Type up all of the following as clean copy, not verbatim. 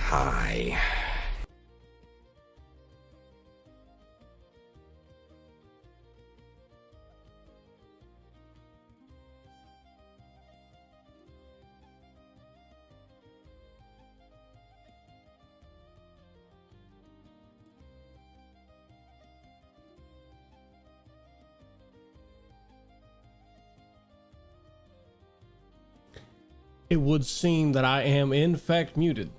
high. It would seem that I am in fact muted.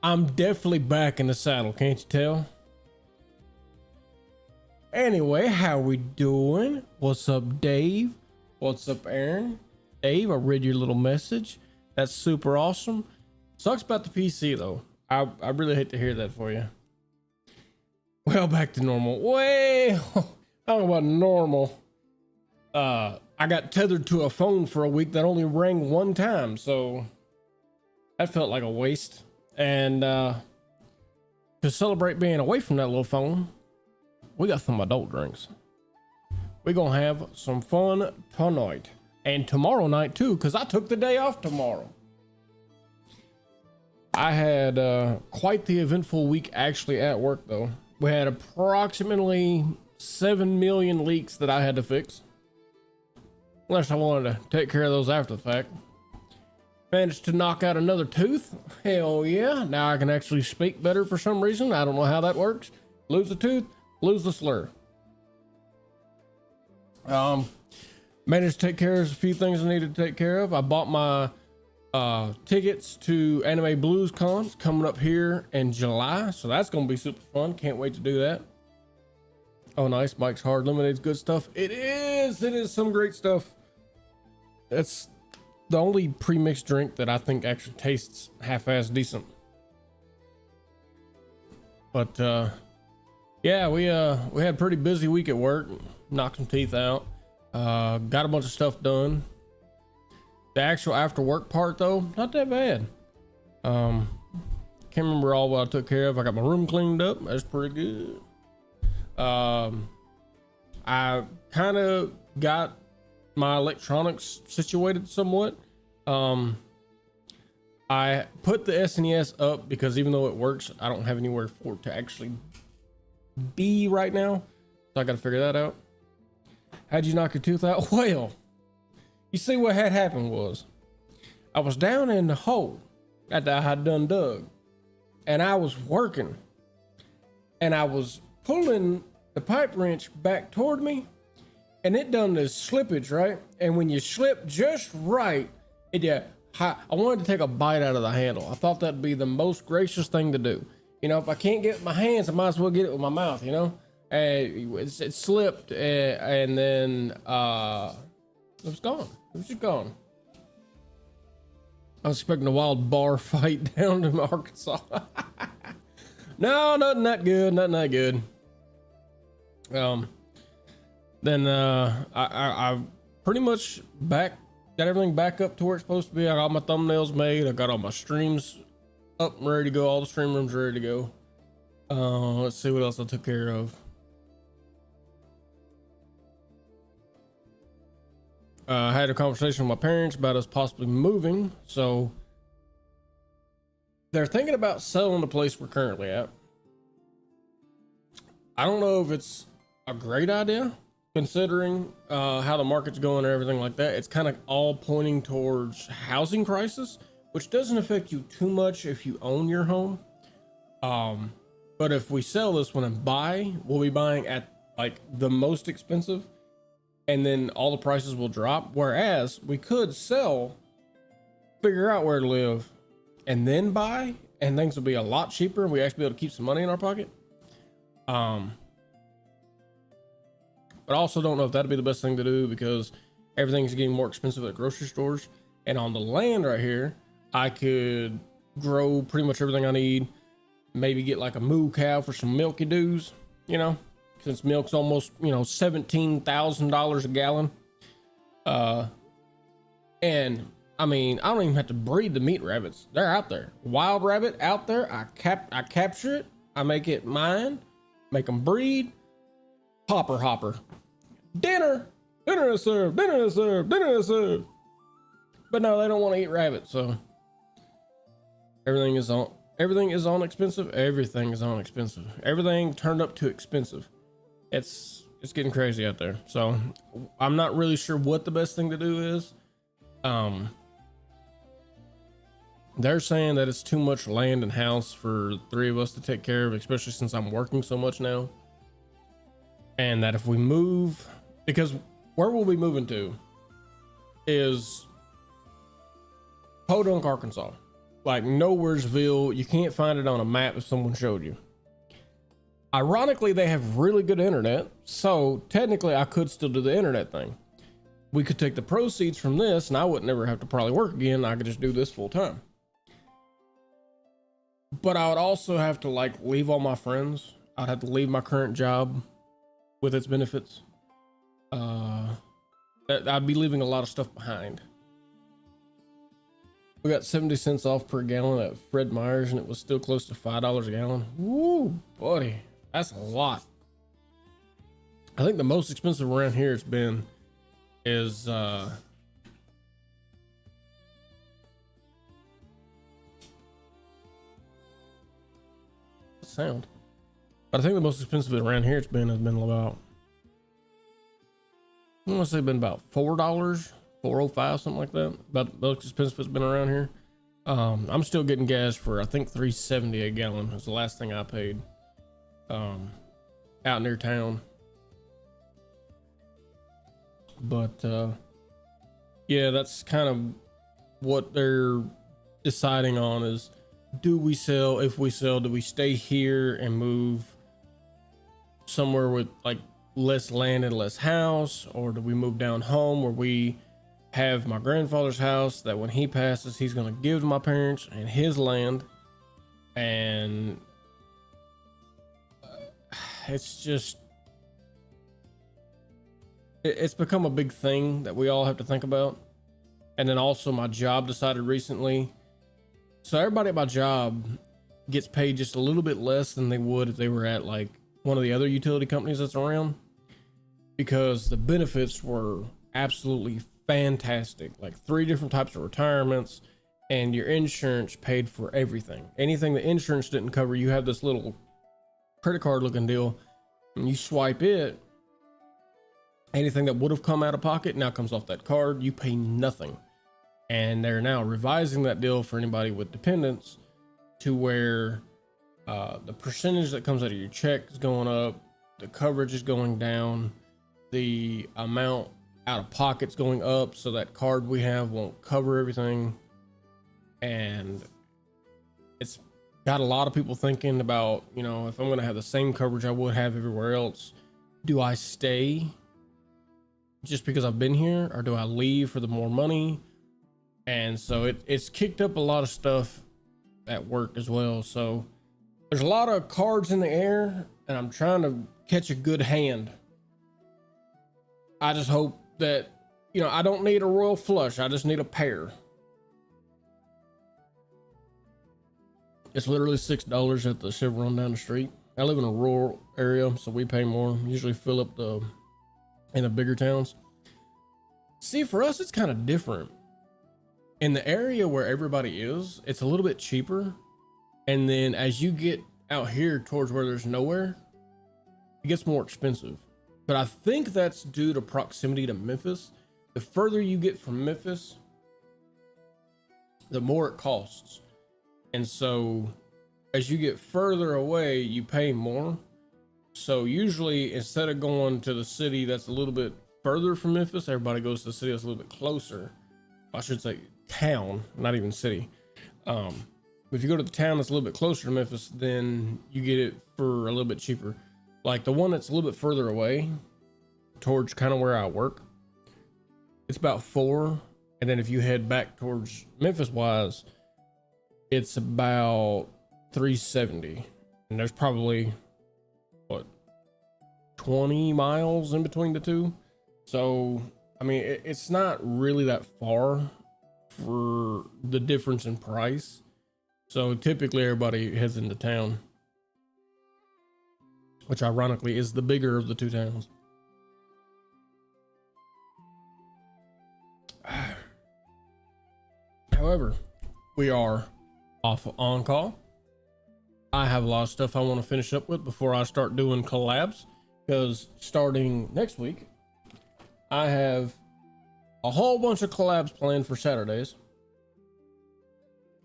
I'm definitely back in the saddle, can't you tell? Anyway, how we doing? What's up, Dave? What's up, Aaron? Dave, I read your little message. That's super awesome. Sucks about the PC though. I really hate to hear that for you. Well, back to normal. Well, I don't know about normal. I got tethered to a phone for a week that only rang one time, so that felt like a waste. And to celebrate being away from that little phone, we got some adult drinks. We're gonna have some fun tonight and tomorrow night too, because I took the day off tomorrow. I had quite the eventful week actually at work though. We had approximately 7 million leaks that I had to fix. Unless I wanted to take care of those after the fact. Managed to knock out another tooth. Hell yeah. Now I can actually speak better for some reason. I don't know how that works. Lose a tooth, lose the slur. Managed to take care of a few things I needed to take care of. I bought my tickets to Anime Blues Con. It's coming up here in July. So that's going to be super fun. Can't wait to do that. Oh, nice. Mike's Hard Lemonade's good stuff. It is some great stuff. That's the only pre-mixed drink that I think actually tastes half-ass decent. But yeah, we had a pretty busy week at work. Knocked some teeth out. Got a bunch of stuff done. The actual after work part though, not that bad. Can't remember all what I took care of. I got my room cleaned up. That's pretty good. I kind of got my electronics situated somewhat. I put the SNES up because even though it works, I don't have anywhere for it to actually be right now. So I got to figure that out. How'd you knock your tooth out? Well, you see what had happened was I was down in the hole that I had done dug, and I was working and I was pulling the pipe wrench back toward me, and it done this slippage, right? And when you slip just right, I wanted to take a bite out of the handle. I thought that'd be the most gracious thing to do. You know, if I can't get it with my hands, I might as well get it with my mouth, you know? And it slipped, and then it was gone. It was just gone. I was expecting a wild bar fight down in Arkansas. No, nothing that good, nothing that good. Then I pretty much got everything back up to where it's supposed to be. I got my thumbnails made. I got all my streams up and ready to go. All the stream rooms ready to go. Let's see what else I took care of. I had a conversation with my parents about us possibly moving. So they're thinking about selling the place we're currently at. I don't know if it's a great idea considering how the market's going and everything like that. It's kind of all pointing towards housing crisis, which doesn't affect you too much if you own your home. But if we sell this one and buy, we'll be buying at like the most expensive, and then all the prices will drop. Whereas we could sell, figure out where to live, and then buy, and things will be a lot cheaper, and we actually be able to keep some money in our pocket. But I also don't know if that'd be the best thing to do because everything's getting more expensive at grocery stores. And on the land right here, I could grow pretty much everything I need. Maybe get like a moo cow for some milky doos, you know, since milk's almost, you know, $17,000 a gallon. And I mean, I don't even have to breed the meat rabbits. They're out there. Wild rabbit out there. I capture it. I make it mine, make them breed. Hopper. Dinner is served. But no, they don't want to eat rabbit, so everything is on expensive. Everything is on expensive. Everything turned up to expensive. It's getting crazy out there. So I'm not really sure what the best thing to do is. They're saying that it's too much land and house for 3 of us to take care of, especially since I'm working so much now. And that if we move, because where we'll be moving to is Podunk, Arkansas. Like Nowheresville. You can't find it on a map if someone showed you. Ironically, they have really good internet, so technically I could still do the internet thing. We could take the proceeds from this and I would never have to probably work again. I could just do this full time. But I would also have to like leave all my friends. I'd have to leave my current job with its benefits. I'd be leaving a lot of stuff behind. We got 70 cents off per gallon at Fred Meyer's and it was still close to $5 a gallon. Woo, buddy, that's a lot. I think the most expensive around here it's been is sound. But I think the most expensive around here has been about, I want to say been about $4, $4.05, something like that. About the most expensive it's been around here. I'm still getting gas for I think $3.70 a gallon. Was the last thing I paid. Out near town. But yeah, that's kind of what they're deciding on is, do we sell? If we sell, do we stay here and move somewhere with like less land and less house, or do we move down home where we have my grandfather's house that when he passes he's going to give to my parents and his land? And it's just, it's become a big thing that we all have to think about. And then also my job decided recently, so everybody at my job gets paid just a little bit less than they would if they were at like one of the other utility companies that's around, because the benefits were absolutely fantastic. Like 3 different types of retirements, and your insurance paid for everything. Anything the insurance didn't cover, you have this little credit card looking deal and you swipe it. Anything that would have come out of pocket now comes off that card. You pay nothing. And they're now revising that deal for anybody with dependents to where the percentage that comes out of your check is going up, the coverage is going down, the amount out of pocket's going up, so that card we have won't cover everything. And it's got a lot of people thinking about, you know, if I'm going to have the same coverage I would have everywhere else, do I stay just because I've been here, or do I leave for the more money? And so it's kicked up a lot of stuff at work as well. So there's a lot of cards in the air, and I'm trying to catch a good hand. I just hope that, you know, I don't need a royal flush. I just need a pair. It's literally $6 at the Chevron down the street. I live in a rural area, so we pay more. Usually fill up in the bigger towns. See, for us, it's kind of different. In the area where everybody is, it's a little bit cheaper. And then as you get out here towards where there's nowhere, it gets more expensive. But I think that's due to proximity to Memphis. The further you get from Memphis, the more it costs. And so as you get further away, you pay more. So usually instead of going to the city that's a little bit further from Memphis, everybody goes to the city that's a little bit closer. I should say town, not even city. If you go to the town that's a little bit closer to Memphis, then you get it for a little bit cheaper. Like the one that's a little bit further away towards kind of where I work, it's about $4. And then if you head back towards Memphis wise, it's about $3.70. And there's probably what, 20 miles in between the two. So I mean, it's not really that far for the difference in price. So typically everybody heads into town, which ironically is the bigger of the two towns. However, we are off on call. I have a lot of stuff I want to finish up with before I start doing collabs, because starting next week, I have a whole bunch of collabs planned for Saturdays.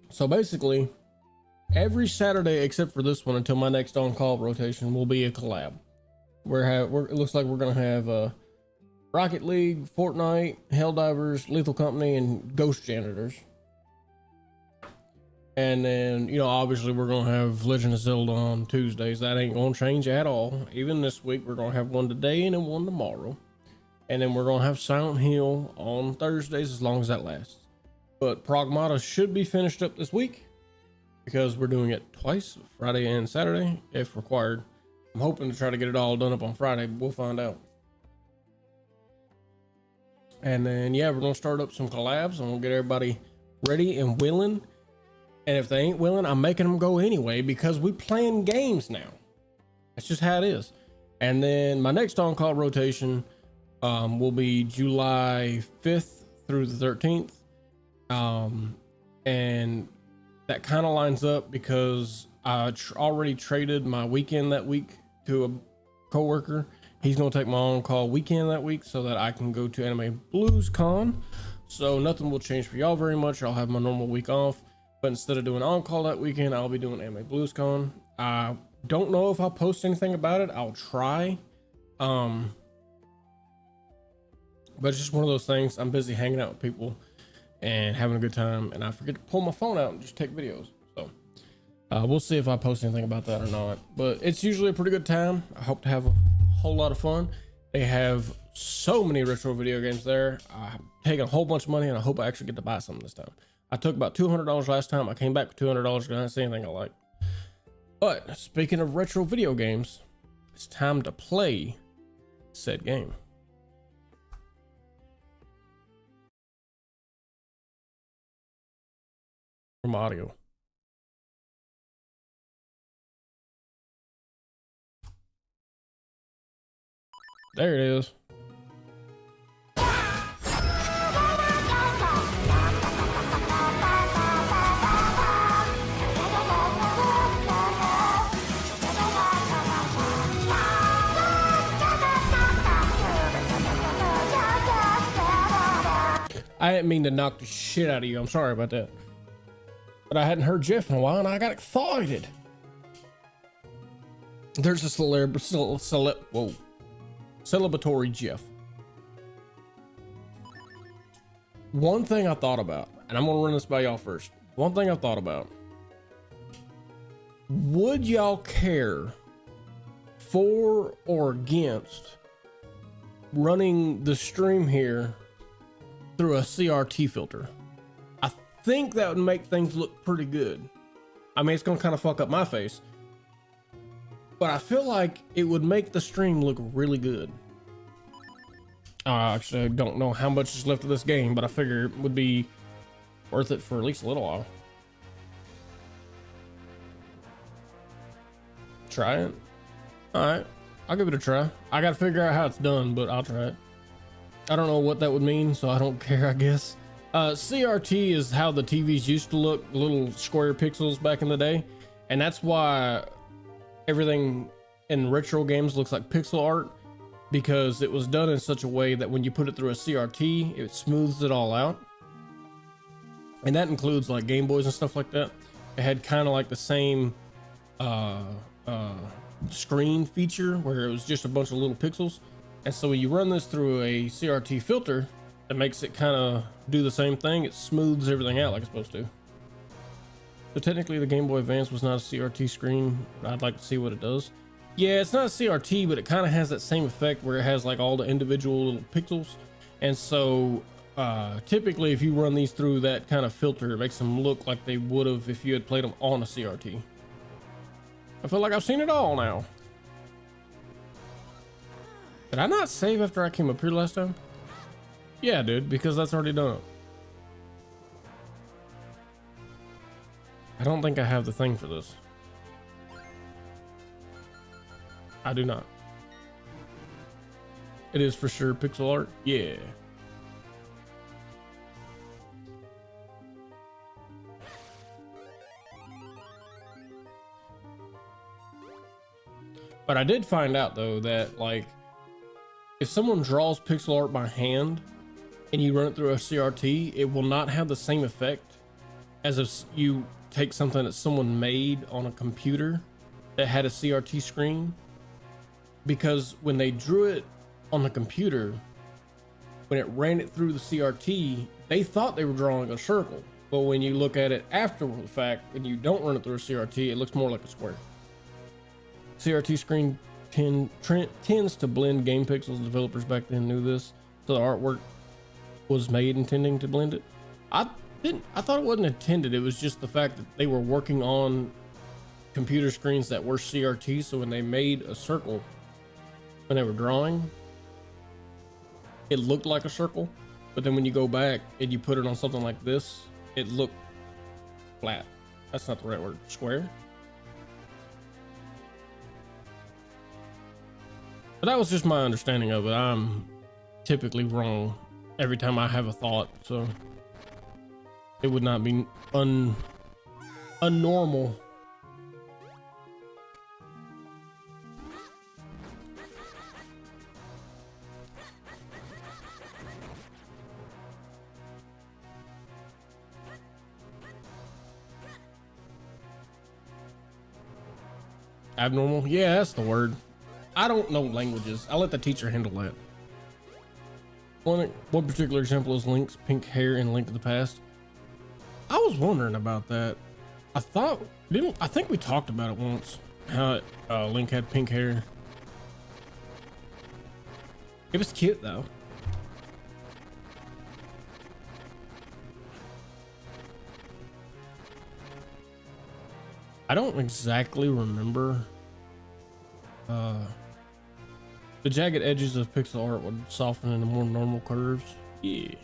So basically, every Saturday except for this one until my next on-call rotation will be a collab. It looks like we're gonna have Rocket League, Fortnite, Helldivers, Lethal Company, and Ghost Janitors. And then, you know, obviously we're gonna have Legend of Zelda on Tuesdays. That ain't gonna change at all. Even this week, we're gonna have one today and then one tomorrow. And then we're gonna have Silent Hill on Thursdays as long as that lasts. But Pragmata should be finished up this week because we're doing it twice, Friday and Saturday, if required. I'm hoping to try to get it all done up on Friday, but we'll find out. And then, yeah, we're gonna start up some collabs and we'll get everybody ready and willing. And if they ain't willing, I'm making them go anyway because we playing games now. That's just how it is. And then my next on-call rotation will be July 5th through the 13th. And that kind of lines up because I already traded my weekend that week to a coworker. He's going to take my on-call weekend that week so that I can go to Anime Blues Con. So nothing will change for y'all very much. I'll have my normal week off. But instead of doing on-call that weekend, I'll be doing Anime Blues Con. I don't know if I'll post anything about it. I'll try. But it's just one of those things. I'm busy hanging out with people and having a good time, and I forget to pull my phone out and just take videos. So we'll see if I post anything about that or not. But it's usually a pretty good time. I hope to have a whole lot of fun. They have so many retro video games there. I've taken a whole bunch of money, and I hope I actually get to buy some this time. I took about $200 last time. I came back with $200 because I didn't see anything I like. But speaking of retro video games, it's time to play said game. From audio. There it is. I didn't mean to knock the shit out of you. I'm sorry about that. But I hadn't heard Jeff in a while and I got excited. There's a celebratory Jeff. One thing I thought about, and I'm gonna run this by y'all first. One thing I thought about. Would y'all care for or against running the stream here through a CRT filter? I think that would make things look pretty good. I mean, it's gonna kind of fuck up my face, but I feel like it would make the stream look really good. Actually, I don't know how much is left of this game, but I figure it would be worth it for at least a little while. Try it. All right, I'll give it a try. I gotta figure out how it's done, but I'll try it. I don't know what that would mean, so I don't care, I guess. CRT is how the TVs used to look, little square pixels back in the day. And that's why everything in retro games looks like pixel art, because it was done in such a way that when you put it through a CRT, it smooths it all out. And that includes like Game Boys and stuff like that. It had kind of like the same screen feature where it was just a bunch of little pixels. And so when you run this through a CRT filter, it makes it kind of do the same thing. It smooths everything out like it's supposed to. So technically the Game Boy Advance was not a CRT screen. I'd like to see what it does. Yeah, it's not a CRT, but it kind of has that same effect where it has like all the individual little pixels. And so typically if you run these through that kind of filter, it makes them look like they would have if you had played them on a CRT. I feel like I've seen it all now. Did I not save after I came up here last time? Yeah, dude, because that's already done. I don't think I have the thing for this. I do not. It is for sure pixel art. Yeah. But I did find out though that like if someone draws pixel art by hand and you run it through a CRT, it will not have the same effect as if you take something that someone made on a computer that had a CRT screen. Because when they drew it on the computer, when it ran it through the CRT, they thought they were drawing a circle. But when you look at it after the fact and you don't run it through a CRT, it looks more like a square. CRT screen tends to blend game pixels. Developers back then knew this, so the artwork was made intending to blend it. I thought it wasn't intended. It was just the fact that they were working on computer screens that were CRT, so when they made a circle when they were drawing, it looked like a circle. But then when you go back and you put it on something like this, it looked flat. That's not the right word. Square. But that was just my understanding of it. I'm typically wrong every time I have a thought, so it would not be unnormal. Abnormal? Yeah, that's the word. I don't know languages. I'll let the teacher handle that. One particular example is Link's pink hair in Link to the Past. I was wondering about that. I think we talked about it once, how Link had pink hair. It was cute though. I don't exactly remember. The jagged edges of pixel art would soften into more normal curves. Yeah.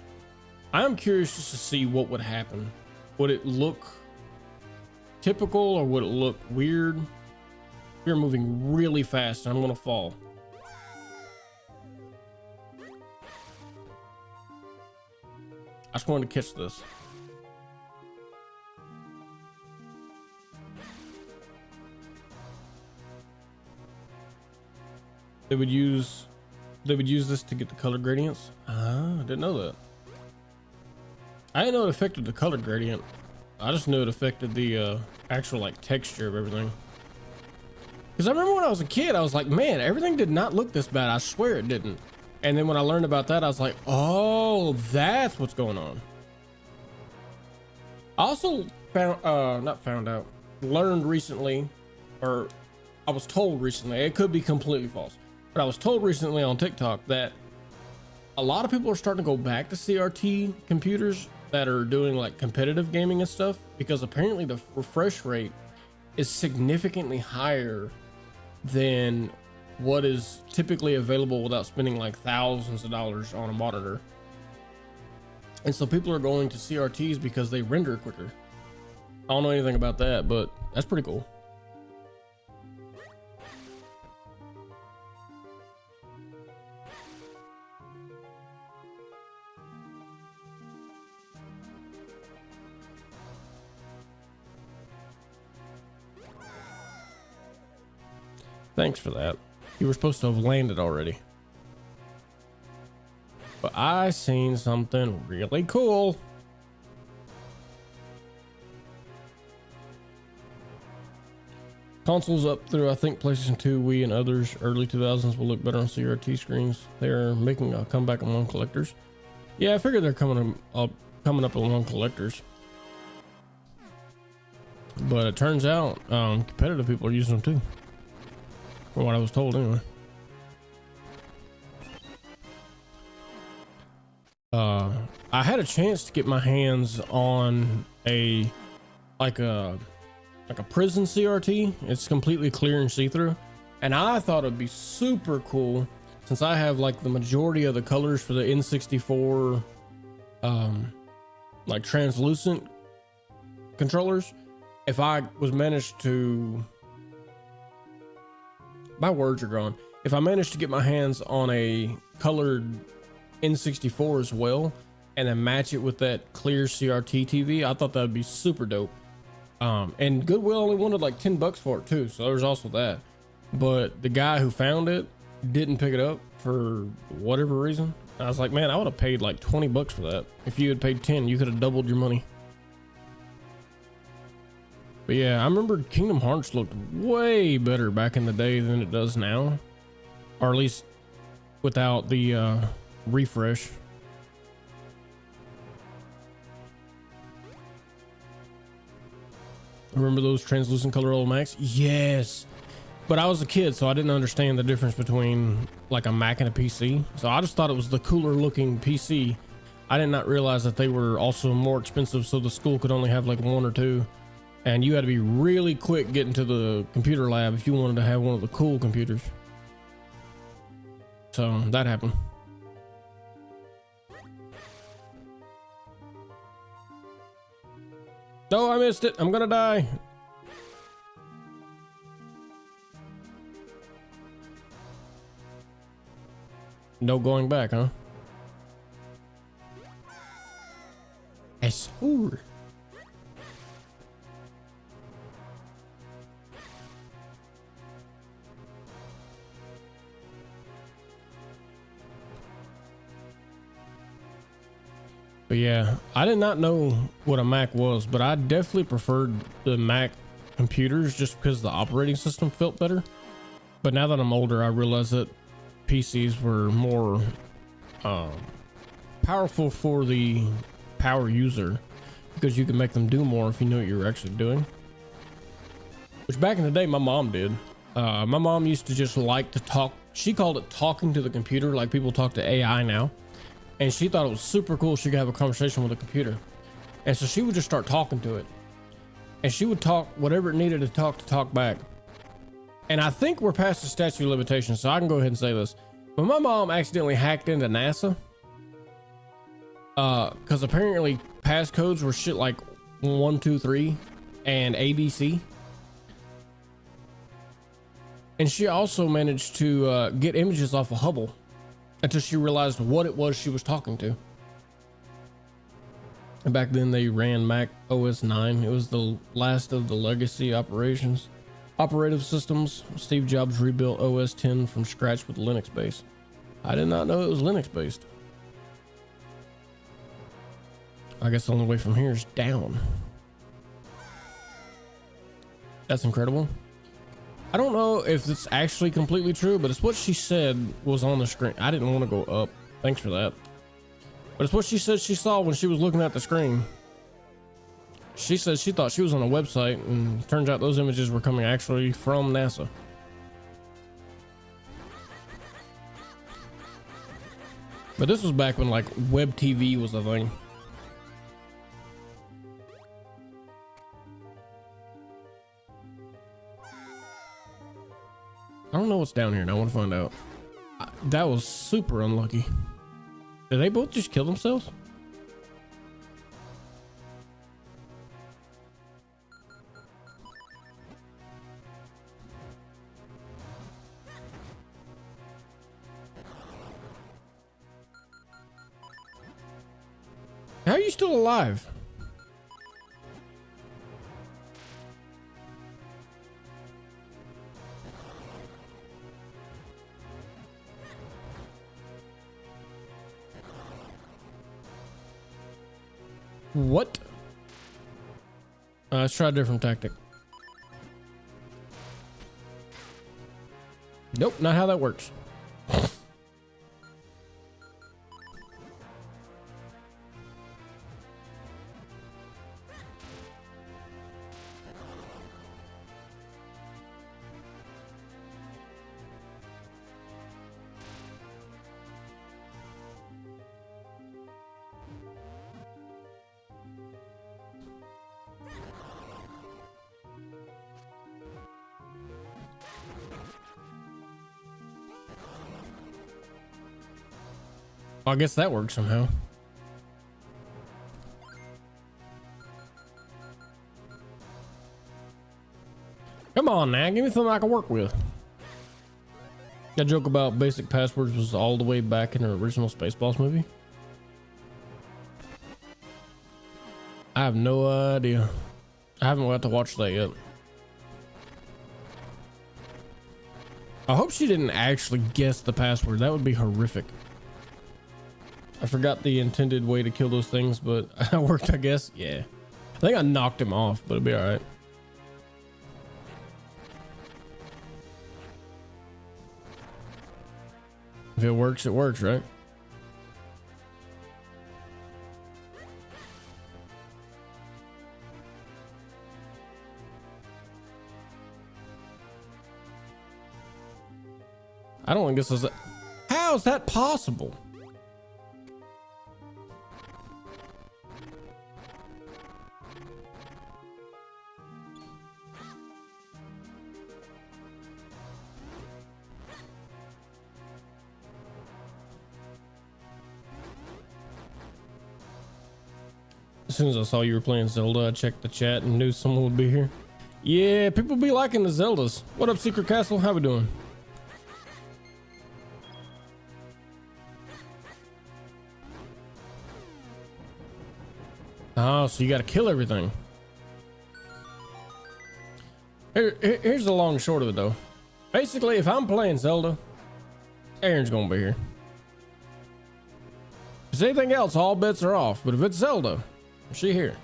I am curious just to see what would happen. Would it look typical or would it look weird? You're moving really fast and I'm gonna fall. I just wanted to catch this. They would use this to get the color gradients. Ah, I didn't know that. I didn't know it affected the color gradient. I just knew it affected the actual like texture of everything. Because I remember when I was a kid, I was like, man, everything did not look this bad. I swear it didn't. And then when I learned about that, I was like, oh, that's what's going on. I also learned recently, or I was told recently, it could be completely false, but I was told recently on TikTok that a lot of people are starting to go back to CRT computers that are doing like competitive gaming and stuff, because apparently the refresh rate is significantly higher than what is typically available without spending like thousands of dollars on a monitor. And so people are going to CRTs because they render quicker. I don't know anything about that, but that's pretty cool. Thanks for that. You were supposed to have landed already. But I seen something really cool. Consoles up through, I think, PlayStation 2, Wii, and others early 2000s will look better on CRT screens. They're making a comeback among collectors. Yeah, I figured they're coming up among collectors. But it turns out competitive people are using them too. From what I was told anyway. I had a chance to get my hands on a prison CRT. It's completely clear and see-through, and I thought it'd be super cool since I have like the majority of the colors for the N64 like translucent controllers. If I was managed to, my words are gone. If I managed to get my hands on a colored N64 as well, and then match it with that clear CRT TV, I thought that would be super dope. And Goodwill only wanted like $10 for it too, so there's also that. but the guy who found it didn't pick it up for whatever reason. I was like, man, I would have paid like 20 bucks for that. If you had paid 10, you could have doubled your money. But yeah, I remember Kingdom Hearts looked way better back in the day than it does now, or at least without the refresh. Remember those translucent color old Macs? Yes. But I was a kid, so I didn't understand the difference between like a Mac and a PC. So I just thought it was the cooler looking PC. I did not realize that they were also more expensive, so the school could only have like one or two. And you had to be really quick getting to the computer lab if you wanted to have one of the cool computers. So that happened. No, I missed it. I'm gonna die. No going back, huh? Ooh. But yeah, I did not know what a Mac was, but I definitely preferred the Mac computers just because the operating system felt better. But now that I'm older, I realize that PCs were more powerful for the power user because you can make them do more if you knew what you were actually doing. Which back in the day, my mom did. My mom used to just like to talk. She called it talking to the computer, like people talk to AI now. And she thought it was super cool she could have a conversation with a computer. And so she would just start talking to it. And she would talk whatever it needed to talk back. And I think we're past the statute of limitations, so I can go ahead and say this. But my mom accidentally hacked into NASA. Because apparently passcodes were shit like 1, 2, 3 and ABC. And she also managed to get images off of Hubble until she realized what it was she was talking to. And back then they ran Mac OS 9. It was the last of the legacy operative systems. Steve Jobs rebuilt OS 10 from scratch with Linux base. I did not know it was Linux based. I guess the only way from here is down. That's incredible. I don't know if it's actually completely true, but it's what she said was on the screen. I didn't want to go up. Thanks for that. But it's what she said she saw when she was looking at the screen. She said she thought she was on a website, and turns out those images were coming actually from NASA. But this was back when like web TV was a thing. I don't know what's down here and I want to find out. That was super unlucky. Did they both just kill themselves? How are you still alive? What? Let's try a different tactic. Nope, not how that works. I guess that works somehow. Come on now, give me something I can work with. That joke about basic passwords was all the way back in the original Spaceballs movie. I have no idea. I haven't got to watch that yet. I hope she didn't actually guess the password. That would be horrific. I forgot the intended way to kill those things, but it worked, I guess. Yeah. I think I knocked him off, but it'll be all right. If it works, right? I don't think this is. How is that possible? As soon as I saw you were playing Zelda, I checked the chat and knew someone would be here. Yeah, people be liking the Zeldas. What up, Secret Castle? How we doing? Oh, so you gotta kill everything. Here's the long and short of it, though. Basically, if I'm playing Zelda, Aaron's gonna be here. If it's anything else, all bets are off. But if it's Zelda, she here.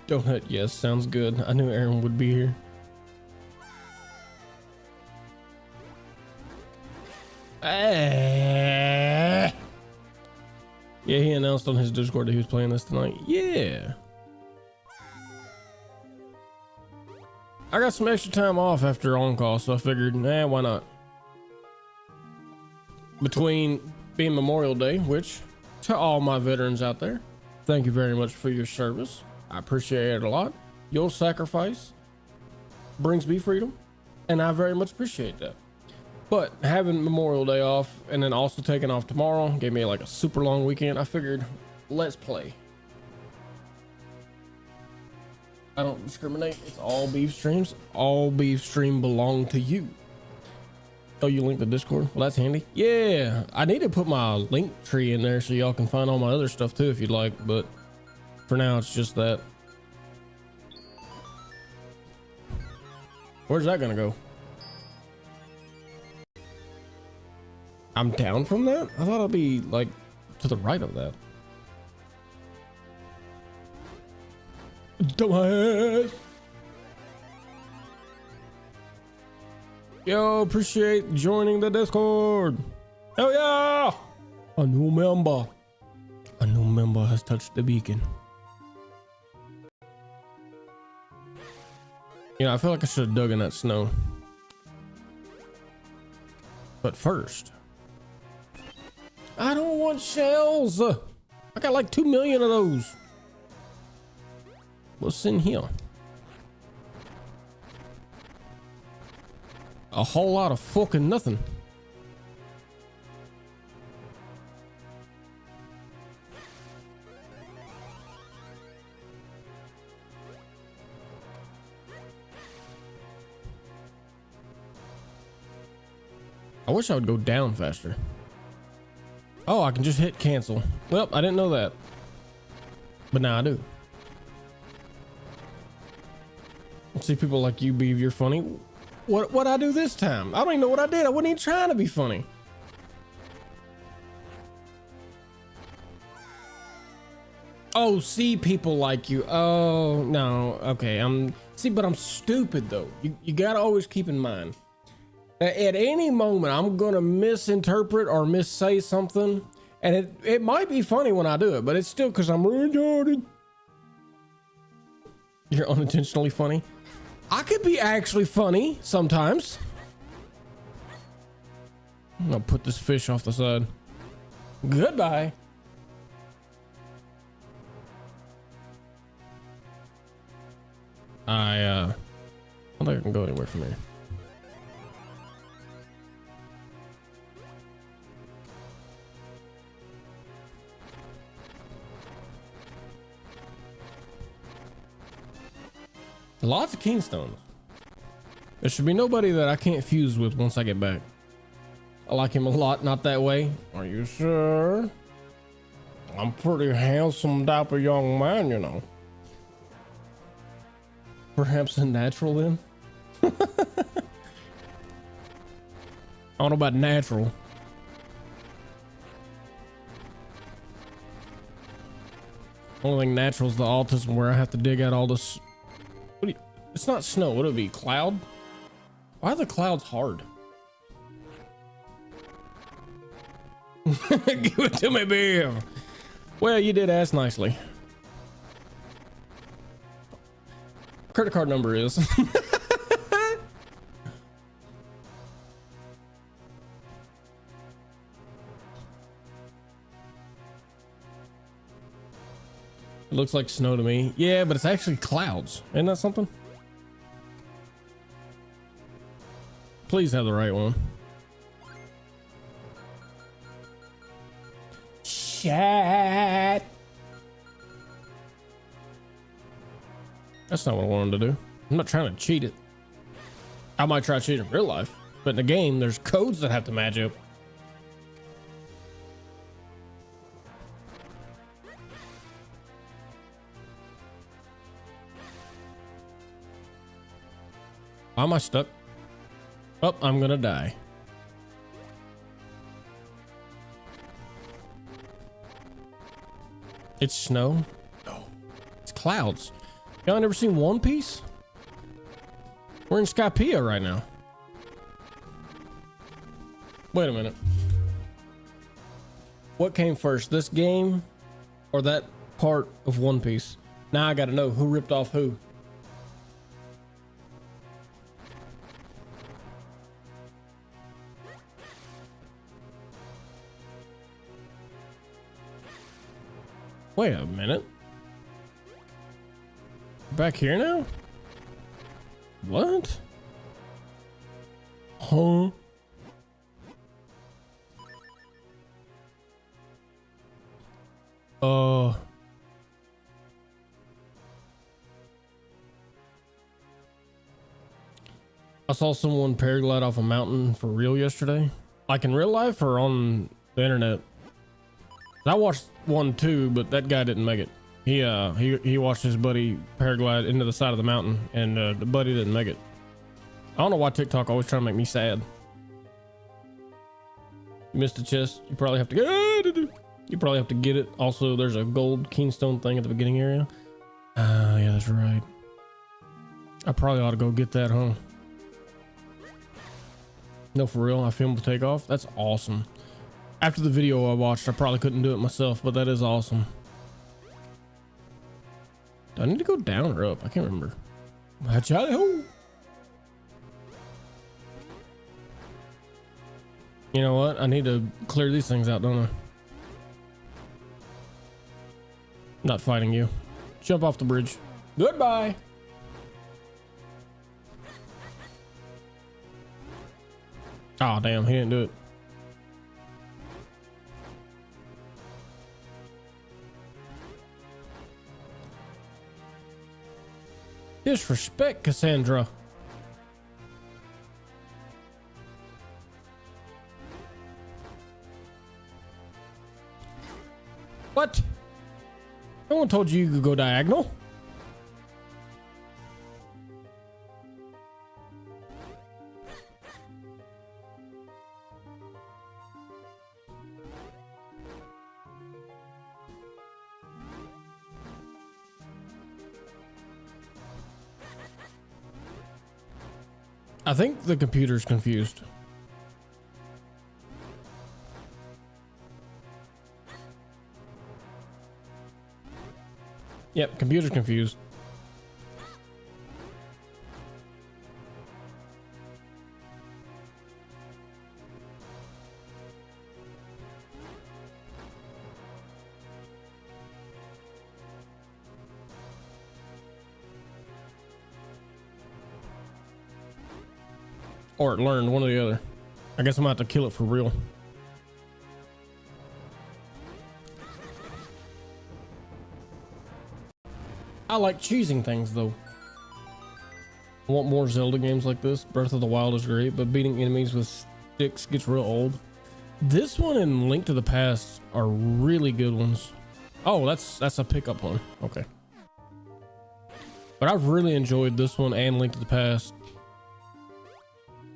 Donut, yes, sounds good. I knew Aaron would be here. Yeah, he announced on his Discord that he was playing this tonight. Yeah. I got some extra time off after on call, so I figured, why not? Between being Memorial Day, which to all my veterans out there, thank you very much for your service. I appreciate it a lot. Your sacrifice brings me freedom, and I very much appreciate that. But having Memorial Day off and then also taking off tomorrow gave me like a super long weekend. I figured, let's play. I don't discriminate. It's all beef streams. All beef stream belong to you. Oh, you linked the Discord? Well, that's handy. Yeah, I need to put my link tree in there so y'all can find all my other stuff too if you'd like. But for now, it's just that. Where's that gonna go? I'm down from that? I thought I'd be like to the right of that. Dumbass. Yo, appreciate joining the Discord. Hell yeah! A new member. A new member has touched the beacon. You know, I feel like I should have dug in that snow. But first, I don't want shells. I got like 2 million of those. What's in here? A whole lot of fucking nothing. I wish I would go down faster. Oh, I can just hit cancel. Well, I didn't know that. But now I do. See people like you believe you're funny. What I do this time? I don't even know what I did. I wasn't even trying to be funny. Oh, see people like you. Oh, no. Okay, but I'm stupid though. You gotta always keep in mind that at any moment I'm gonna misinterpret or missay something, and it might be funny when I do it, but it's still because I'm retarded. You're unintentionally funny. I could be actually funny sometimes. I'm gonna put this fish off the side. Goodbye. I don't think I can go anywhere from here. Lots of kingstones. There should be nobody that I can't fuse with once I get back. I like him a lot, not that way. Are you sure? I'm pretty handsome, dapper young man, you know. Perhaps a natural then? I don't know about natural. Only thing natural is the autism where I have to dig out all this. What do you, it's not snow. What would it be? Cloud? Why are the clouds hard? Give it to me, Bill. Well, you did ask nicely. Credit card number is. It looks like snow to me. Yeah, but it's actually clouds. Isn't that something? Please have the right one. Chat. That's not what I wanted to do. I'm not trying to cheat it. I might try to cheat in real life, but in the game, there's codes that have to match up. Why am I stuck? Oh, I'm gonna die. It's snow? No. It's clouds. Y'all never seen One Piece? We're in Skypiea right now. Wait a minute. What came first, this game or that part of One Piece? Now I gotta know who ripped off who. Wait a minute. Back here now? What? Huh? I saw someone paraglide off a mountain for real yesterday. Like in real life or on the internet? I watched one too, but that guy didn't make it. He watched his buddy paraglide into the side of the mountain, and the buddy didn't make it. I don't know why TikTok always trying to make me sad. You missed the chest. You probably have to get. You probably have to get it. Also, there's a gold kingstone thing at the beginning area. Yeah, that's right. I probably ought to go get that, huh? No, for real. I filmed the takeoff. That's awesome. After the video I watched, I probably couldn't do it myself, but that is awesome. Do I need to go down or up? I can't remember. You know what? I need to clear these things out, don't I? Not fighting you. Jump off the bridge. Goodbye. Oh, damn. He didn't do it. Disrespect, Cassandra. What? No one told you you could go diagonal. I think the computer's confused. Yep, computer's confused. Or it learned, one or the other. I guess I'm about to kill it for real. I like cheesing things though. I want more Zelda games like this. Breath of the Wild is great, but beating enemies with sticks gets real old. This one and Link to the Past are really good ones. Oh, that's a pickup one. Okay. But I've really enjoyed this one and Link to the Past.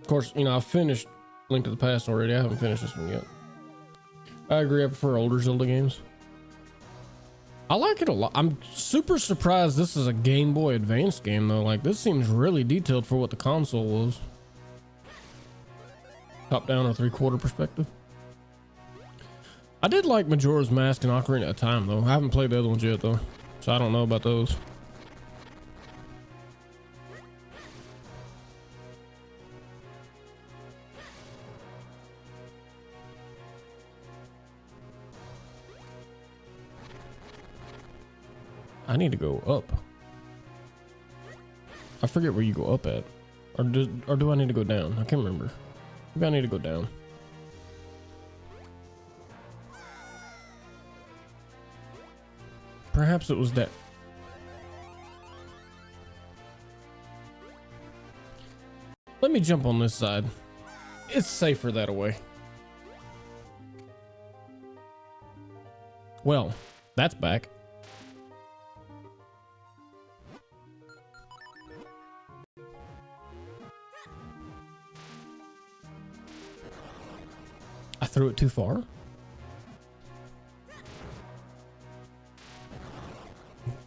Of course, you know, I've finished Link to the Past already. I haven't finished this one yet. I agree, I prefer older Zelda games. I like it a lot. I'm super surprised this is a Game Boy Advance game though. Like, this seems really detailed for what the console was. Top down or 3/4 perspective. I did like Majora's Mask and Ocarina of Time though. I haven't played the other ones yet though, so I don't know about those. I need to go up. I forget where you go up at. Or do I need to go down? I can't remember. Maybe I need to go down. Perhaps it was that. Let me jump on this side. It's safer that way. Well, that's back. I threw it too far.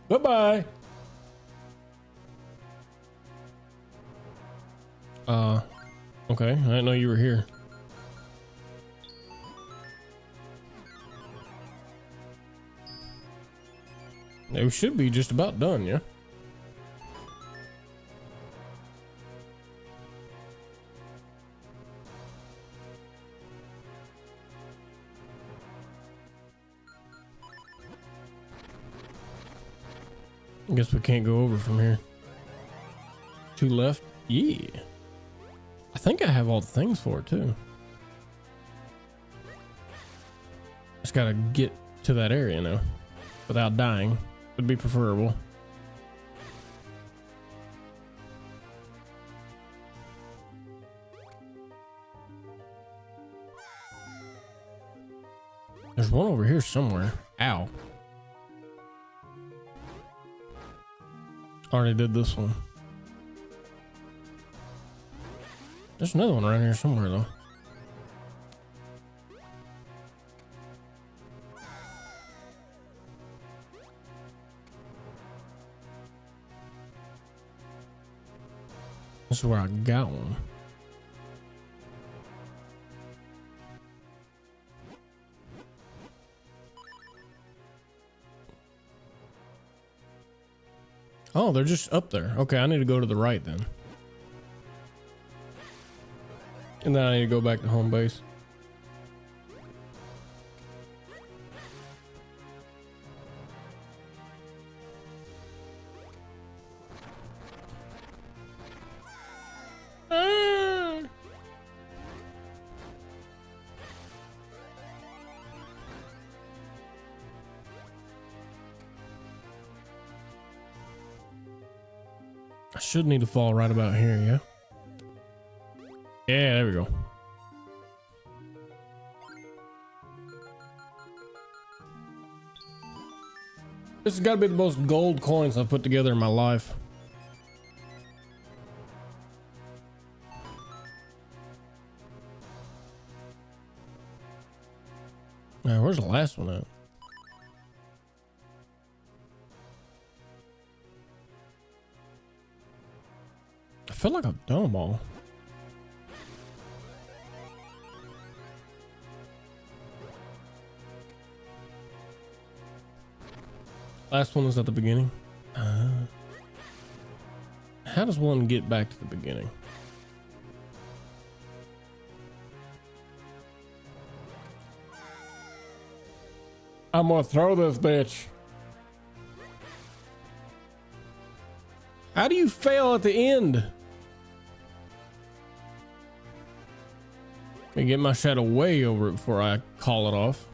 Goodbye. Okay. I didn't know you were here. It should be just about done, yeah? I guess we can't go over from here. 2 left? Yeah. I think I have all the things for it too. Just gotta get to that area now without dying. Would be preferable. There's one over here somewhere. Ow. Already did this one. There's another one around here somewhere though. This is where I got one. Oh, they're just up there. Okay, I need to go to the right then. And then I need to go back to home base. I should need to fall right about here, yeah? Yeah, there we go. This has got to be the most gold coins I've put together in my life. Now, where's the last one at? I feel like I've done them all. Last one was at the beginning. How does one get back to the beginning? I'm gonna throw this bitch. How do you fail at the end? Let me get my shadow way over it before I call it off.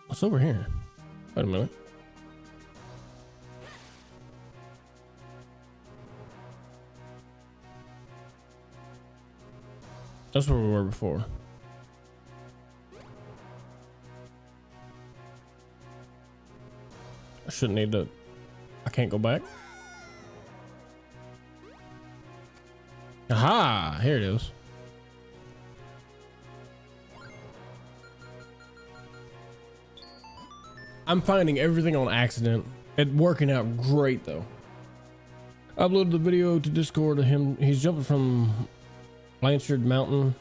What's over here? Wait a minute. That's where we were before. I shouldn't need to. I can't go back. Aha! Here it is. I'm finding everything on accident. It's working out great though. I uploaded the video to Discord of him. He's jumping from Blanchard Mountain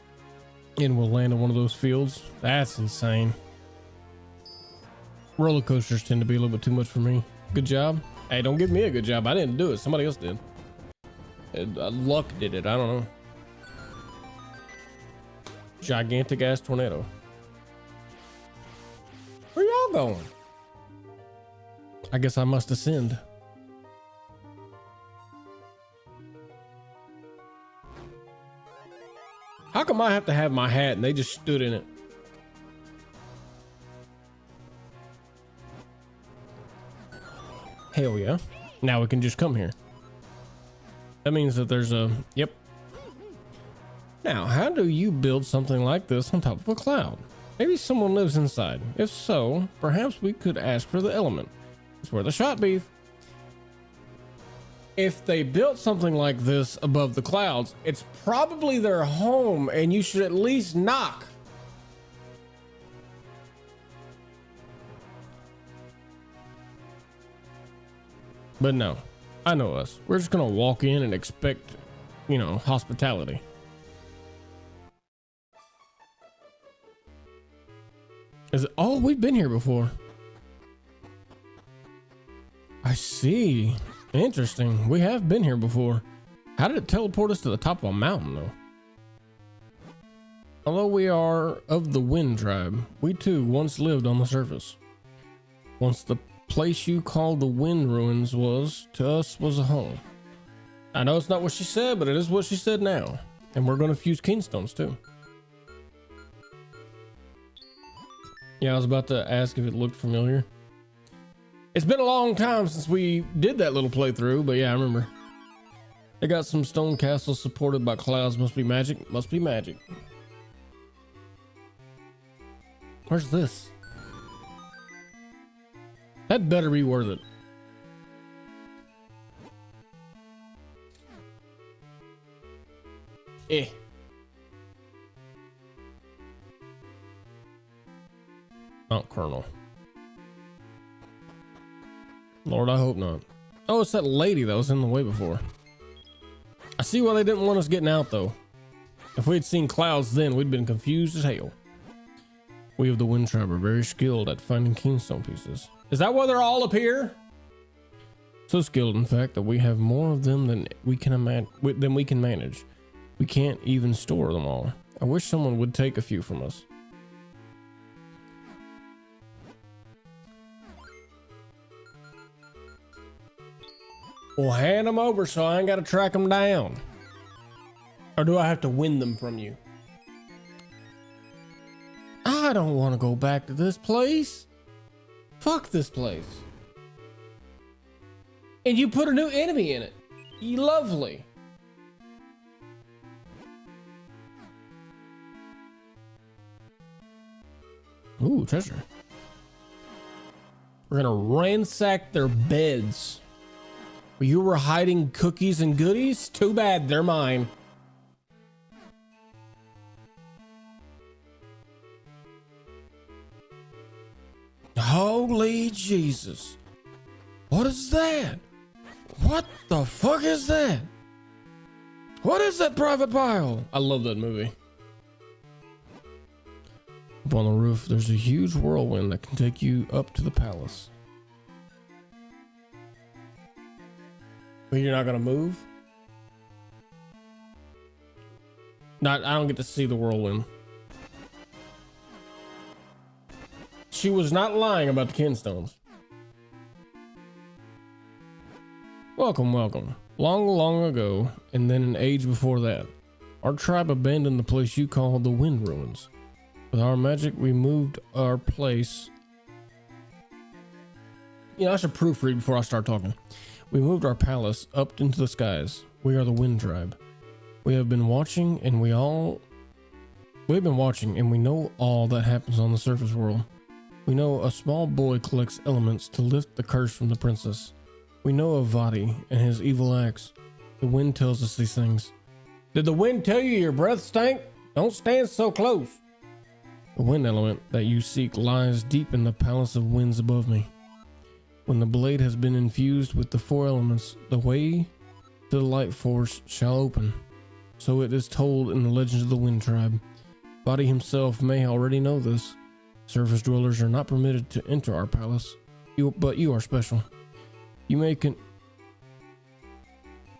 and will land in one of those fields. That's insane. Roller coasters tend to be a little bit too much for me. Good job. Hey, don't give me a good job. I didn't do it. Somebody else did. Luck did it. I don't know. Gigantic ass tornado. Where y'all going? I guess I must ascend. How come I have to have my hat and they just stood in it? Hell yeah. Now we can just come here. That means that there's a, yep. Now, how do you build something like this on top of a cloud? Maybe someone lives inside. If so, perhaps we could ask for the element. It's worth a shot, beef. If they built something like this above the clouds, it's probably their home and you should at least knock. But no, I know us. We're just gonna walk in and expect, you know, hospitality. Is it? Oh, we've been here before. I see. Interesting. We have been here before. How did it teleport us to the top of a mountain, though? Although we are of the Wind Tribe, we too once lived on the surface. Once the place you call the Wind Ruins to us was a home. I know it's not what she said, but it is what she said now. And we're going to fuse kingstones too. Yeah, I was about to ask if it looked familiar. It's been a long time since we did that little playthrough, but yeah, I remember. They got some stone castles supported by clouds. Must be magic. Must be magic. Where's this? That better be worth it. Eh. Mount Colonel. Lord, I hope not. Oh, it's that lady that was in the way before. I see why they didn't want us getting out, though. If we had seen clouds then, we'd been confused as hell. We of the Wind Tribe are very skilled at finding kingstone pieces. Is that why they're all up here? So skilled, in fact, that we have more of them than we can manage. We can't even store them all. I wish someone would take a few from us. Well, hand them over so I ain't got to track them down. Or do I have to win them from you? I don't want to go back to this place. Fuck this place. And you put a new enemy in it. Lovely. Ooh, treasure. We're gonna ransack their beds. You were hiding cookies and goodies? Too bad, they're mine. Holy Jesus. What is that? What the fuck is that? What is that private pile? I love that movie. Up on the roof, there's a huge whirlwind that can take you up to the palace. But you're not gonna move? I don't get to see the whirlwind. She was not lying about the kingstones. Welcome, welcome. Long, long ago, and then an age before that, our tribe abandoned the place you call the Wind Ruins. With our magic, we moved our place. You know, I should proofread before I start talking. We moved our palace up into the skies. We are the Wind Tribe. We have been watching, and we all We've been watching and we know all that happens on the surface world. We know a small boy collects elements to lift the curse from the princess. We know of Vadi and his evil acts. The wind tells us these things. Did the wind tell you your breath stank? Don't stand so close. The wind element that you seek lies deep in the palace of winds above me. When the blade has been infused with the 4 elements, the way to the light force shall open. So it is told in the Legend of the Wind Tribe. Vadi himself may already know this. Surface dwellers are not permitted to enter our palace, but you are special. You may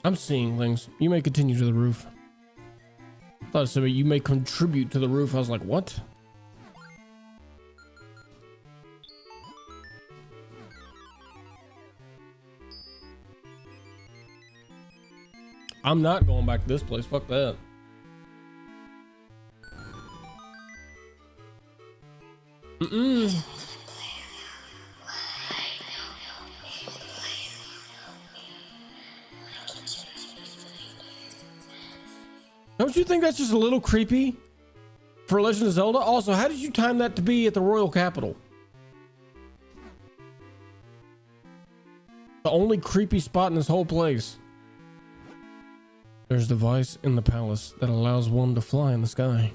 I'm seeing things. You may continue to the roof. I thought it said you may contribute to the roof. I was like, what? I'm not going back to this place. Fuck that. Don't you think that's just a little creepy for Legend of Zelda? Also, how did you time that to be at the royal capital? The only creepy spot in this whole place. There's a device in the palace that allows one to fly in the sky.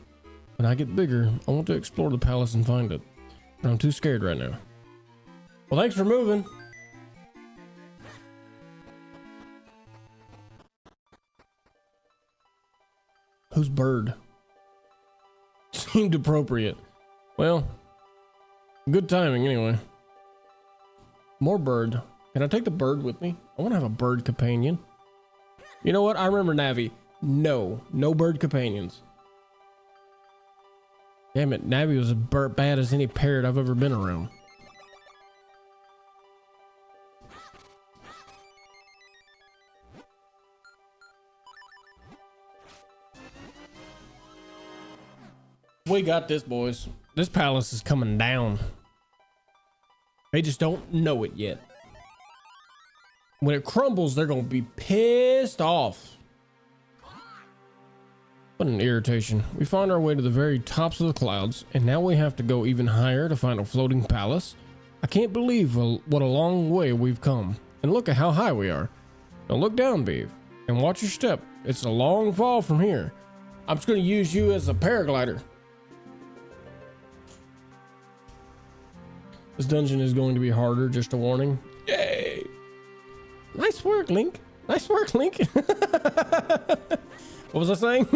When I get bigger, I want to explore the palace and find it. But I'm too scared right now. Well, thanks for moving. Who's bird? Seemed appropriate. Well, good timing anyway. More bird. Can I take the bird with me? I want to have a bird companion. You know what? I remember Navi. No bird companions. Damn it, Navi was as bad as any parrot I've ever been around. We got this, boys. This palace is coming down. They just don't know it yet. When it crumbles, they're gonna be pissed off. What an irritation. We found our way to the very tops of the clouds, and now we have to go even higher to find a floating palace. I can't believe what a long way we've come. And look at how high we are. Now look down, Beav, and watch your step. It's a long fall from here. I'm just gonna use you as a paraglider. This dungeon is going to be harder, just a warning. Yay! Nice work, Link. Nice work, Link. What was I saying?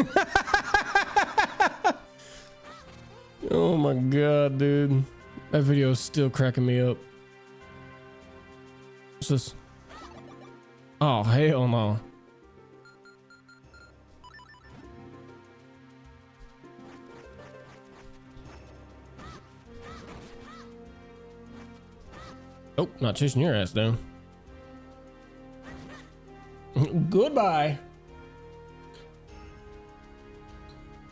Oh my god, dude. That video is still cracking me up. What's this? Oh, hell no. Nope, not chasing your ass down. Goodbye.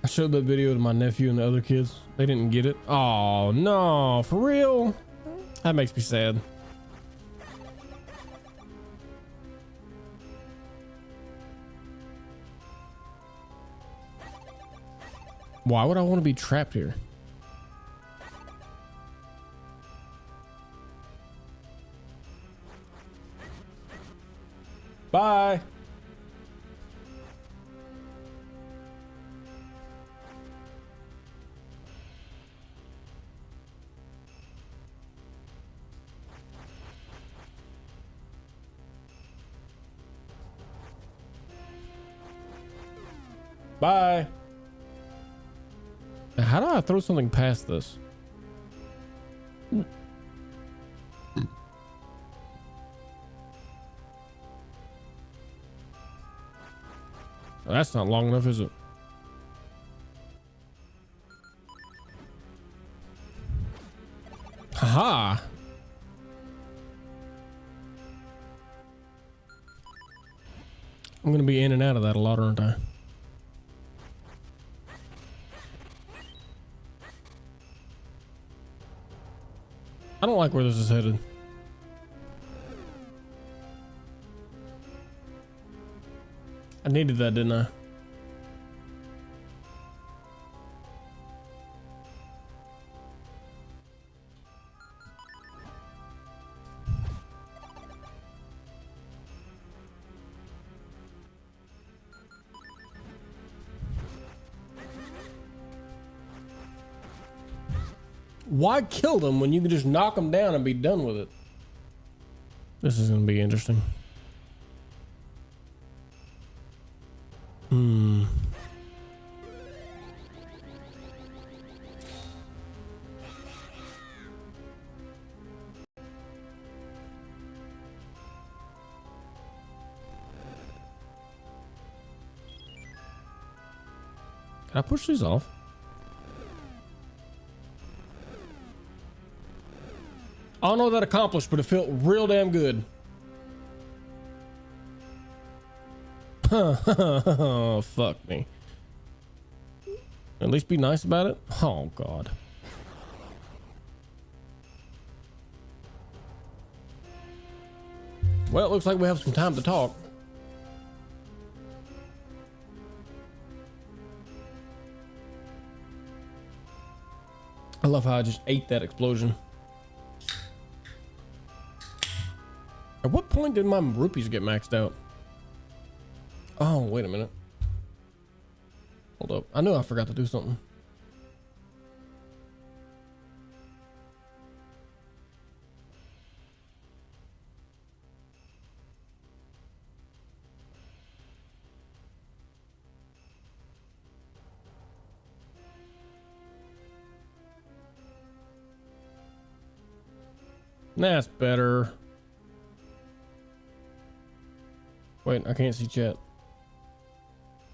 I showed that video to my nephew and the other kids. They didn't get it. Oh no, for real? That makes me sad. Why would I want to be trapped here? Bye. Bye. Now, how do I throw something past this? That's not long enough, is it? Haha. I'm gonna be in and out of that a lot, aren't I? I don't like where this is headed. I needed that, didn't I? Why kill them when you can just knock them down and be done with it? This is gonna be interesting. Can I push these off? I don't know what that accomplished, but it felt real damn good. Fuck me. At least be nice about it. Oh God. Well, it looks like we have some time to talk. I love how I just ate that explosion. At what point did my rupees get maxed out? Oh, wait a minute. Hold up. I knew I forgot to do something. That's better. Wait, I can't see chat.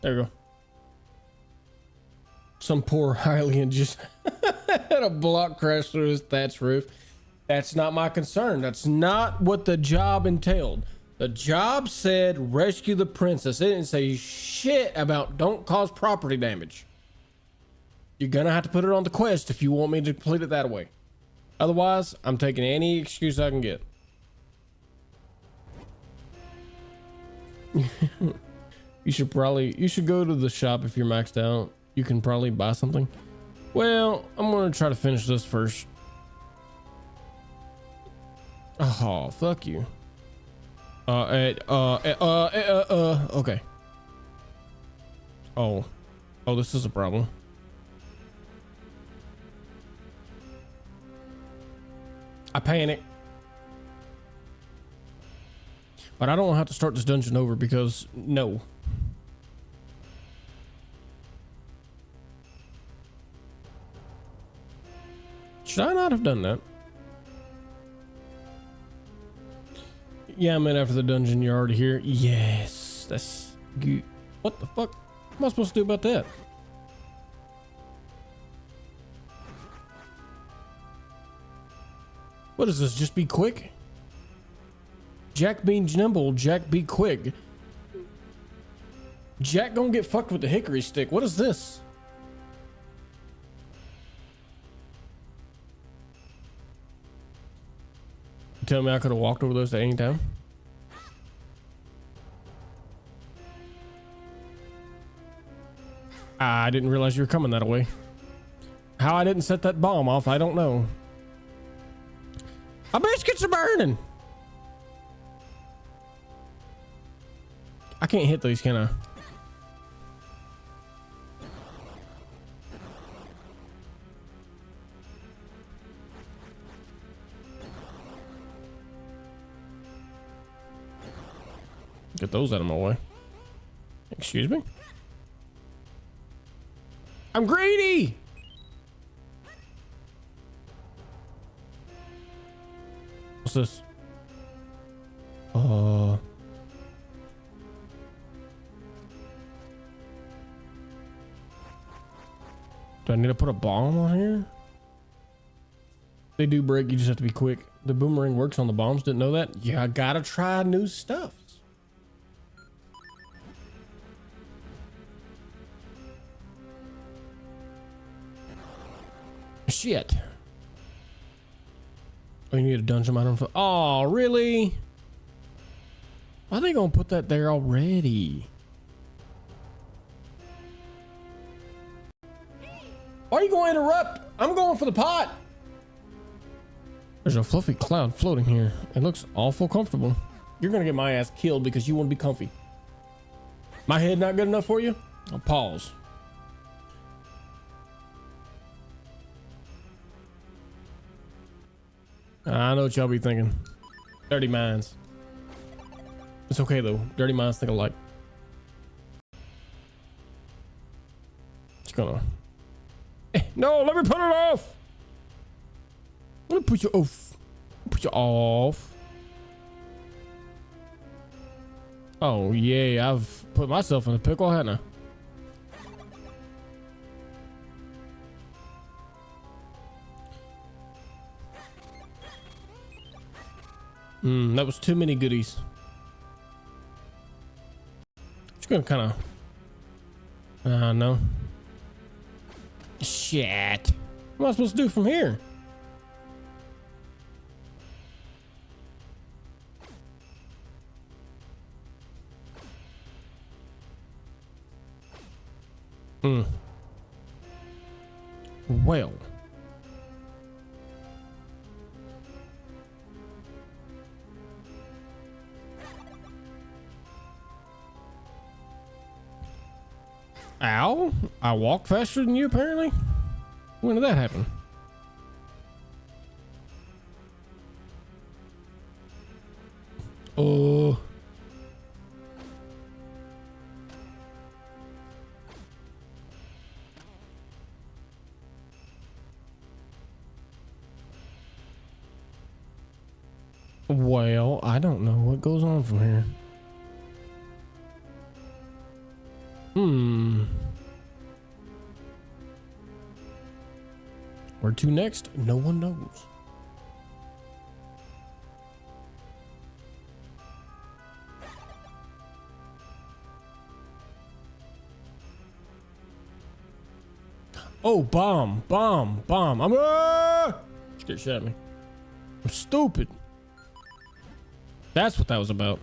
There we go. Some poor Hylian just had a block crash through his thatch roof. That's not my concern. That's not what the job entailed. The job said rescue the princess. It didn't say shit about don't cause property damage. You're gonna have to put it on the quest if you want me to complete it that way. Otherwise, I'm taking any excuse I can get. You should go to the shop if you're maxed out. You can probably buy something. Well, I'm gonna try to finish this first. Oh, fuck you. Okay. Oh, this is a problem. I panic. But I don't have to start this dungeon over because no. Should I not have done that? Yeah, I meant after the dungeon, you're already here. Yes, that's good. What the fuck am I supposed to do about that? What is this? Just be quick? Jack be nimble, Jack be quick. Jack gonna get fucked with the hickory stick. What is this? You tell me I could have walked over those at any time? I didn't realize you were coming that way. How I didn't set that bomb off, I don't know. My biscuits are burning. I can't hit these, can I? Get those out of my way. Excuse me? I'm greedy! What's this? Do I need to put a bomb on here? They do break, you just have to be quick. The boomerang works on the bombs, didn't know that? Yeah, I gotta try new stuff. Shit. Oh, you need a dungeon item for. Oh, really? Why are they gonna put that there already? Why are you gonna interrupt? I'm going for the pot. There's a fluffy cloud floating here. It looks awful comfortable. You're gonna get my ass killed because you want to be comfy. My head not good enough for you? I'll pause. I know what y'all be thinking. Dirty minds. It's okay though. Dirty minds think alike. Just gonna. No, let me put it off. Let me put you off. Put you off. Oh yeah, I've put myself in a pickle, haven't I? That was too many goodies. Just gonna kind of. No. Shit. What am I supposed to do from here? Well. Ow, I walk faster than you apparently? When did that happen? Oh. Well, I don't know what goes on from here. Where to next? No one knows. Oh, bomb. I'm scared shit at me. I'm stupid. That's what that was about.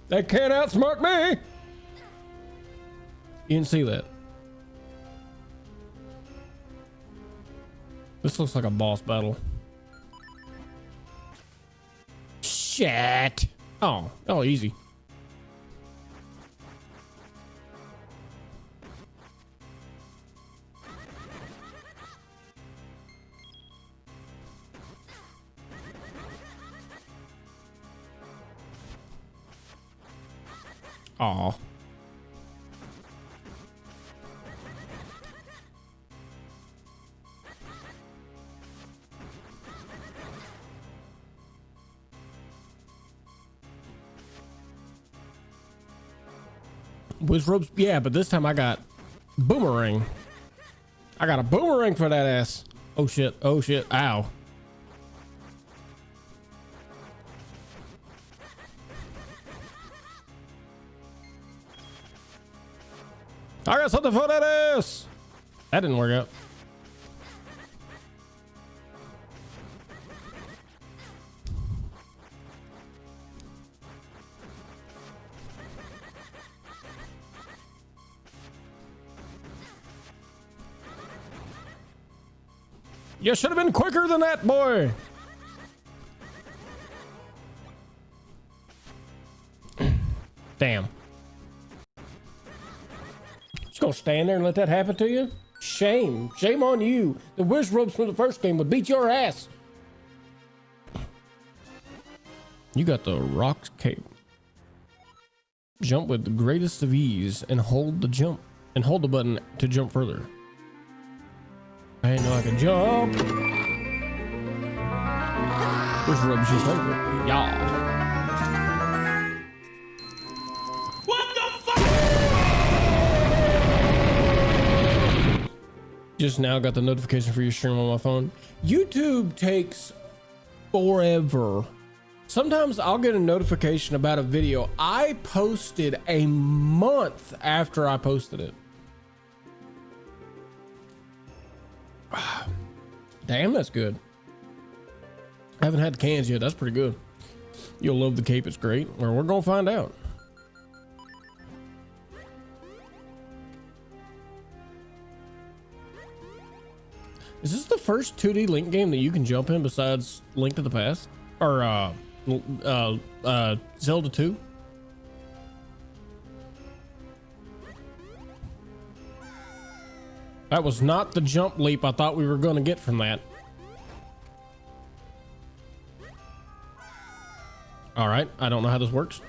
That can't outsmart me. You didn't see that. This looks like a boss battle. Shit. Oh, easy. Aw. Whiz ropes? Yeah, but this time I got boomerang. I got a boomerang for that ass. Oh shit. Oh shit. Ow. I got something for that ass. That didn't work out. You should have been quicker than that, boy. Damn. Just gonna stand there and let that happen to you? Shame. Shame on you. The whiz ropes from the first game would beat your ass. You got the rock cape. Jump with the greatest of ease and hold the jump and hold the button to jump further. I didn't know I could jump. Which rubs your favorite? Y'all. What the fuck? Just now got the notification for your stream on my phone. YouTube takes forever. Sometimes I'll get a notification about a video I posted a month after I posted it. Damn, that's good. I haven't had cans yet. That's pretty good. You'll love the cape. It's great. Well, we're gonna find out. Is this the first 2D Link game that you can jump in besides Link to the Past or Zelda 2? That was not the jump leap I thought we were going to get from that. All right, I don't know how this works.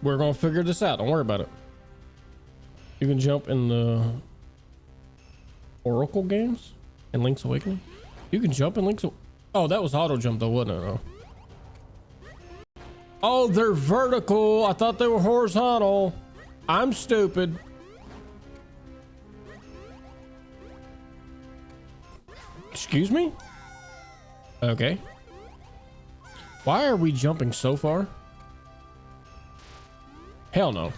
We're going to figure this out. Don't worry about it. You can jump in the Oracle games and Link's Awakening. You can jump in Link's. Oh, that was auto jump though, wasn't it? Oh, they're vertical. I thought they were horizontal. I'm stupid. Excuse me? Okay. Why are we jumping so far? Hell no.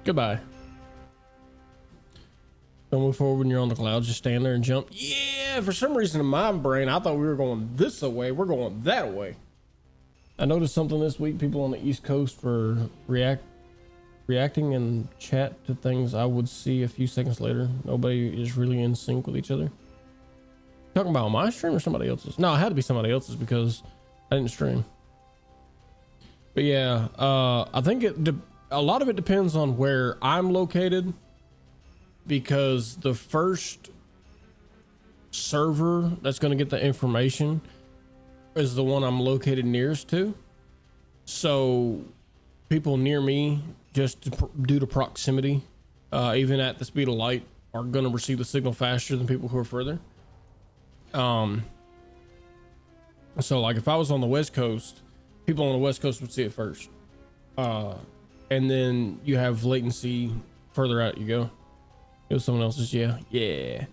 Goodbye. Don't move forward when you're on the clouds. Just stand there and jump. Yeah, for some reason in my brain, I thought we were going this way. We're going that way. I noticed something this week. People on the East Coast were reacting in chat to things I would see a few seconds later. Nobody is really in sync with each other. Talking about my stream or somebody else's? No, it had to be somebody else's because I didn't stream. But yeah, I think a lot of it depends on where I'm located, because the first server that's going to get the information is the one I'm located nearest to. So people near me, just due to proximity, even at the speed of light, are going to receive the signal faster than people who are further. So like if I was on the West Coast, people on the West Coast would see it first. And then you have latency further out you go. It was someone else's. Yeah.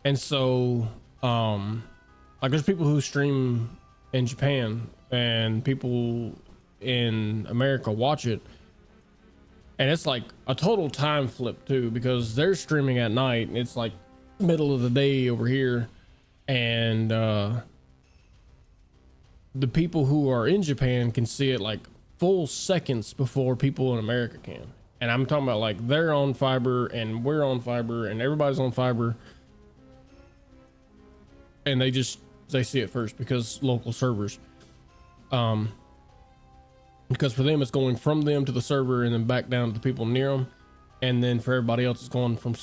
And so, like there's people who stream in Japan and people in America watch it. And it's like a total time flip too, because they're streaming at night and it's like middle of the day over here. And, the people who are in Japan can see it like full seconds before people in America can. And I'm talking about like they're on fiber and we're on fiber and everybody's on fiber, and they see it first because local servers, because for them it's going from them to the server and then back down to the people near them, and then for everybody else it's going from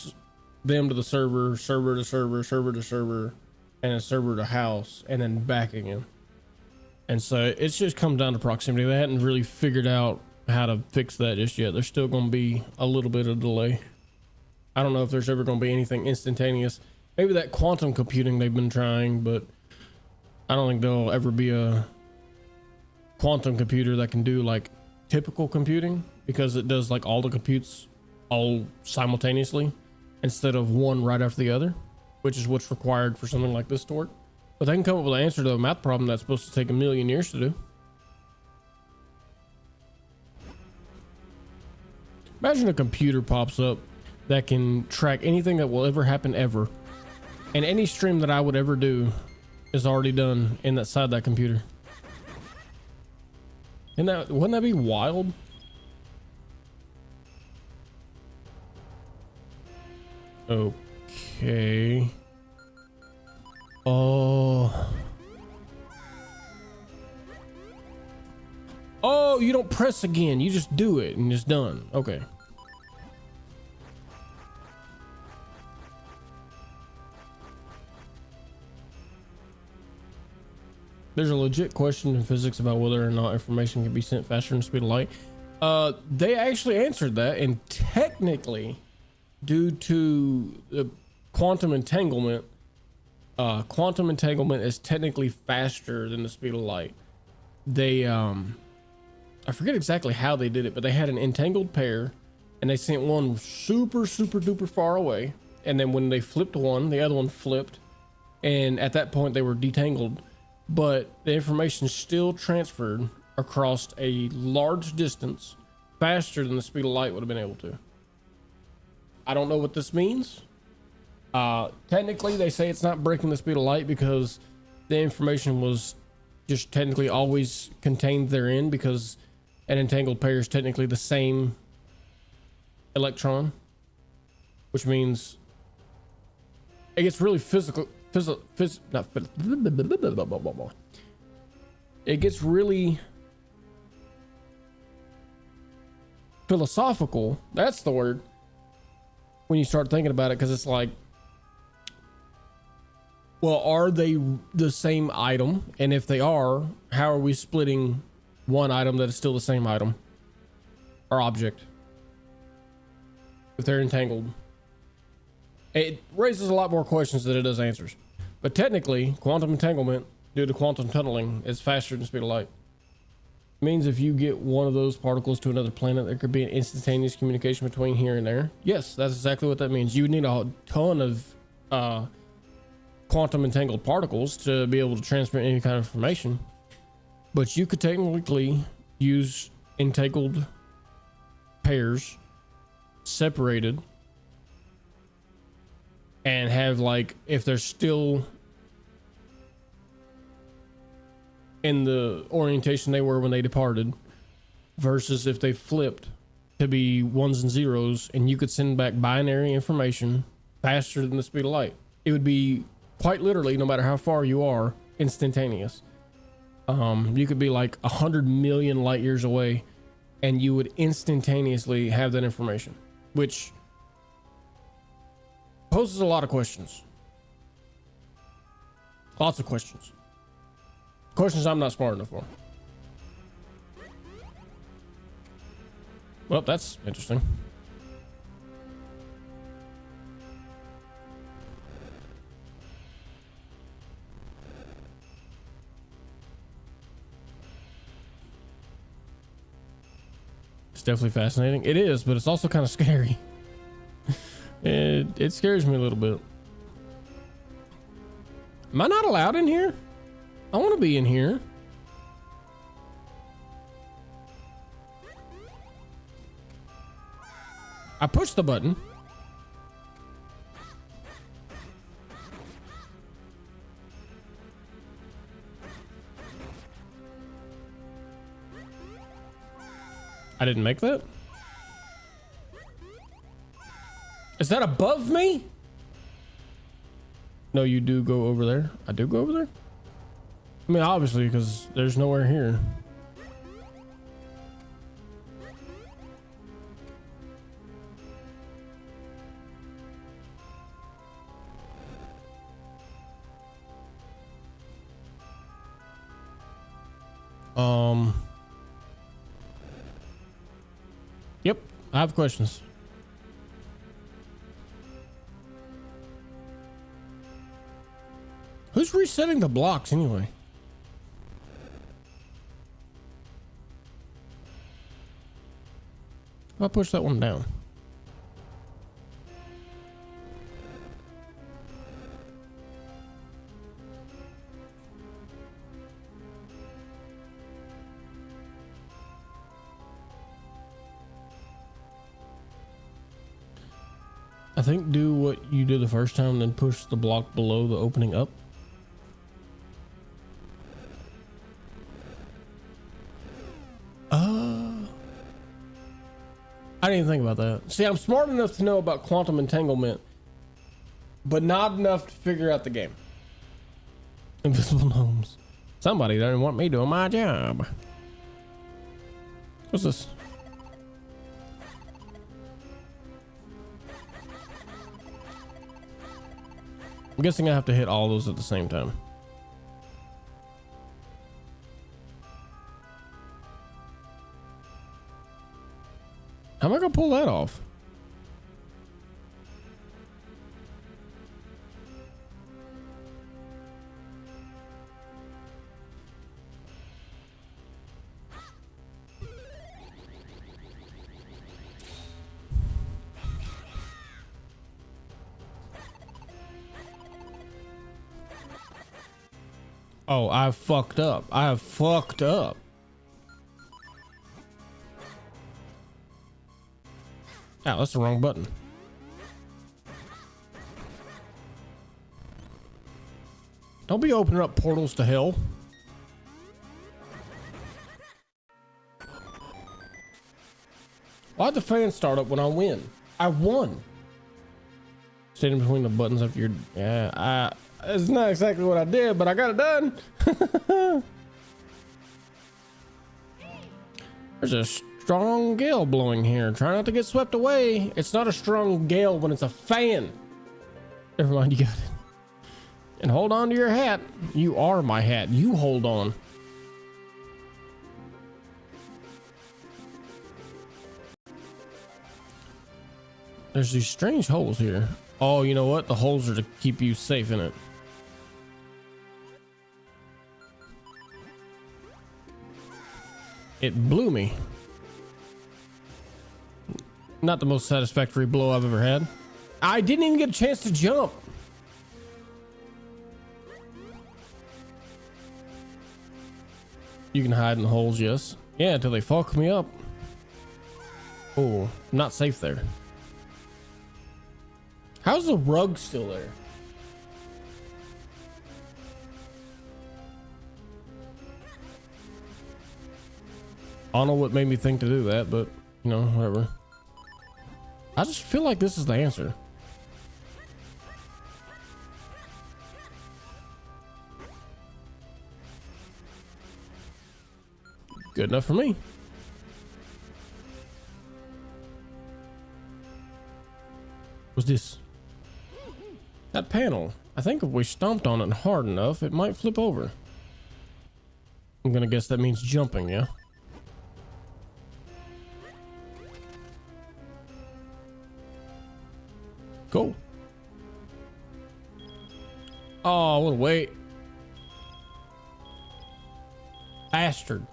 them to the server, server to server, server to server, and a server to house, and then back again. And so it's just come down to proximity. They hadn't really figured out how to fix that just yet. There's still going to be a little bit of delay. I don't know if there's ever going to be anything instantaneous. Maybe that quantum computing they've been trying, but I don't think there'll ever be a quantum computer that can do like typical computing, because it does like all the computes all simultaneously instead of one right after the other, which is what's required for something like this to work. But they can come up with an answer to a math problem that's supposed to take 1,000,000 years to do. Imagine a computer pops up that can track anything that will ever happen ever. And any stream that I would ever do is already done inside that computer. Wouldn't that be wild? Okay. Oh, you don't press again. You just do it and it's done. Okay. There's a legit question in physics about whether or not information can be sent faster than the speed of light. They actually answered that, and technically, due to the quantum entanglement is technically faster than the speed of light. They, I forget exactly how they did it, but they had an entangled pair and they sent one super duper far away. And then when they flipped one, the other one flipped. And at that point they were detangled, but the information still transferred across a large distance faster than the speed of light would have been able to. I don't know what this means. Technically they say it's not breaking the speed of light because the information was just technically always contained therein, because an entangled pair is technically the same electron, which means it gets really physical, not it gets really philosophical. That's the word. When you start thinking about it, because it's like, well, are they the same item? And if they are, how are we splitting one item that is still the same item or object if they're entangled? It raises a lot more questions than it does answers. But technically, quantum entanglement due to quantum tunneling is faster than the speed of light. It means if you get one of those particles to another planet, there could be an instantaneous communication between here and there. Yes, that's exactly what that means. You would need a ton of quantum entangled particles to be able to transmit any kind of information. But you could technically use entangled pairs separated and have, like, if they're still in the orientation they were when they departed versus if they flipped to be ones and zeros, and you could send back binary information faster than the speed of light. It would be quite literally, no matter how far you are, instantaneous. You could be like 100 million light years away and you would instantaneously have that information, which poses a lot of questions. Lots of questions. Questions I'm not smart enough for. Well, that's interesting. It's definitely fascinating. It is, but it's also kind of scary. It scares me a little bit. Am I not allowed in here? I want to be in here. I pushed the button. I didn't make that. Is that above me? No, you do go over there. I do go over there. I mean, obviously, because there's nowhere here. Yep, I have questions. Who's resetting the blocks anyway? I'll push that one down. I think do what you did the first time, then push the block below the opening up. I didn't even think about that. See, I'm smart enough to know about quantum entanglement, but not enough to figure out the game. Invisible gnomes. Somebody doesn't want me doing my job. What's this? I'm guessing I have to hit all those at the same time. How am I gonna pull that off? Oh, I fucked up. I have fucked up. Oh, that's the wrong button. Don't be opening up portals to hell. Why'd the fan start up when I win? I won. Standing between the buttons after your, yeah, it's not exactly what I did, but I got it done. There's a strong gale blowing here. Try not to get swept away. It's not a strong gale when it's a fan. Never mind, you got it. And hold on to your hat. You are my hat. You hold on. There's these strange holes here. Oh, you know what? The holes are to keep you safe in it. It blew me. Not the most satisfactory blow I've ever had. I didn't even get a chance to jump. You can hide in the holes, yes. Yeah, until they fuck me up. Oh, not safe there. How's the rug still there? I don't know what made me think to do that, but you know, whatever. I just feel like this is the answer. Good enough for me. What's this? That panel. I think if we stomped on it hard enough, it might flip over. I'm gonna guess that means jumping, yeah? Go. Oh, what a wait. Bastard.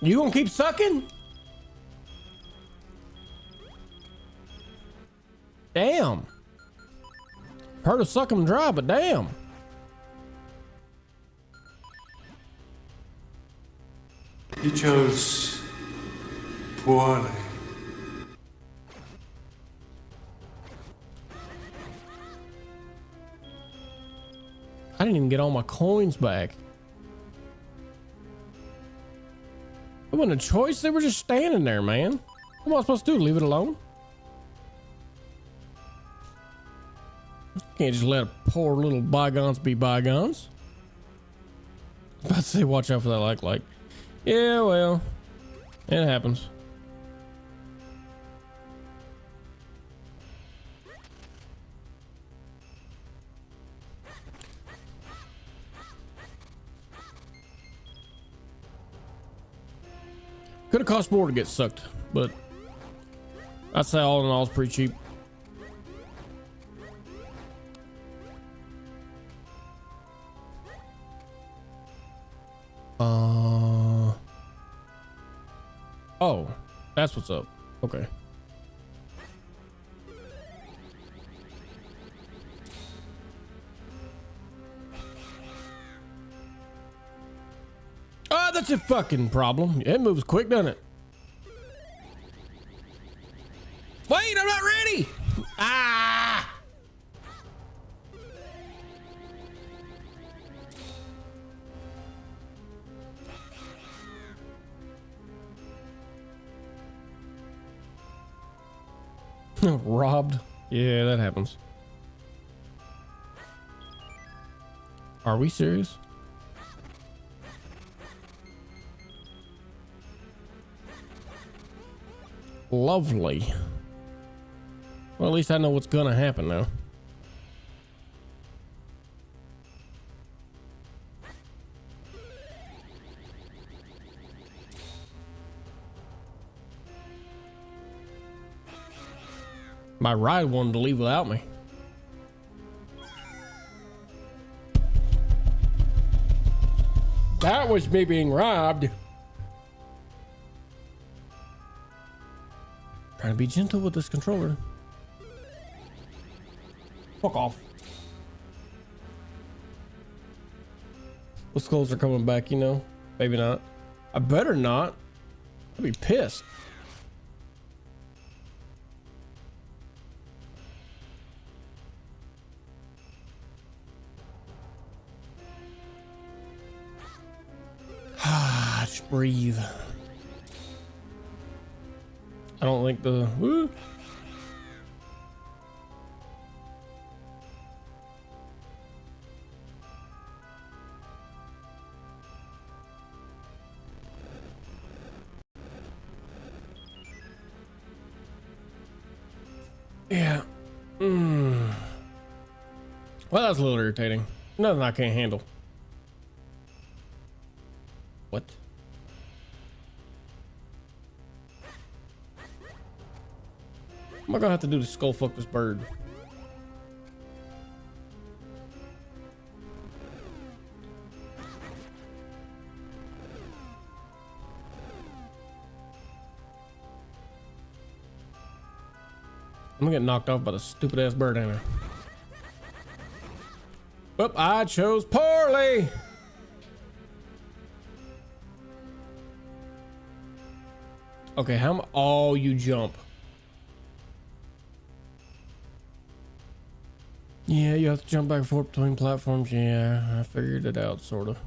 You gonna keep sucking? Damn. Heard of suck 'em dry, but damn. You chose poorly. I didn't even get all my coins back. It wasn't a choice. They were just standing there, man. What am I supposed to do? Leave it alone? Can't just let poor little bygones be bygones. I was about to say, watch out for that like. Yeah, well, it happens. Could have cost more to get sucked, but I'd say all in all, it's pretty cheap. Oh, that's what's up. Okay. Oh, that's a fucking problem. It moves quick, doesn't it? Wait, I'm not ready. Ah! Robbed. Yeah, that happens. Are we serious? Lovely. Well, at least I know what's gonna happen now. My ride wanted to leave without me. That was me being robbed. Trying to be gentle with this controller. Fuck off. The skulls are coming back, you know? Maybe not. I better not. I'd be pissed. Just breathe. I don't think the woo. Yeah. Well, that's a little irritating. Nothing I can't handle. What? Am I gonna have to do to skull fuck this bird? I'm gonna get knocked off by the stupid ass bird, ain't I? Well, I chose poorly. Okay, how? Oh, you jump. Yeah, you have to jump back and forth between platforms. Yeah, I figured it out, sort of.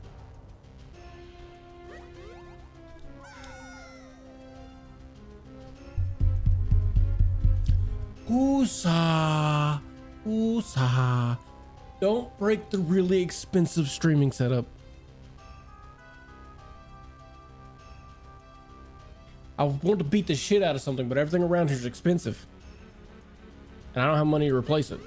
Oosa, oosa. Don't break the really expensive streaming setup. I want to beat the shit out of something, but everything around here is expensive. And I don't have money to replace it.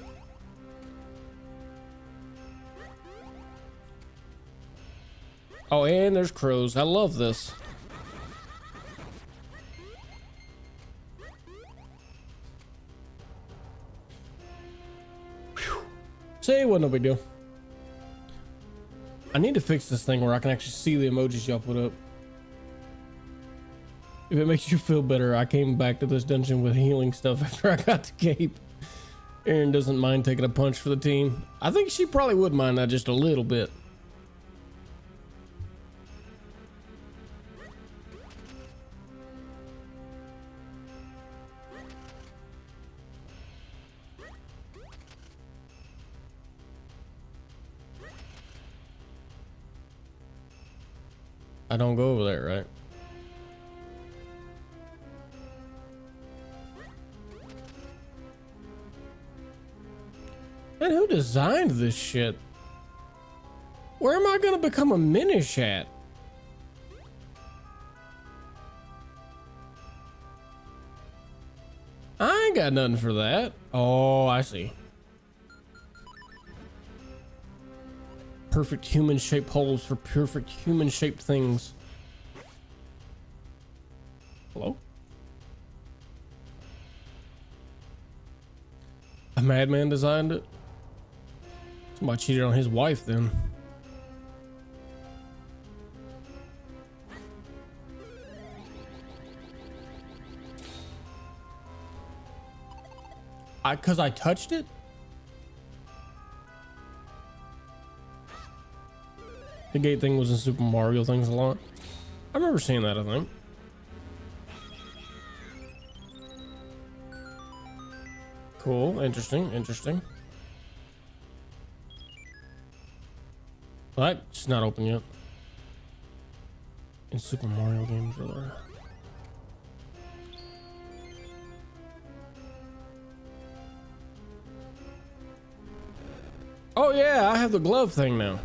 Oh, and there's crows. I love this. See, it wasn't no big deal. I need to fix this thing where I can actually see the emojis y'all put up. If it makes you feel better, I came back to this dungeon with healing stuff after I got the cape. Erin doesn't mind taking a punch for the team. I think she probably would mind that just a little bit. I don't go over there, right? And who designed this shit? Where am I gonna become a minish at? I ain't got nothing for that. Oh, I see. Perfect human shaped holes for perfect human shaped things. Hello? A madman designed it? Somebody cheated on his wife then. Cause I touched it? The gate thing was in Super Mario things a lot. I remember seeing that, I think. Cool, interesting, interesting. Well, that's not open yet. In Super Mario games, rather. Oh yeah, I have the glove thing now.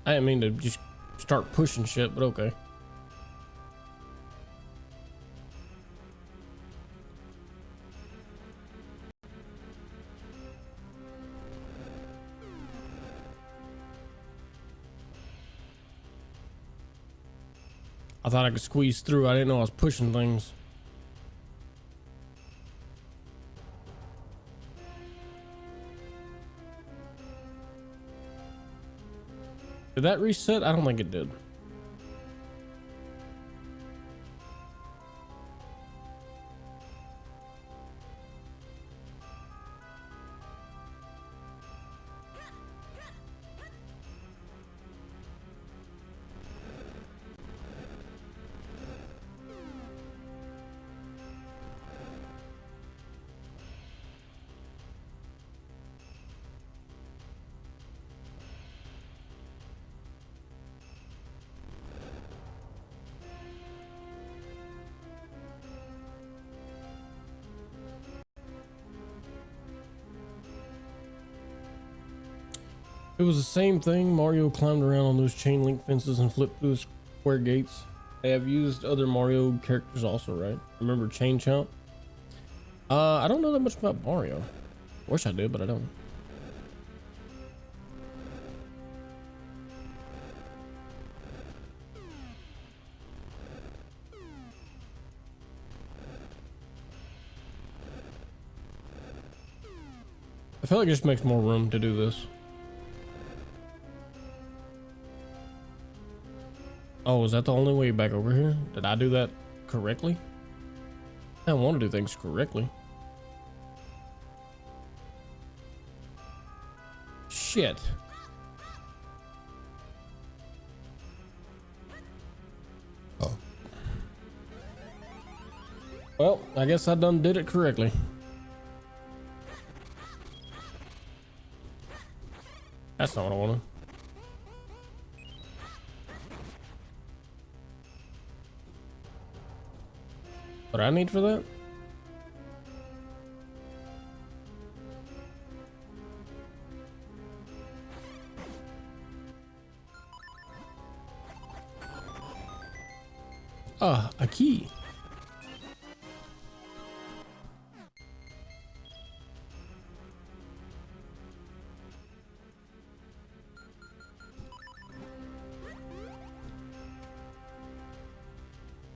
I didn't mean to just start pushing shit, but okay. I thought I could squeeze through. I didn't know I was pushing things. Did that reset? I don't think it did. It was the same thing. Mario climbed around on those chain link fences and flipped through the square gates. They have used other Mario characters also, right? Remember Chain Chomp? I don't know that much about Mario. Wish I did, but I don't. I feel like it just makes more room to do this. Oh, is that the only way back over here? Did I do that correctly? I don't want to do things correctly. Shit. Oh. Well, I guess I done did it correctly. That's not what I wanted. What I need for that? Ah, a key.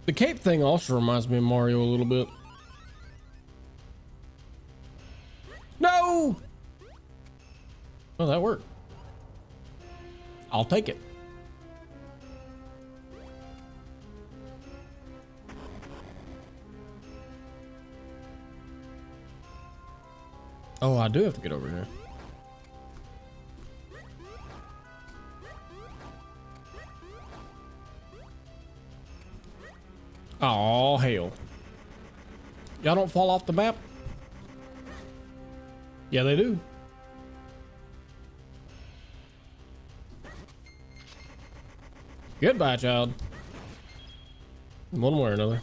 The cape thing also reminds me of Mario a little bit. No! Well, that worked. I'll take it. Oh, I do have to get over here. Oh, hell. Y'all don't fall off the map? Yeah, they do. Goodbye, child. One way or another.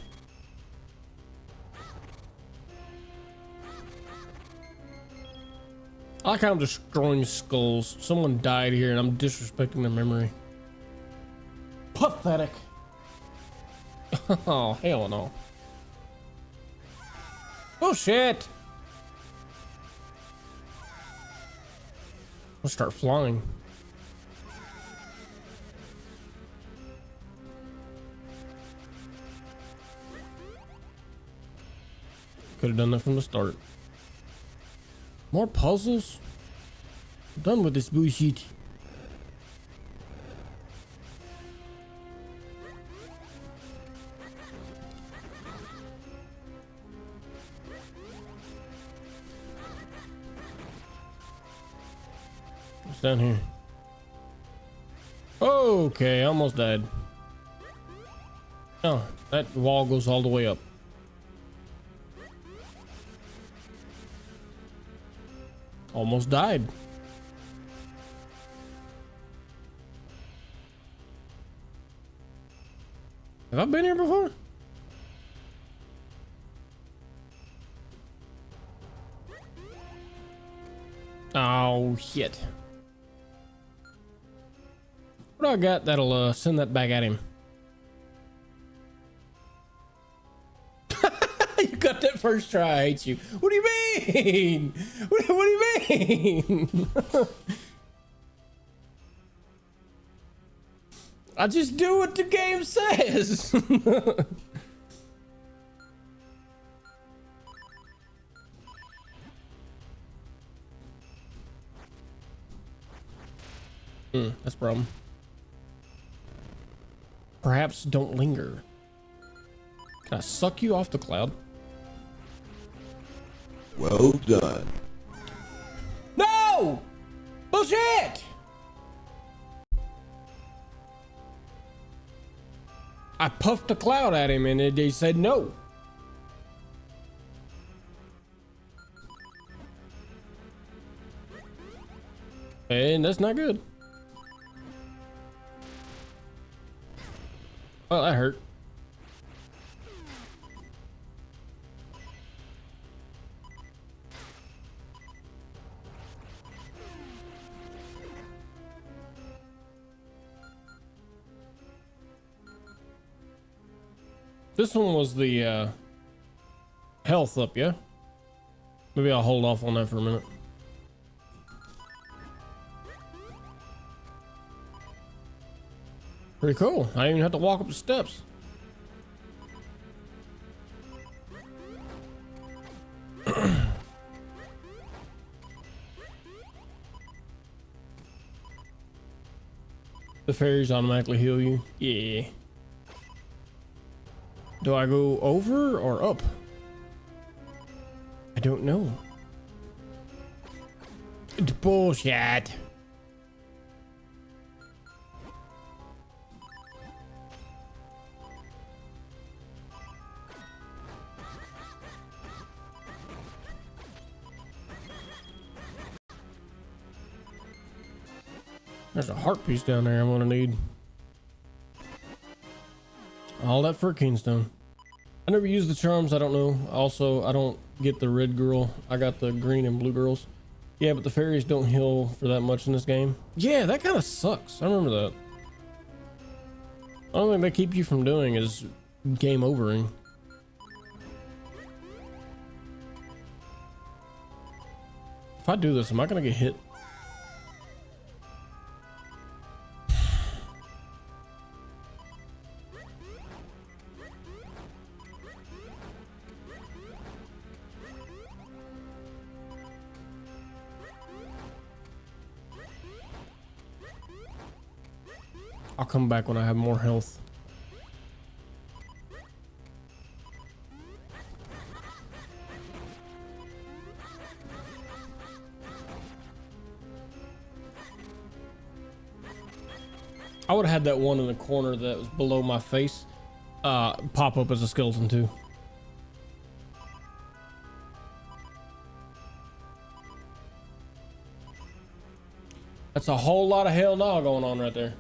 I like how I'm destroying skulls. Someone died here and I'm disrespecting their memory. Pathetic. Oh, hell no. Oh, shit. I'll start flying. Could have done that from the start. More puzzles? I'm done with this bullshit. What's down here? Okay, almost died. Oh, that wall goes all the way up. Almost died. Have I been here before? Oh, shit. What do I got that'll send that back at him? You got that first try. I hate you. What do you mean? What do you mean? I just do what the game says. That's a problem. Perhaps don't linger. Can I suck you off the cloud? Well done. No! Bullshit! I puffed a cloud at him and they said no. And that's not good. Well, that hurt. This one was the health up, yeah? Maybe I'll hold off on that for a minute. Pretty cool. I didn't even have to walk up the steps. The fairies automatically heal you. Yeah. Do I go over or up? I don't know. It's bullshit. There's a heart piece down there I'm gonna need. All that for a Kingstone. I never use the charms, I don't know. Also, I don't get the red girl. I got the green and blue girls. Yeah, but the fairies don't heal for that much in this game. Yeah, that kind of sucks. I remember that. The only thing they keep you from doing is game overing. If I do this, am I gonna get hit? I'll come back when I have more health. I would have had that one in the corner that was below my face pop up as a skeleton too. That's a whole lot of hell no going on right there.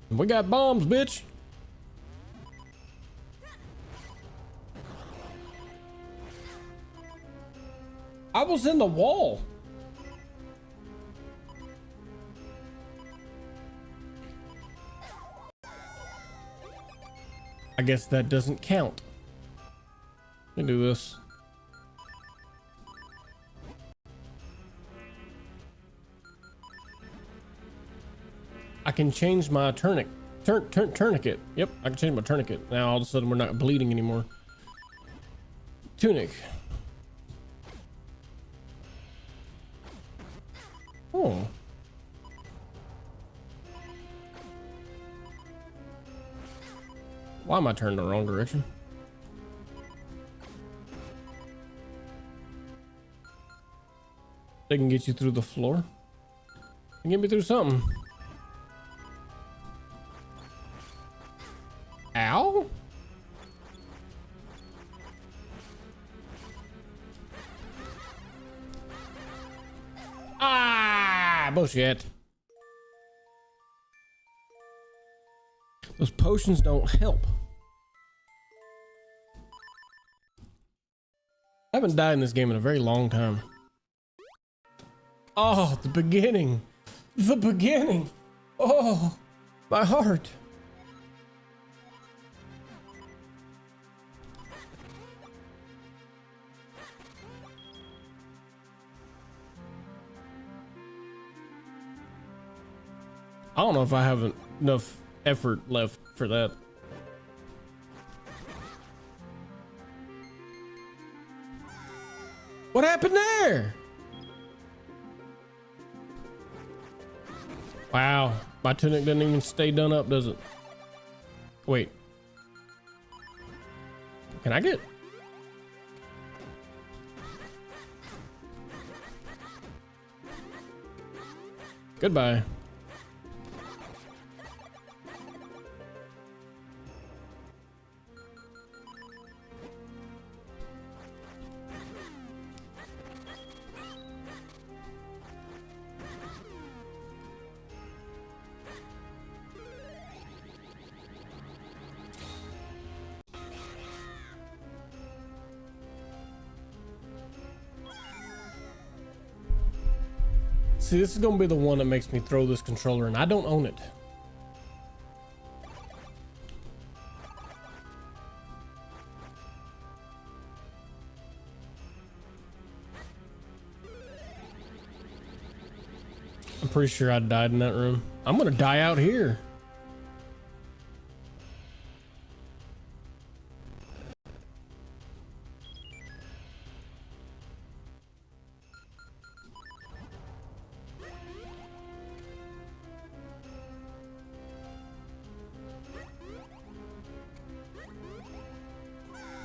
We got bombs, bitch. I was in the wall. I guess that doesn't count. Let me do this. I can change my tourniquet. Yep, I can change my tourniquet. Now all of a sudden we're not bleeding anymore. Tunic. Oh. Why am I turning the wrong direction? They can get you through the floor. They can get me through something. Ow? Ah, bullshit. Those potions don't help. I haven't died in this game in a very long time. Oh, the beginning. The beginning. Oh, my heart. I don't know if I have enough effort left for that. What happened there? Wow, my tunic doesn't even stay done up, does it? Wait. Can I get? Goodbye. See, this is gonna be the one that makes me throw this controller, and I don't own it. I'm pretty sure I died in that room. I'm gonna die out here.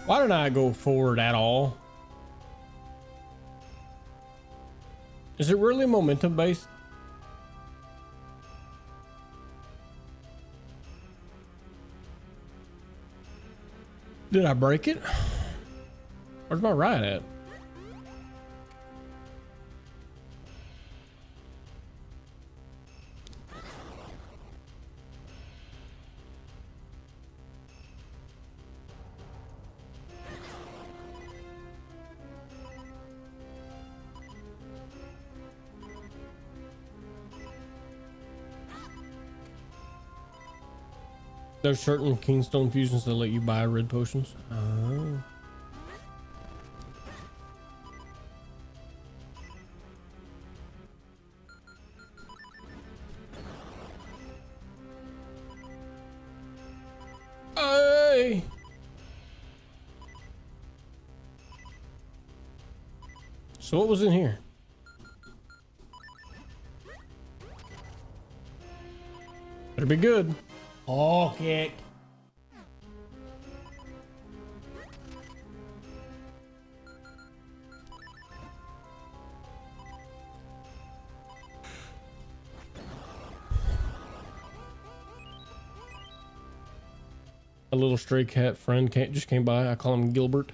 Why didn't I go forward at all? Is it really momentum based? Did I break it? Where's my ride at? There's certain Kingstone fusions that let you buy red potions. Oh. Hey. So what was in here? Better be good. Oh, kick. A little stray cat friend just came by. I call him Gilbert.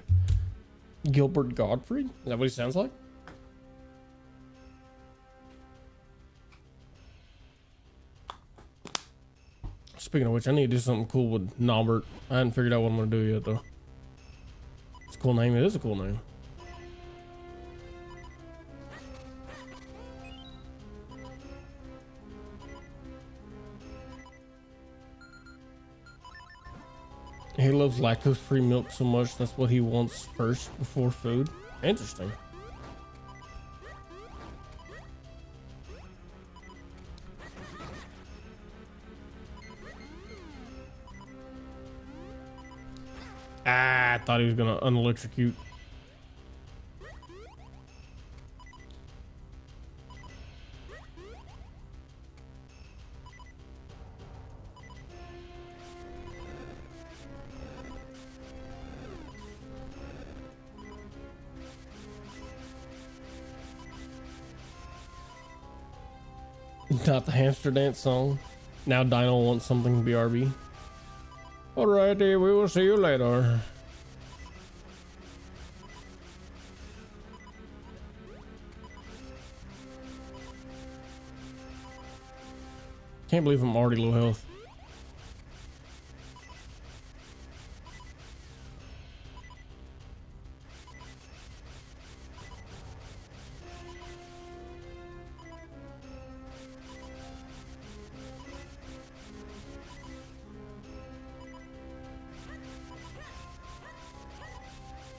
Gilbert Godfrey? Is that what he sounds like? Speaking of which, I need to do something cool with Norbert. I hadn't figured out what I'm gonna do yet, though. It's a cool name. It is a cool name. He loves lactose-free milk so much, that's what he wants first before food. Interesting. Ah, I thought he was gonna unelectrocute. Not the hamster dance song. Now Dino wants something BRB. Alrighty, we will see you later. Can't believe I'm already low health.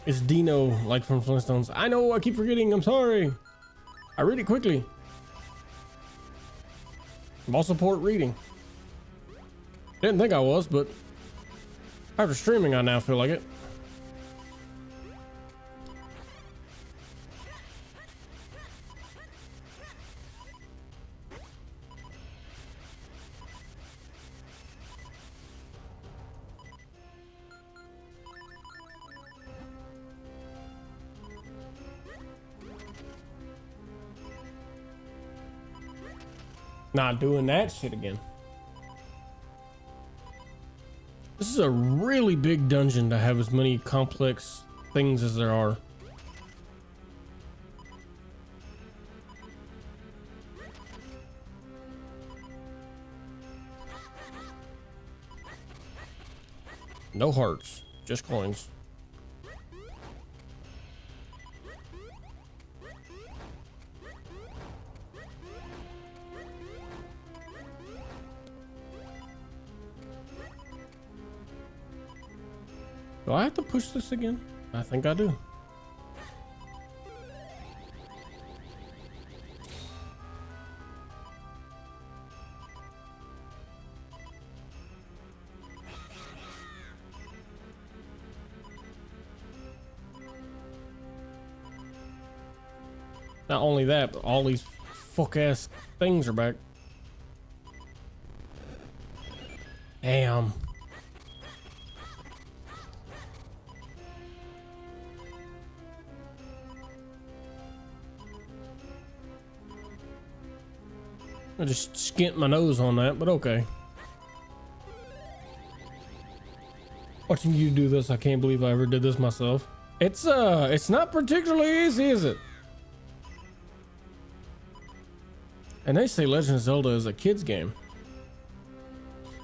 It's Dino, like from Flintstones. I know, I keep forgetting, I'm sorry. I read it quickly. I'm all support reading. Didn't think I was, but after streaming, I now feel like it. Not doing that shit again. This is a really big dungeon to have as many complex things as there are. No hearts, just coins. Do I have to push this again? I think I do. Not only that, but all these fuck ass things are back. Damn. I just skint my nose on that, but okay. Watching you do this, I can't believe I ever did this myself. It's not particularly easy, is it? And they say Legend of Zelda is a kid's game.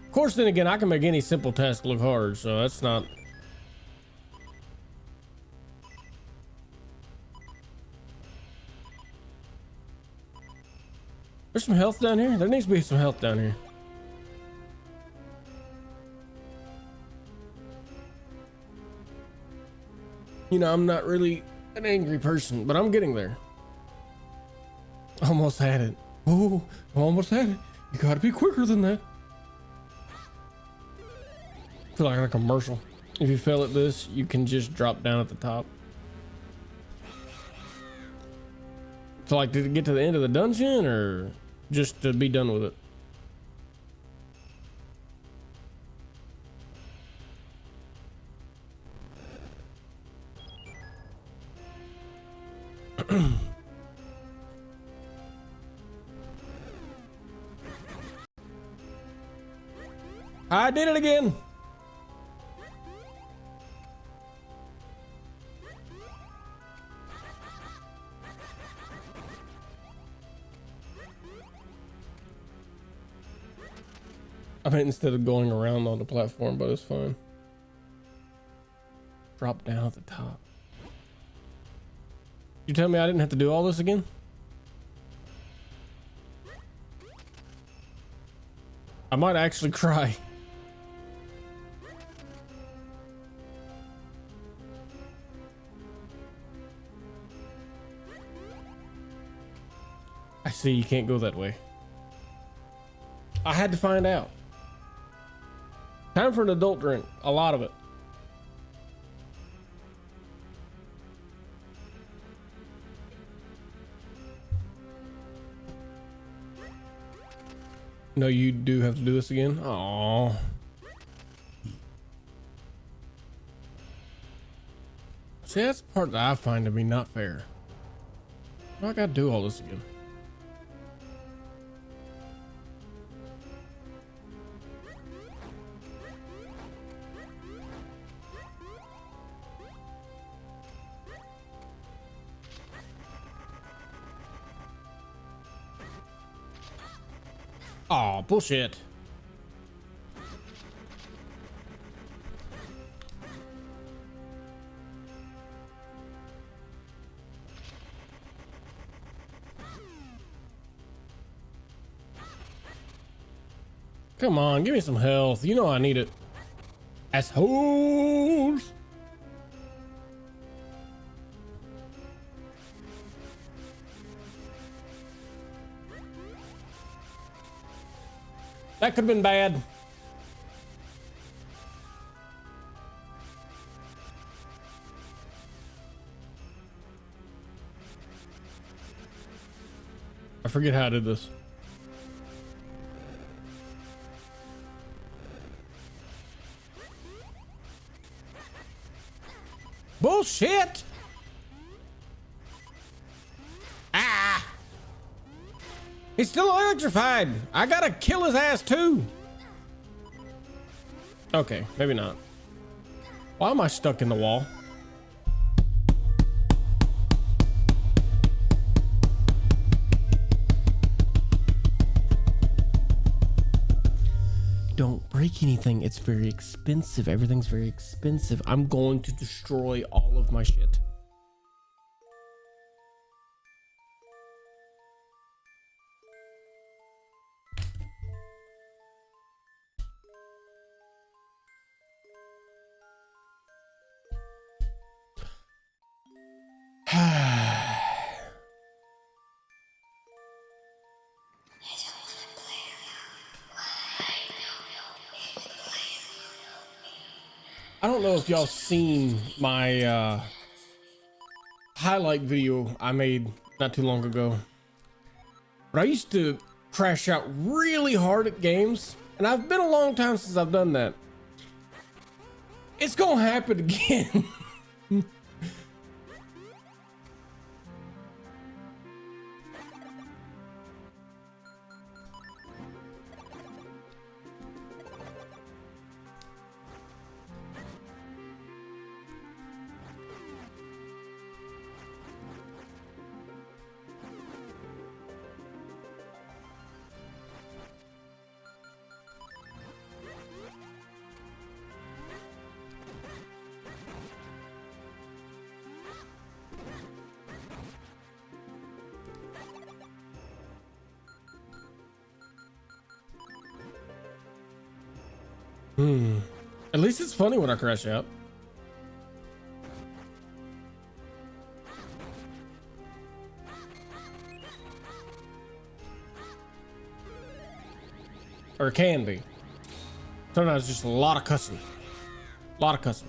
Of course, then again, I can make any simple task look hard, so that's not... There's some health down here. There needs to be some health down here. You know, I'm not really an angry person, but I'm getting there. Almost had it. Oh, almost had it. You gotta be quicker than that. I feel like a commercial. If you fail at this, you can just drop down at the top. So like, did it get to the end of the dungeon or just to be done with it? I did it again. I mean, instead of going around on the platform, but it's fine. Drop down at the top. You tell me I didn't have to do all this again? I might actually cry. I see you can't go that way. I had to find out. Time for an adult drink. A lot of it. No, you do have to do this again. Oh. See, that's the part that I find to be not fair. Why I gotta do all this again? Aw, bullshit. Come on, give me some health. You know I need it. Assholes. That could have been bad. I forget how I did this. Bullshit! Ah! He's still electrified. I gotta kill his ass too. Okay, maybe not. Why am I stuck in the wall? Don't break anything. It's very expensive. Everything's very expensive. I'm going to destroy all of my shit. I don't know if y'all seen my highlight video I made not too long ago, but I used to crash out really hard at games, and I've been a long time since I've done that. It's gonna happen again. At least it's funny when I crash out. Or it can be. Sometimes just a lot of cussing. A lot of cussing.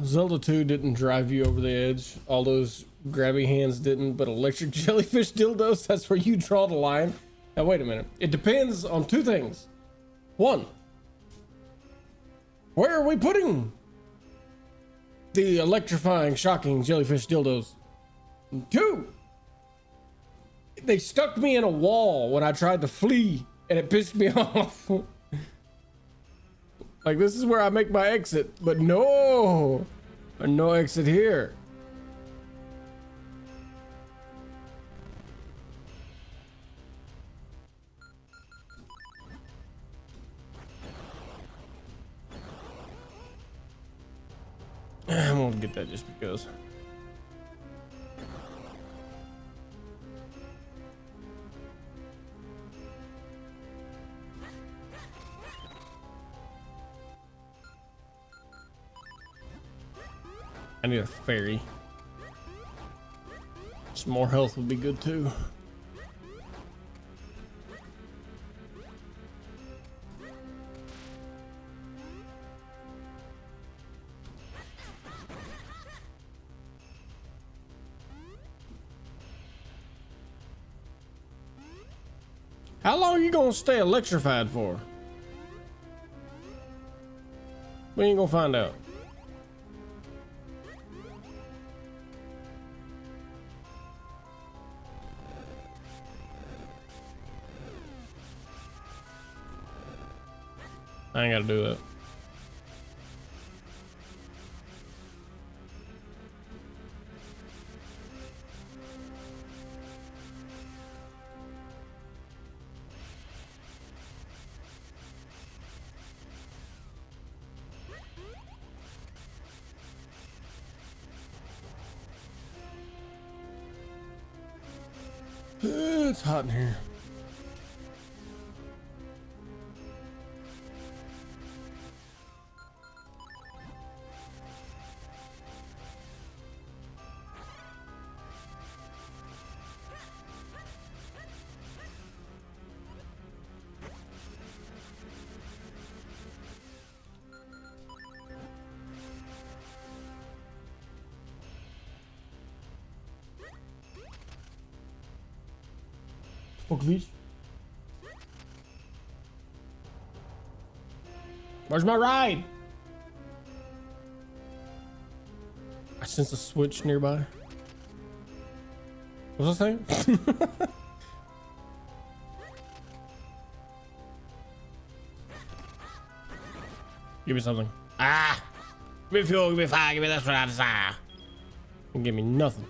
Zelda 2 didn't drive you over the edge. All those grabby hands didn't, but electric jellyfish dildos, that's where you draw the line. Now, wait a minute. It depends on two things. One, where are we putting the electrifying, shocking jellyfish dildos? Two, they stuck me in a wall when I tried to flee, and it pissed me off. Like, this is where I make my exit, but no exit here. I won't get that just because. I need a fairy. Some more health would be good too. How long are you gonna stay electrified for? We ain't gonna find out. I ain't gotta do that. It's hot in here. Fuck, bitch. Where's my ride? I sense a switch nearby. What was I saying? Give me something. Ah! Give me fuel, give me fire, give me that's what I desire. Don't give me nothing.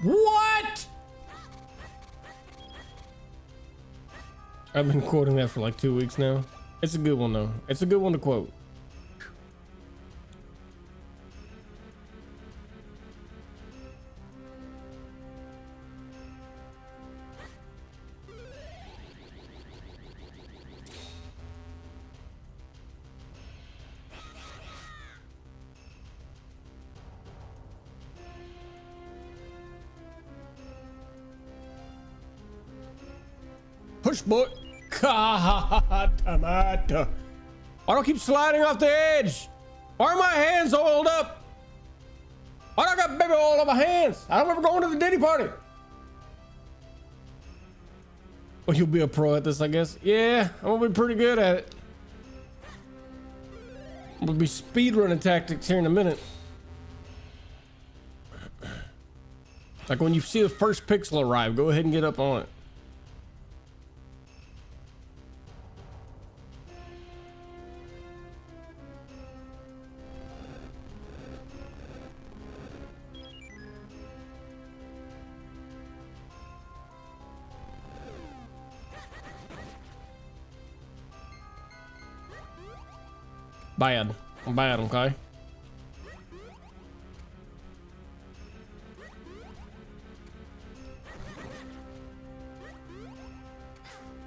What? I've been quoting that for like 2 weeks now. It's a good one though. It's a good one to quote. Push boy. God damn it. Why do I keep sliding off the edge? Why are my hands oiled up? Why do I got baby oil on my hands? I don't ever go into the Diddy party. Well, you'll be a pro at this, I guess. Yeah, I'm gonna be pretty good at it. I'm gonna be speedrunning tactics here in a minute. Like when you see the first pixel arrive, go ahead and get up on it. Bad. I'm bad, okay?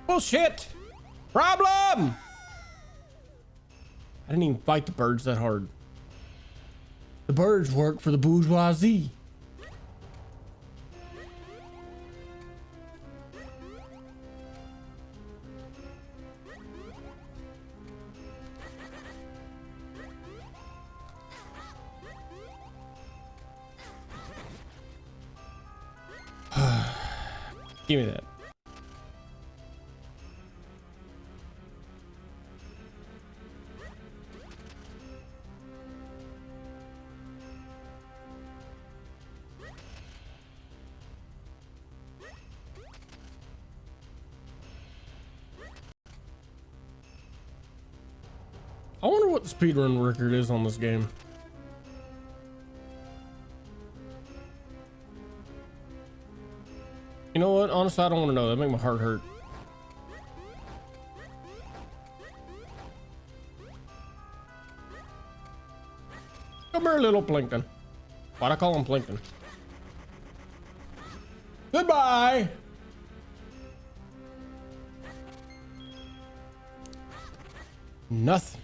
Bullshit! Problem! I didn't even fight the birds that hard. The birds work for the bourgeoisie. Give me that. I wonder what the speedrun record is on this game. You know what? Honestly, I don't want to know. That make my heart hurt. Come here, little plankton. Why'd I call him plankton? Goodbye. Nothing.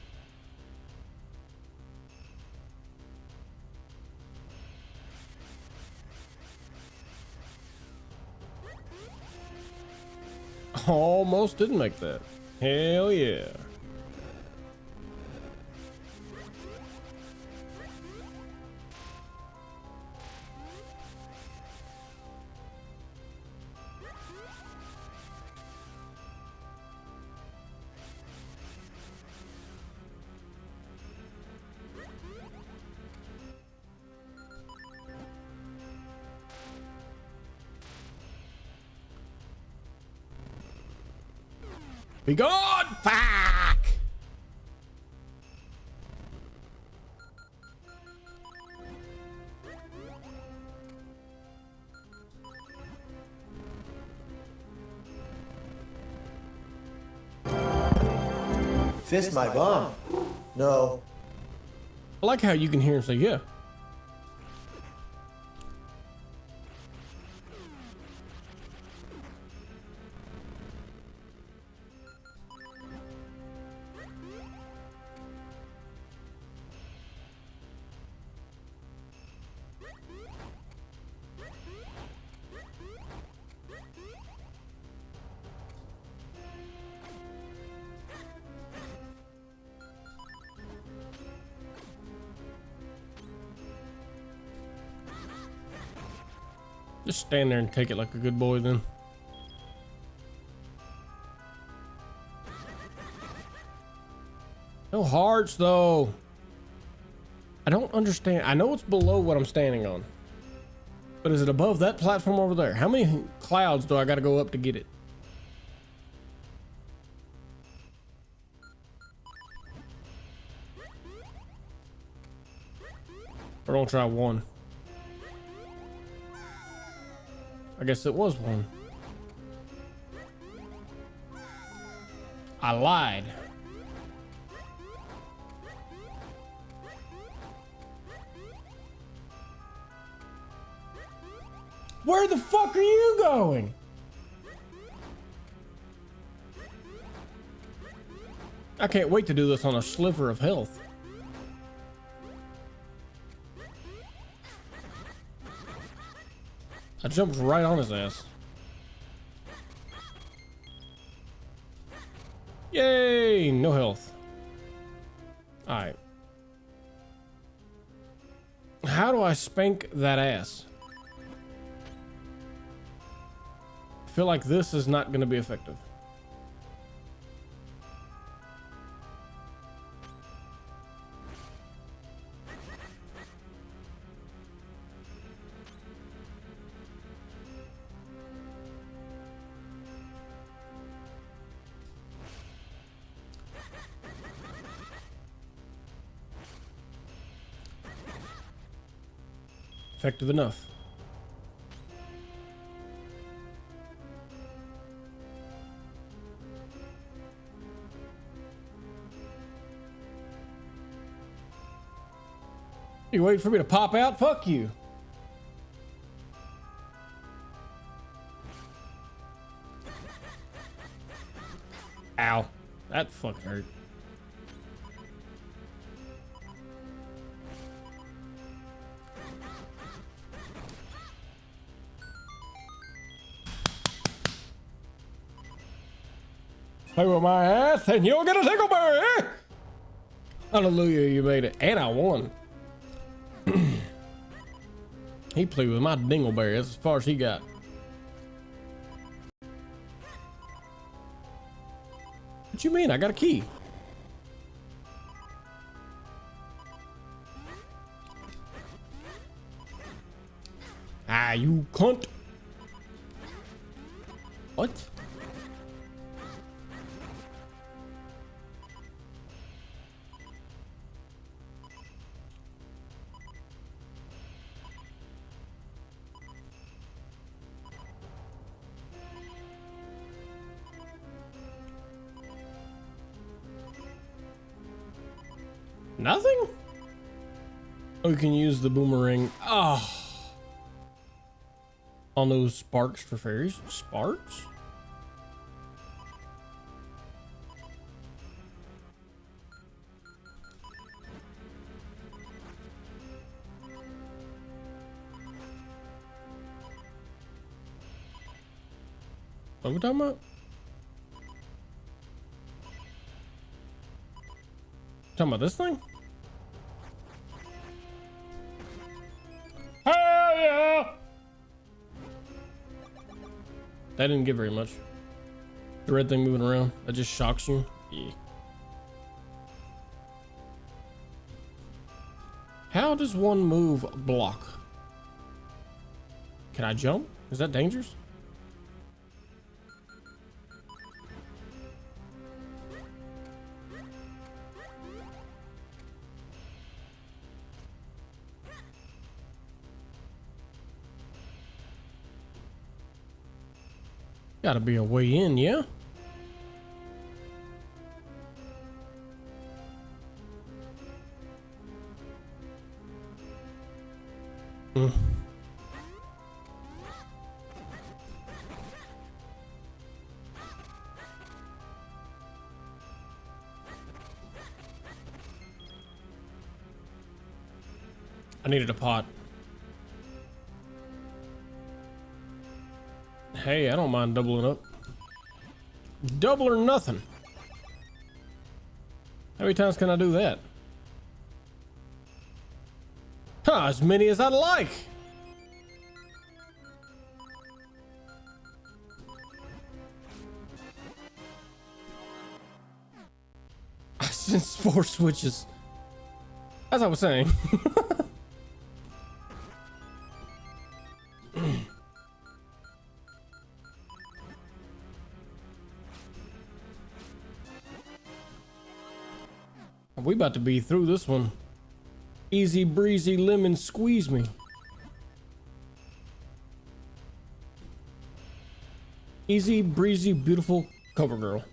Almost didn't make that. Hell yeah. Be gone! Fuck! Fist my bomb. No. I like how you can hear him say, yeah. Just stand there and take it like a good boy then. No hearts though. I don't understand. I know it's below what I'm standing on. But is it above that platform over there? How many clouds do I gotta go up to get it? Or don't try one. I guess it was one. I lied. Where the fuck are you going? I can't wait to do this on a sliver of health. I jumped right on his ass. Yay! No health. Alright. How do I spank that ass? I feel like this is not going to be effective. Effective enough. You waiting for me to pop out? Fuck you. Ow. That fucking hurt. Play with my ass and you'll get a tickleberry. Hallelujah, you made it. And I won. He played with my dingleberry. That's as far as he got. What you mean? I got a key. Ah, you cunt. What? Nothing? Oh, you can use the boomerang. Oh. On those sparks for fairies. Sparks? What are we talking about? Talking about this thing? Hell yeah! That didn't get very much. The red thing moving around, that just shocks you. Yeah. How does one move block? Can I jump? Is that dangerous? Gotta be a way in, yeah? I needed a pot. Hey, I don't mind doubling up. Double or nothing. How many times can I do that? Huh, as many as I'd like. I sense 4 switches. As I was saying. We about to be through this one. Easy breezy lemon squeeze me. Easy breezy, beautiful cover girl.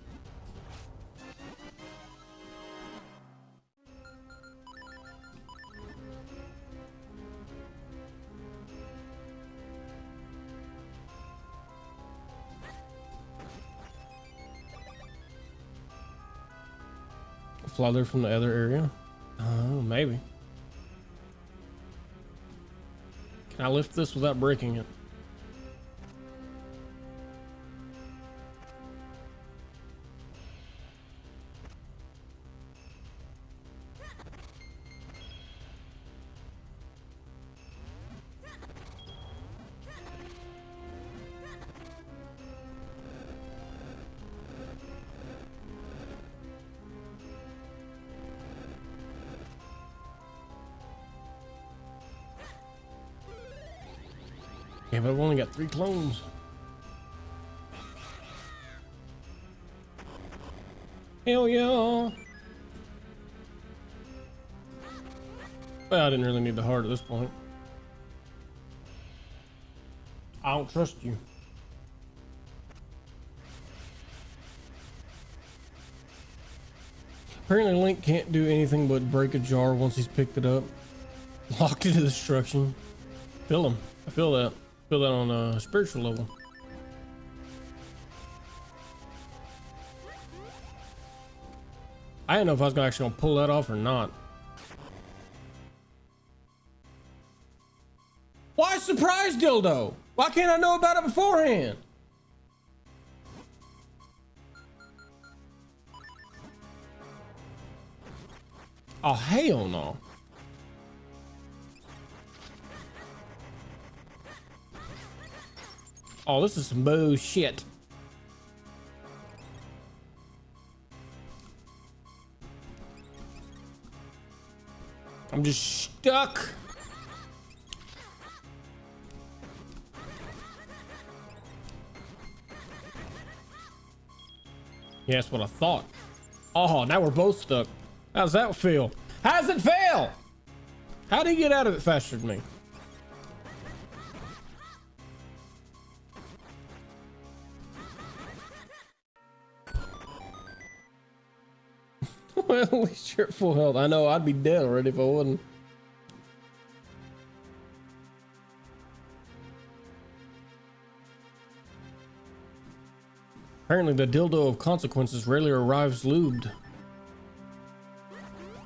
Fly there from the other area. Oh, maybe. Can I lift this without breaking it? Yeah, but I've only got 3 clones. Hell yeah. Well, I didn't really need the heart at this point. I don't trust you. Apparently Link can't do anything but break a jar once he's picked it up. Locked into destruction. Feel him. I feel that. Feel that on a spiritual level. I didn't know if I was actually gonna pull that off or not. Why surprise dildo? Why can't I know about it beforehand? Oh, hell no. Oh, this is some bullshit. I'm just stuck. Yeah, that's what I thought. Oh, now we're both stuck. How's that feel? How's it feel? How do you get out of it faster than me? Well, at least you're at full health. I know I'd be dead already if I wasn't. Apparently the dildo of consequences rarely arrives lubed.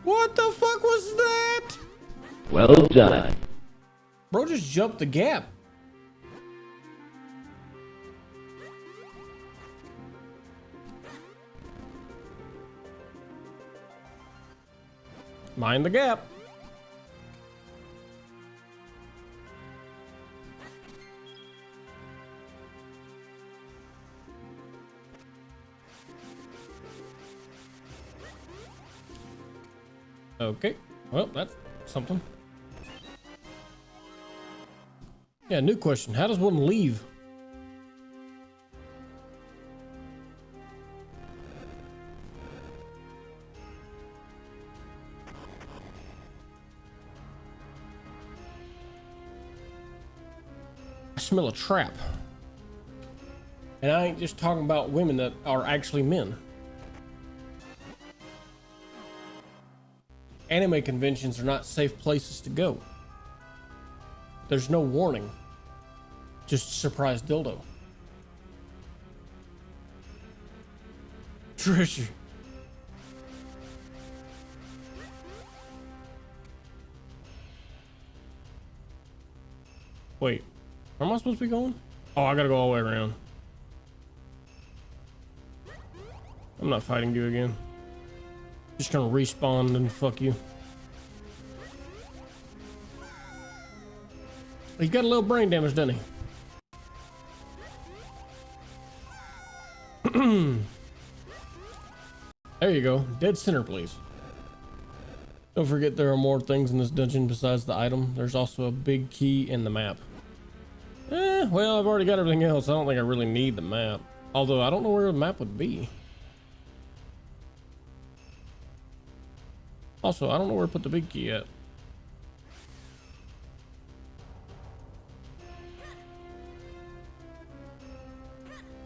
What the fuck was that? Well done. Bro just jumped the gap. Mind the gap. Okay, well, that's something. Yeah, new question. How does one leave? I smell a trap. And I ain't just talking about women that are actually men. Anime conventions are not safe places to go. There's no warning. Just surprise dildo. Treasure. Wait, where am I supposed to be going? Oh, I gotta go all the way around. I'm not fighting you again. Just gonna respawn and fuck you. He's got a little brain damage, doesn't he? There you go. Dead center, please. Don't forget there are more things in this dungeon besides the item. There's also a big key in the map. Well, I've already got everything else. I don't think I really need the map. Although, I don't know where the map would be. Also, I don't know where to put the big key at.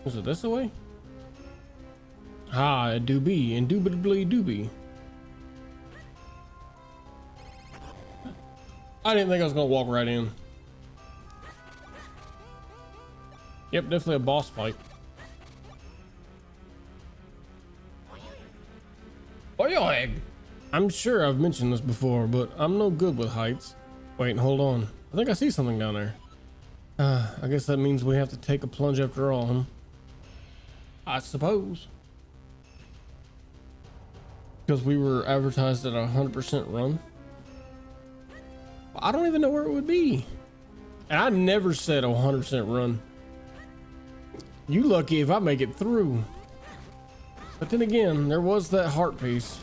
Was it this way? Ah, it do be, indubitably do be. I didn't think I was gonna walk right in. Yep, definitely a boss fight. Boy, I'm sure I've mentioned this before, but I'm no good with heights. Wait, hold on. I think I see something down there. I guess that means we have to take a plunge after all, huh? I suppose. Because we were advertised at a 100% run. I don't even know where it would be. And I never said a 100% run. You lucky if I make it through. But then again, there was that heart piece.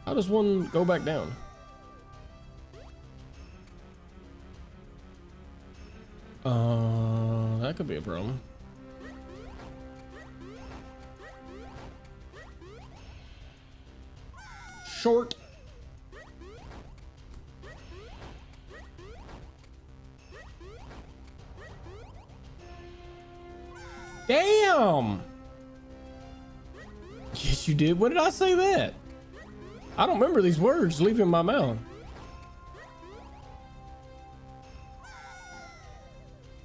How does one go back down? That could be a problem. Short. Damn. Yes, you did. When did I say that? I don't remember these words leaving my mouth.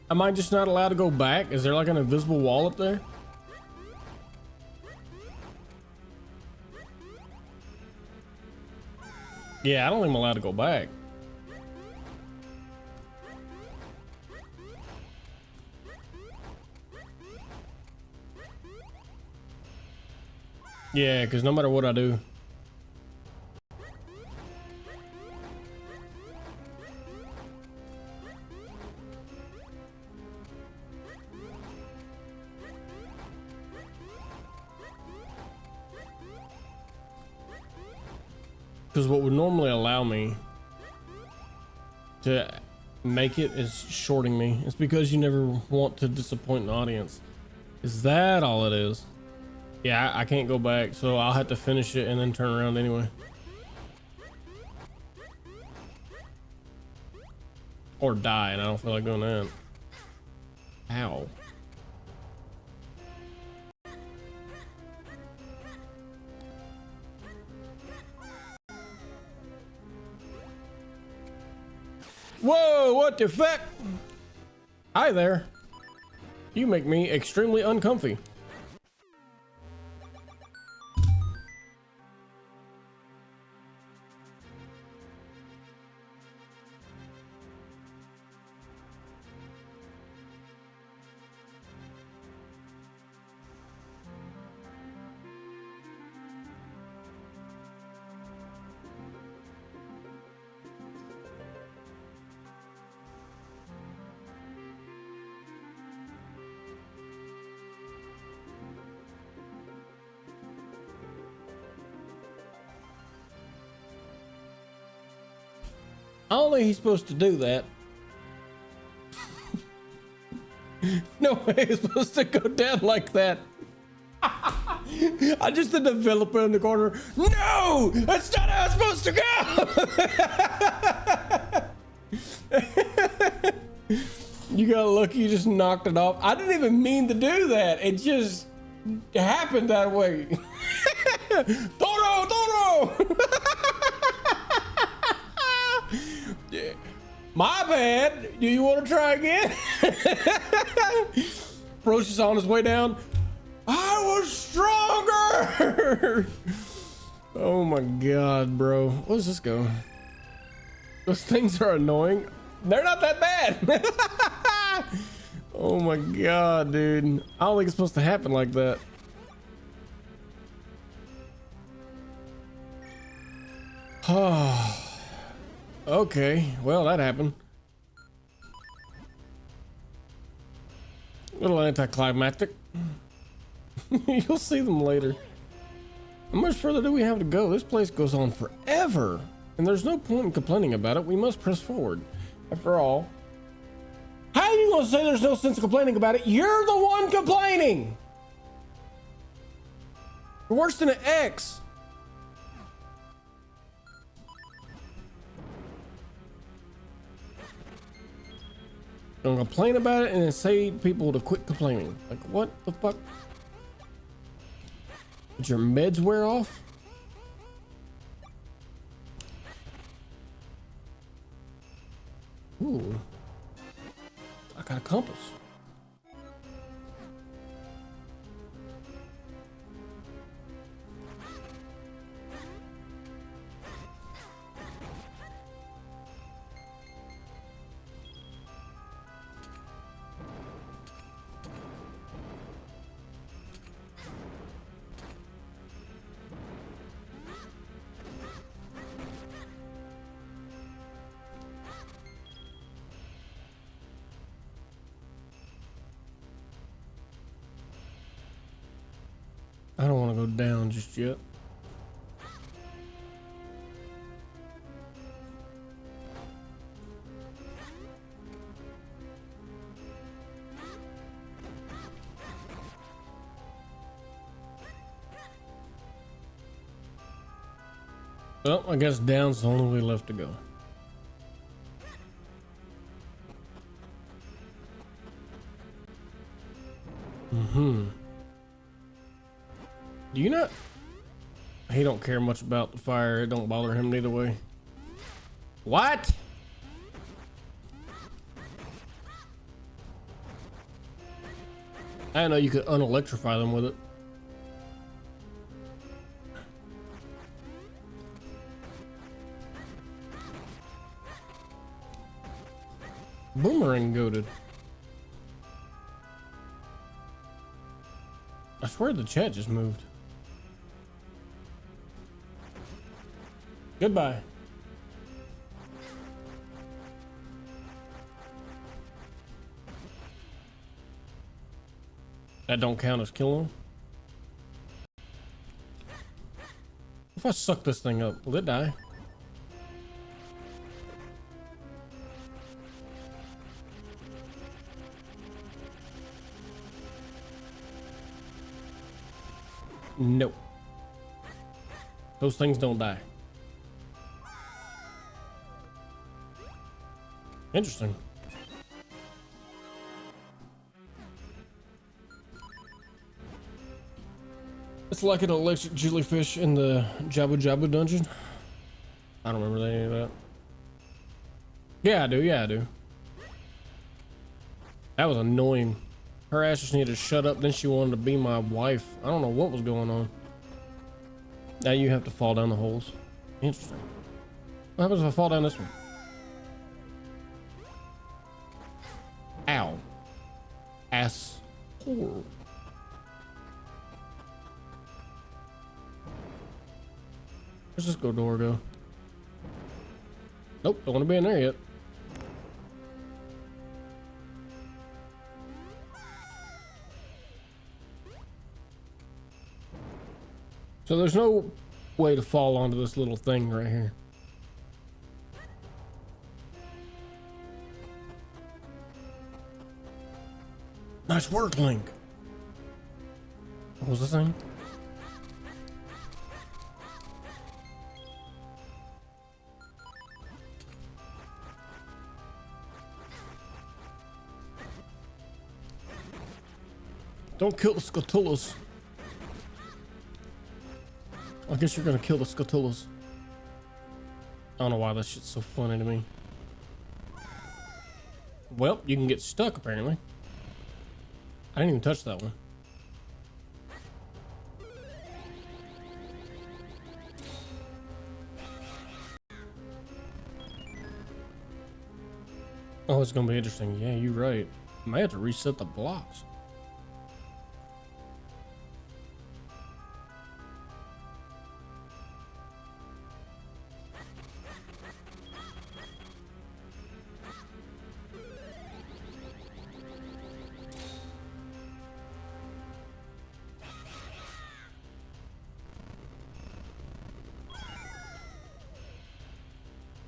Am I just not allowed to go back? Is there like an invisible wall up there? Yeah, I don't think I'm allowed to go back. Yeah, because no matter what I do. Because what would normally allow me to make it is shorting me. It's because you never want to disappoint the audience. Is that all it is? Yeah, I can't go back, so I'll have to finish it and then turn around anyway. Or die, and I don't feel like doing that. Ow. Whoa, what the fuck? Hi there. You make me extremely uncomfy. I don't think he's supposed to do that. No way he's supposed to go down like that. I'm just the developer in the corner. No, that's not how it's supposed to go. You got lucky, you just knocked it off. I didn't even mean to do that. It just happened that way. Toro. My bad. Do you want to try again? Bro's just on his way down. I was stronger. Oh my god, bro. What does this go? Those things are annoying. They're not that bad. Oh my god, dude. I don't think it's supposed to happen like that. Oh. Okay, well, that happened. A little anticlimactic. You'll see them later. How much further do we have to go? This place goes on forever, and there's no point in complaining about it. We must press forward. After all, how are you gonna say there's no sense of complaining about it? You're the one complaining. You're worse than an X. Gonna complain about it and then say people to quit complaining. Like, what the fuck? Did your meds wear off? Ooh. I got a compass. I don't want to go down just yet. Well, I guess down's the only way left to go. Do you not? He don't care much about the fire. It don't bother him neither way. What? I didn't know you could unelectrify them with it. Boomerang goated. I swear the chat just moved. Goodbye. That don't count as killing. If I suck this thing up, will it die? Nope. Those things don't die. Interesting. It's like an electric jellyfish in the Jabu Jabu dungeon. I don't remember any of that. Yeah, I do. Yeah, I do. That was annoying. Her ass just needed to shut up. Then she wanted to be my wife. I don't know what was going on. Now you have to fall down the holes. Interesting. What happens if I fall down this one? Ow. Ass hole. Where's this door go? Nope, don't want to be in there yet. So there's no way to fall onto this little thing right here. Nice work, Link. What was this thing? Don't kill the Scatullas. I guess you're gonna kill the Scatullas. I don't know why that shit's so funny to me. Well, you can get stuck apparently. I didn't even touch that one. Oh, it's gonna be interesting. Yeah, you're right. I might have to reset the blocks.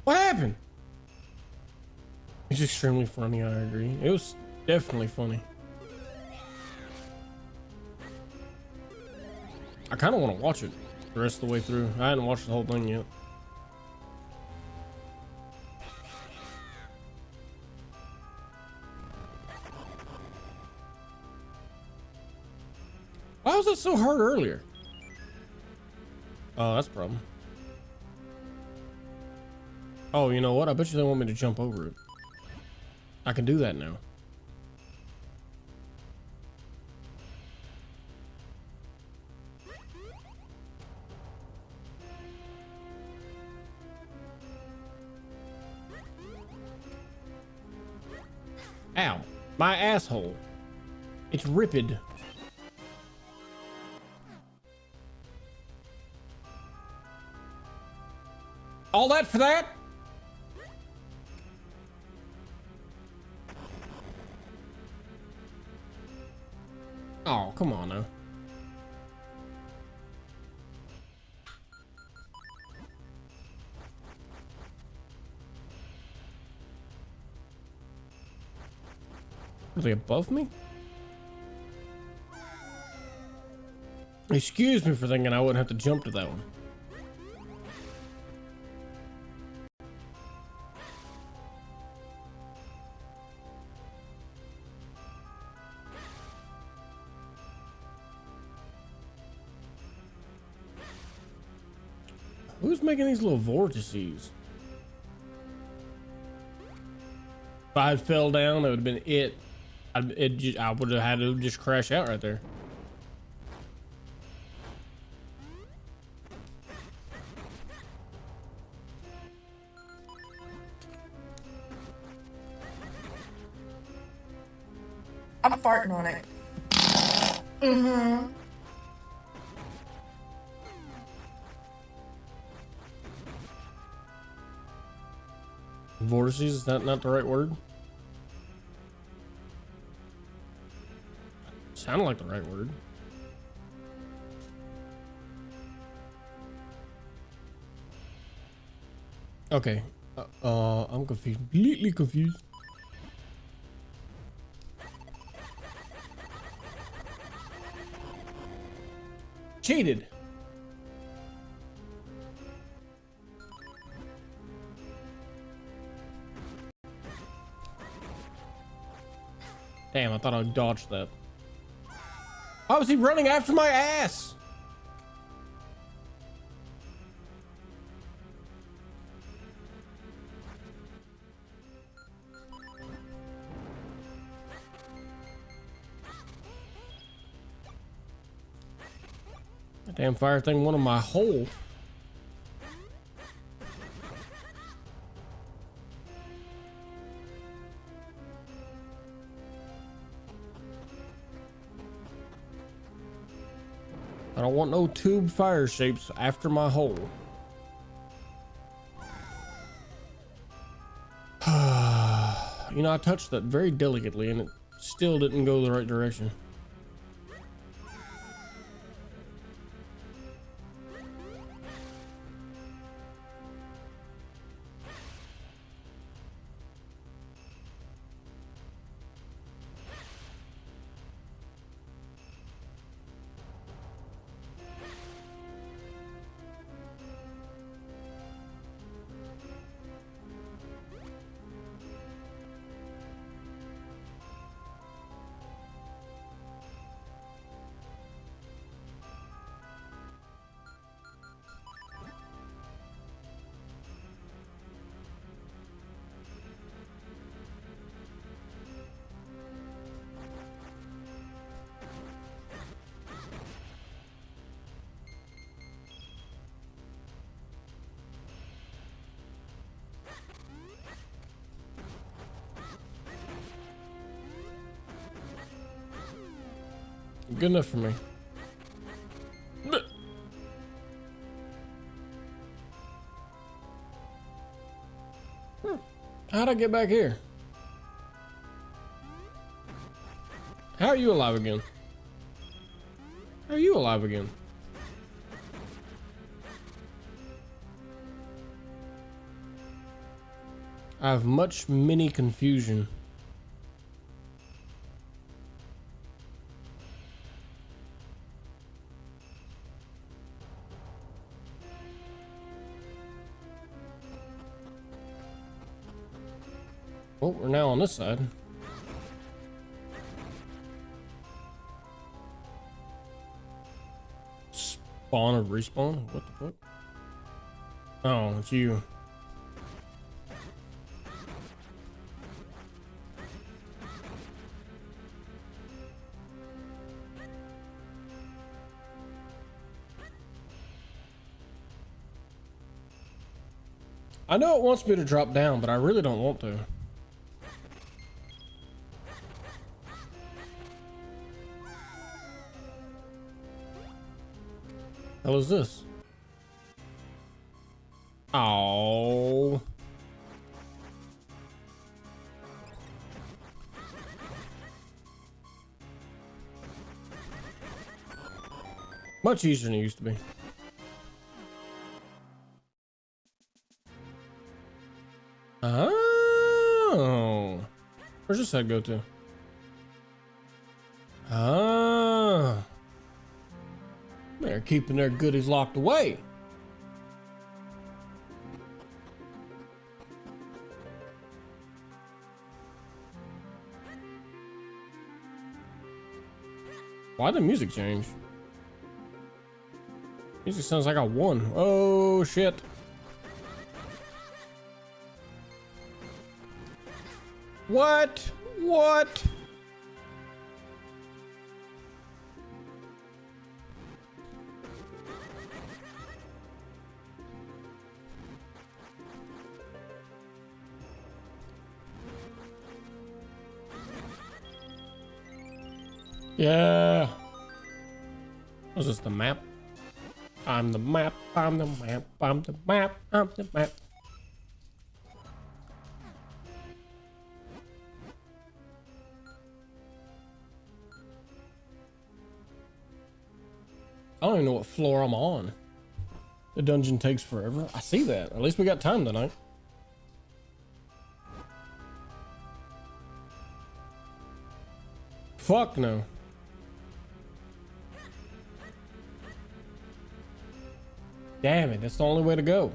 What happened? It's extremely funny, I agree. It was definitely funny. I kind of want to watch it the rest of the way through. I hadn't watched the whole thing yet. that so hard earlier? Oh, that's a problem. Oh, you know what? I bet you they want me to jump over it. I can do that now. Ow. My asshole. It's ripped. All that for that? Oh, come on now. Are they above me? Excuse me for thinking I wouldn't have to jump to that one. Who's making these little vortices? If I had fell down, that would have been it. I would have had to just crash out right there. I'm farting on it. Mm-hmm. Vortices, is that not the right word? Sounded like the right word. Okay. I'm confused. Completely confused. Cheated. Damn, I thought I dodged that. Why was he running after my ass? That damn fire thing wanted my hole. I don't want no tube fire shapes after my hole. You know, I touched that very delicately and it still didn't go the right direction. Good enough for me. How'd I get back here? How are you alive again? How are you alive again? I have much mini confusion. Oh, we're now on this side. Spawn or respawn? What the fuck? Oh, it's you. I know it wants me to drop down, but I really don't want to. Hell is this? Oh. Much easier than it used to be. Oh. Where's this head go to? Ah. They're keeping their goodies locked away. Why did the music change? Music sounds like I won. Oh shit. What? What? Yeah. Was this the map? I'm the map, I'm the map, I'm the map, I'm the map. I don't even know what floor I'm on. The dungeon takes forever. I see that. At least we got time tonight. Fuck no. Damn it, that's the only way to go.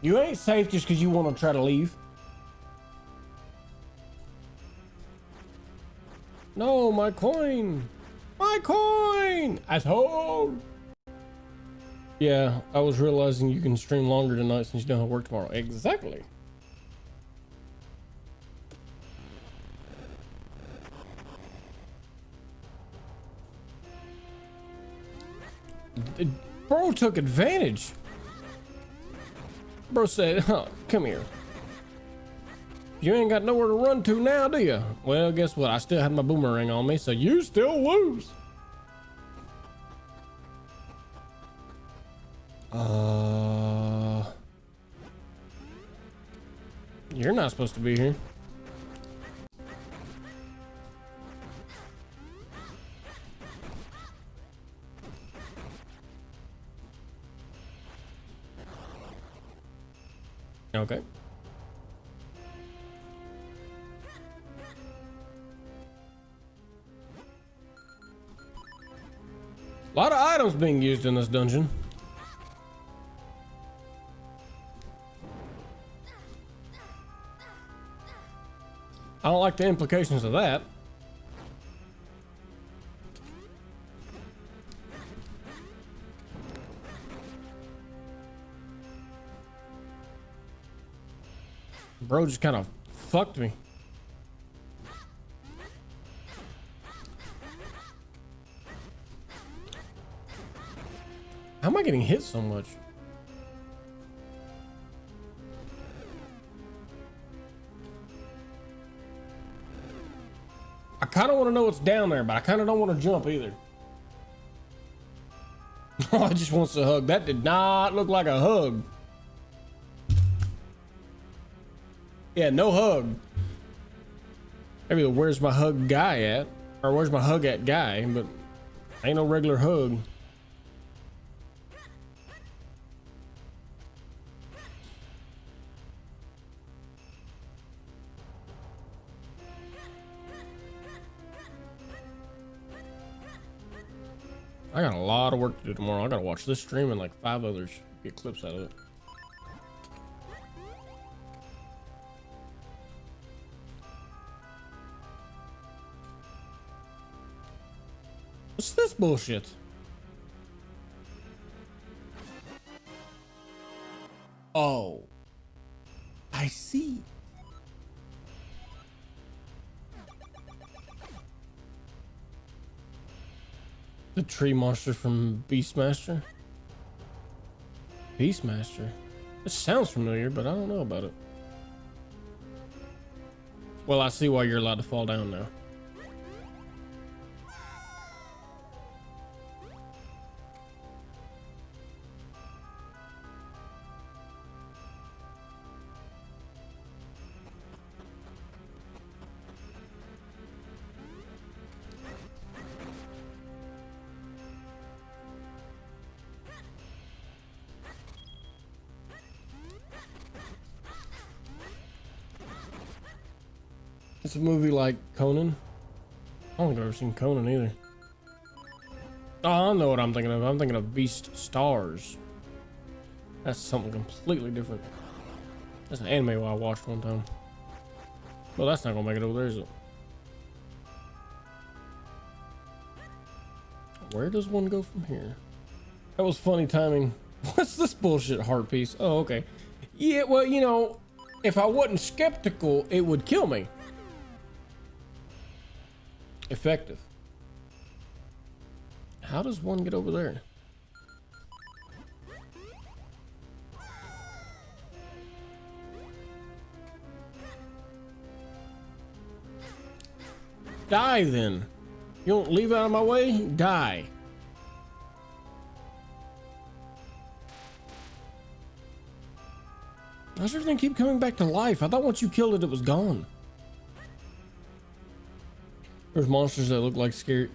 You ain't safe just because you want to try to leave. No, my coin! My coin! Asshole! Yeah, I was realizing you can stream longer tonight since you don't have work tomorrow. Exactly. Bro took advantage. Bro said, huh, come here. You ain't got nowhere to run to now, do you? Well, guess what? I still had my boomerang on me, so you still lose. You're not supposed to be here. Okay. A lot of items being used in this dungeon. I don't like the implications of that. Bro just kind of fucked me. How am I getting hit so much? I kind of want to know what's down there, but I kind of don't want to jump either. Oh, I just wants a hug. That did not look like a hug. Yeah, no hug. Maybe the where's my hug guy at? Or where's my hug at guy, but ain't no regular hug. I got a lot of work to do tomorrow. I gotta watch this stream and like 5 others, get clips out of it. What's this bullshit? Oh, I see. The tree monster from Beastmaster. Beastmaster? This sounds familiar, but I don't know about it. Well, I see why you're allowed to fall down now. It's a movie like Conan. I don't think I've ever seen Conan either. Oh, I know what I'm thinking of. I'm thinking of Beast Stars. That's something completely different. That's an anime I watched one time. Well, that's not gonna make it over there, is it? Where does one go from here? That was funny timing. What's this bullshit heart piece? Oh, okay. Yeah, well, you know, if I wasn't skeptical, it would kill me. Effective. How does one get over there? Die then. You don't leave out of my way? Die. Why does everything keep coming back to life? I thought once you killed it, it was gone. There's monsters that look like scary.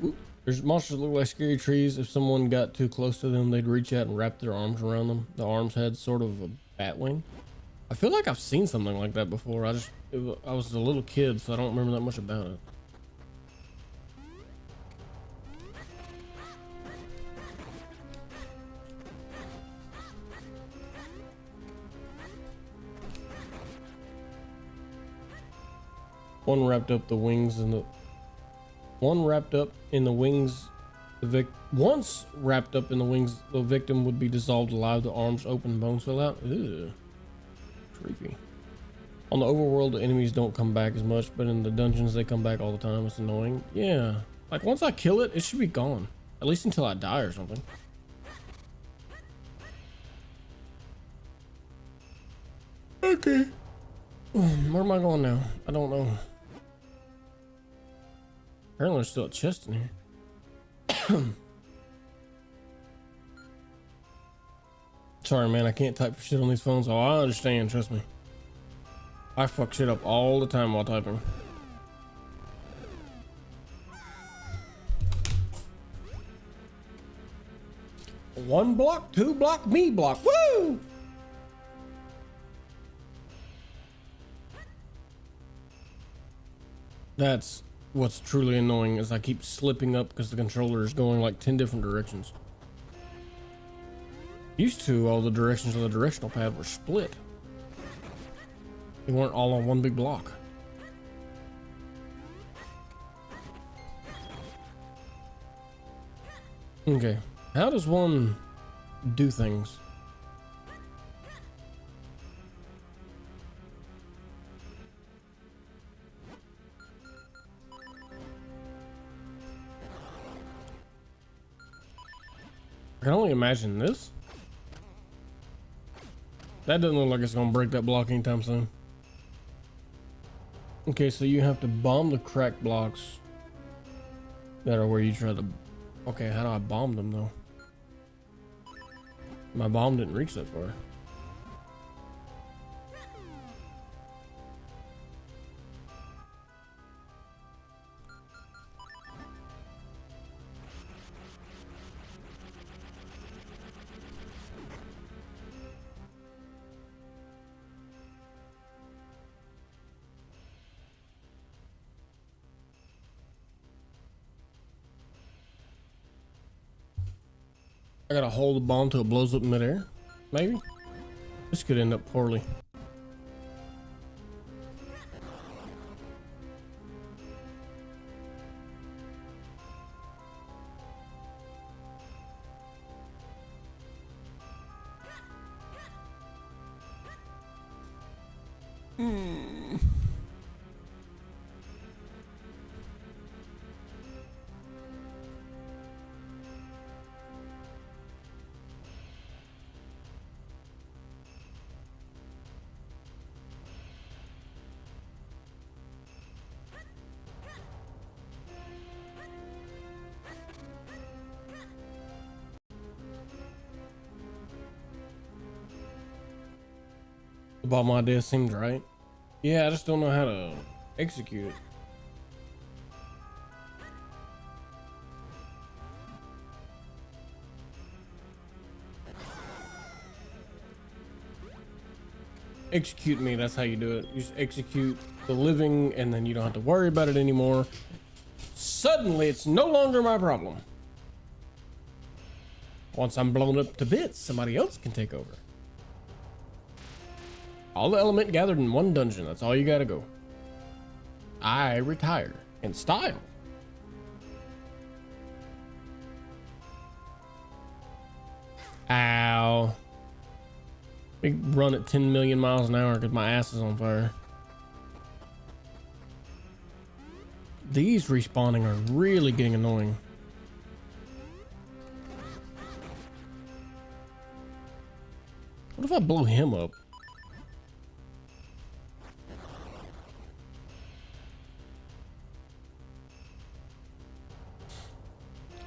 There's monsters that look like scary trees. If someone got too close to them, they'd reach out and wrap their arms around them. The arms had sort of a bat wing. I feel like I've seen something like that before. I was a little kid, so I don't remember that much about it. One wrapped up the wings and the one wrapped up in the wings. Once wrapped up in the wings, the victim would be dissolved alive. The arms open, bones fell out. Ew. Creepy. On the overworld, the enemies don't come back as much, but in the dungeons, they come back all the time. It's annoying. Yeah. Like once I kill it, it should be gone. At least until I die or something. Okay. Where am I going now? I don't know. Apparently there's still a chest in here. Sorry, man. I can't type for shit on these phones. Oh, I understand. Trust me. I fuck shit up all the time while typing. One block, two block, me block. Woo! That's what's truly annoying is I keep slipping up because the controller is going like 10 different directions. Used to, all the directions of the directional pad were split. They weren't all on one big block. Okay, how does one do things? I can only imagine this. That doesn't look like it's gonna break that block anytime soon. Okay, so you have to bomb the cracked blocks that are where you try to... Okay, how do I bomb them though? My bomb didn't reach that far. I gotta hold the bomb till it blows up in midair. Maybe. This could end up poorly. The bomb idea seems right. Yeah, I just don't know how to execute it. Execute me, that's how you do it. You just execute the living and then you don't have to worry about it anymore. Suddenly it's no longer my problem. Once I'm blown up to bits, somebody else can take over. All the element gathered in one dungeon, that's all you gotta go. I retire in style. Ow. Big run at 10 million miles an hour because my ass is on fire. These respawning are really getting annoying. What if I blow him up?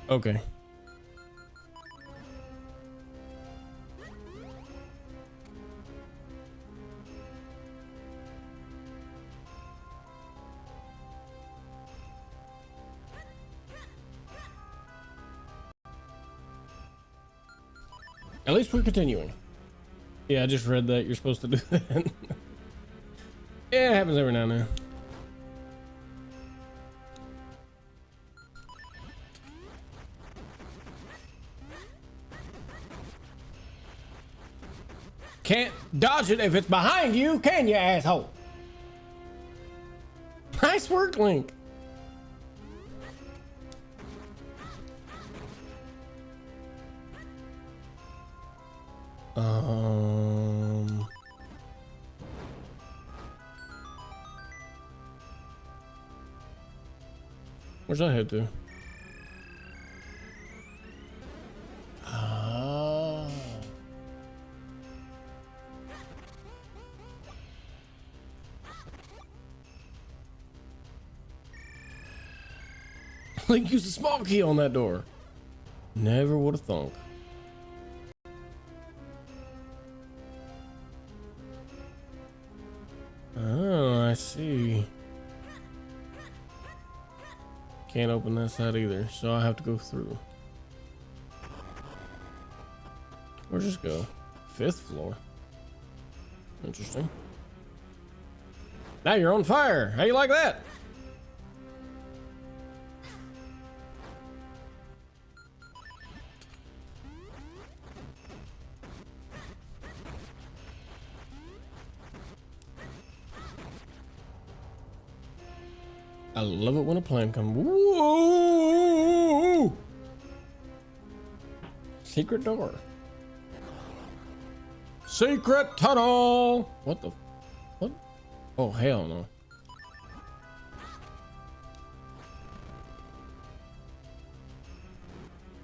Okay. At least we're continuing. Yeah, I just read that you're supposed to do that. Yeah, it happens every now and then. Can't dodge it if it's behind you, can you, asshole? Nice work, Link. Where's that head to? Link used a small key on that door. Never would have thunk. Oh, I see. Can't open that side either, so I have to go through. Where's this go? 5th floor. Interesting. Now you're on fire. How you like that? I love it when a plan comes. Whoa! Secret door. Secret tunnel. What the? What? Oh, hell no.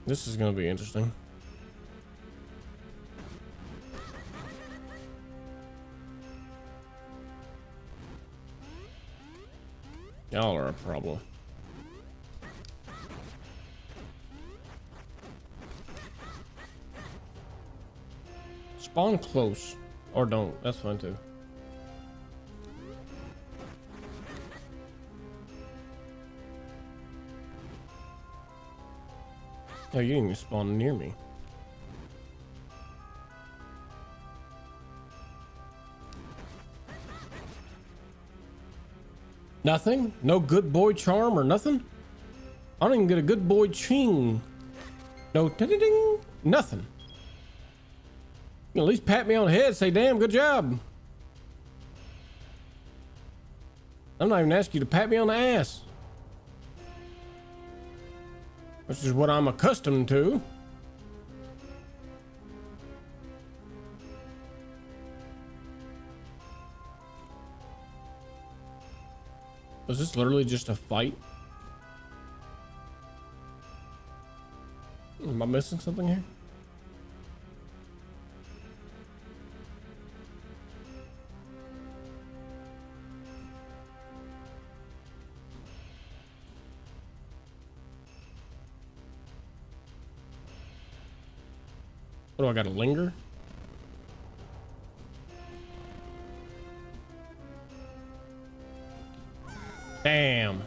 This is gonna be interesting. Y'all are a problem. Spawn close. Or don't. That's fine too. Oh, you didn't even spawn near me. Nothing? No good boy charm or nothing? I don't even get a good boy ching. No ding. Nothing. You can at least pat me on the head, say, damn, good job. I'm not even asking you to pat me on the ass. Which is what I'm accustomed to. Was this literally just a fight? Am I missing something here? What do I gotta linger? Damn.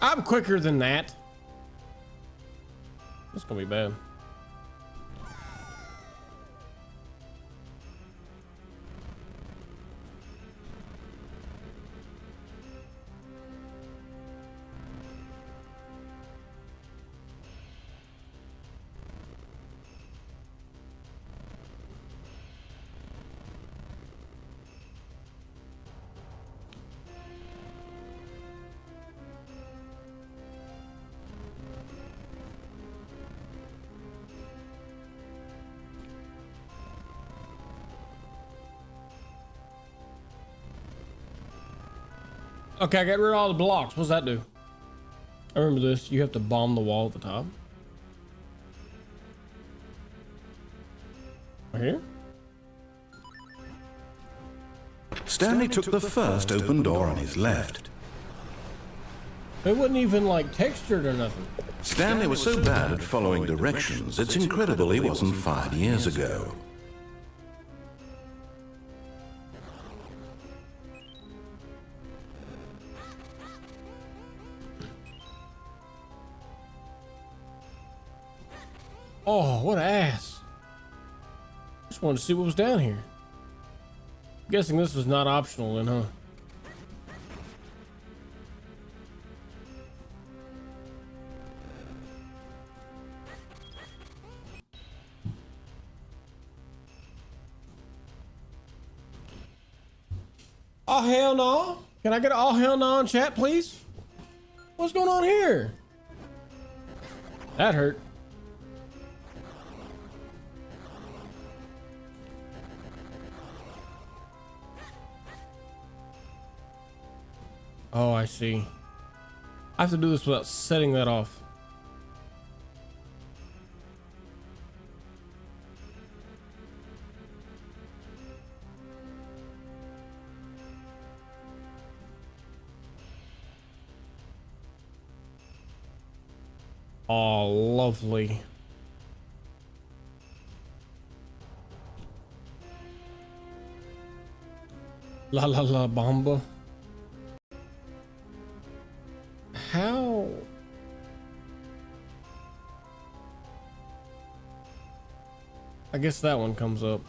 I'm quicker than that. This is gonna be bad. Okay, I got rid of all the blocks. What's that do? I remember this. You have to bomb the wall at the top. Right here? Stanley took the first open door on his left. It wasn't even like textured or nothing. Stanley was so bad at following directions, it's incredible he wasn't fired years ago. Oh, what an ass. Just wanted to see what was down here. Guessing this was not optional then, huh? Oh, hell no. Can I get an oh, hell no in chat, please? What's going on here? That hurt. Oh, I see. I have to do this without setting that off. Oh, lovely. La la la bomba. How? I guess that one comes up.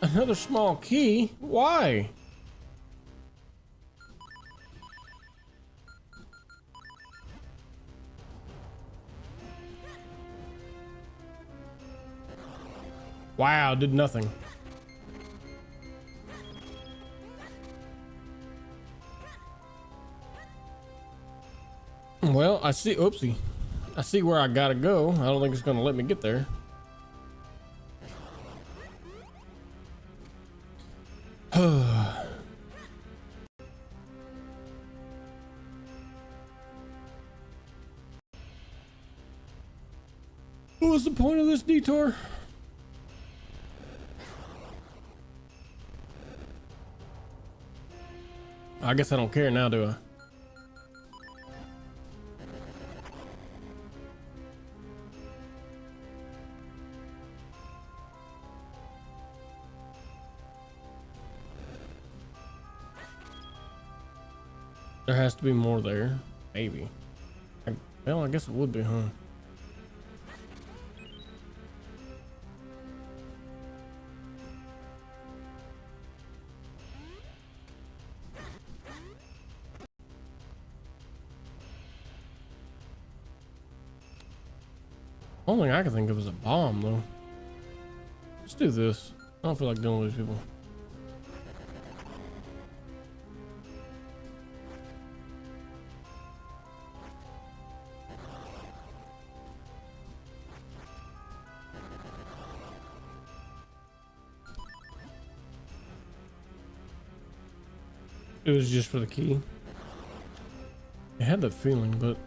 Another small key? Why? Wow, did nothing. Well, I see, oopsie. I see where I gotta go. I don't think it's gonna let me get there. What was the point of this detour? I guess I don't care now, do I? There has to be more there. Maybe. Well, I guess it would be, huh? Only thing I can think of is a bomb, though. Let's do this. I don't feel like dealing with these people. It was just for the key. I had that feeling, but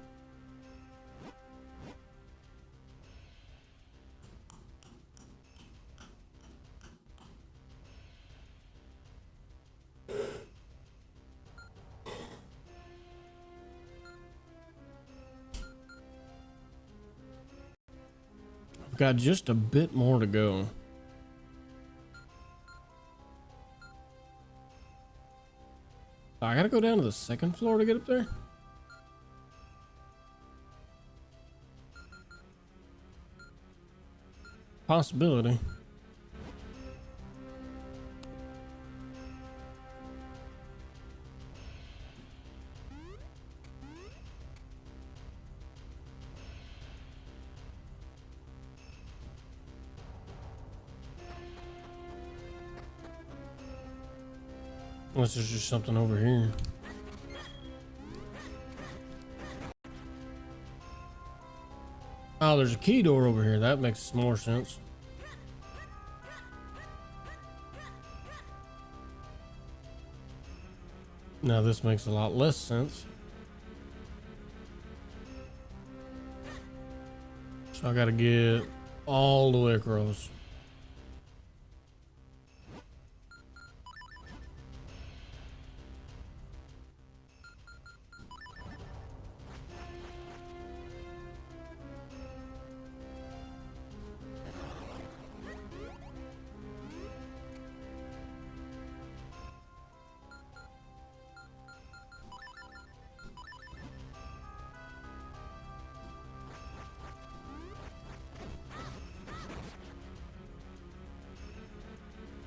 I've got just a bit more to go. I gotta go down to the second floor to get up there. Possibility. Unless there's just something over here. Oh, there's a key door over here. That makes more sense. Now this makes a lot less sense. So I gotta get all the way across.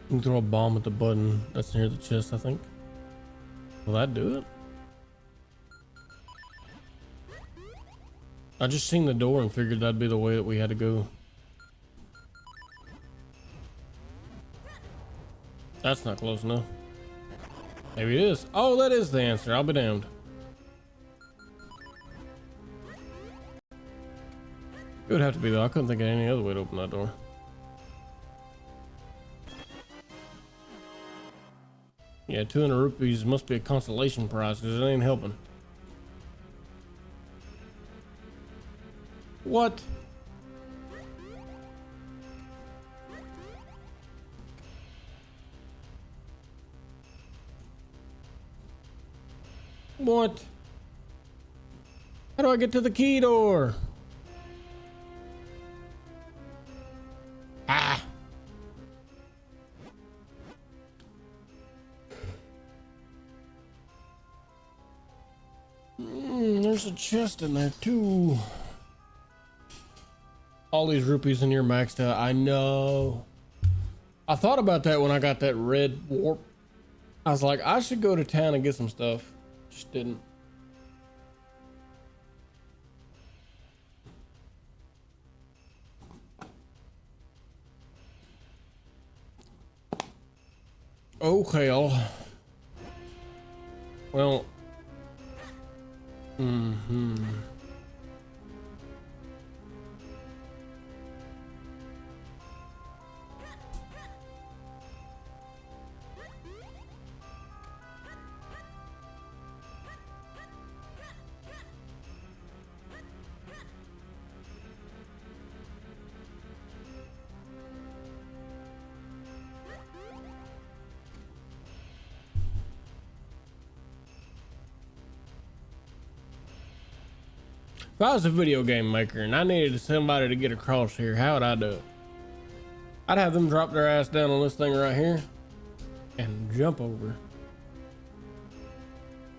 You can throw a bomb at the button that's near the chest, I think. Will that do it? I just seen the door and figured that'd be the way that we had to go. That's not close enough. Maybe it is. Oh, that is the answer. I'll be damned. It would have to be though. I couldn't think of any other way to open that door. Yeah, 200 rupees must be a consolation prize because it ain't helping. What? What? How do I get to the key door? Ah. There's a chest in there too. All these rupees in here maxed out. I know. I thought about that when I got that red warp. I was like, I should go to town and get some stuff. Just didn't. Okay, well. If I was a video game maker and I needed somebody to get across here, how would I do it? I'd have them drop their ass down on this thing right here and jump over.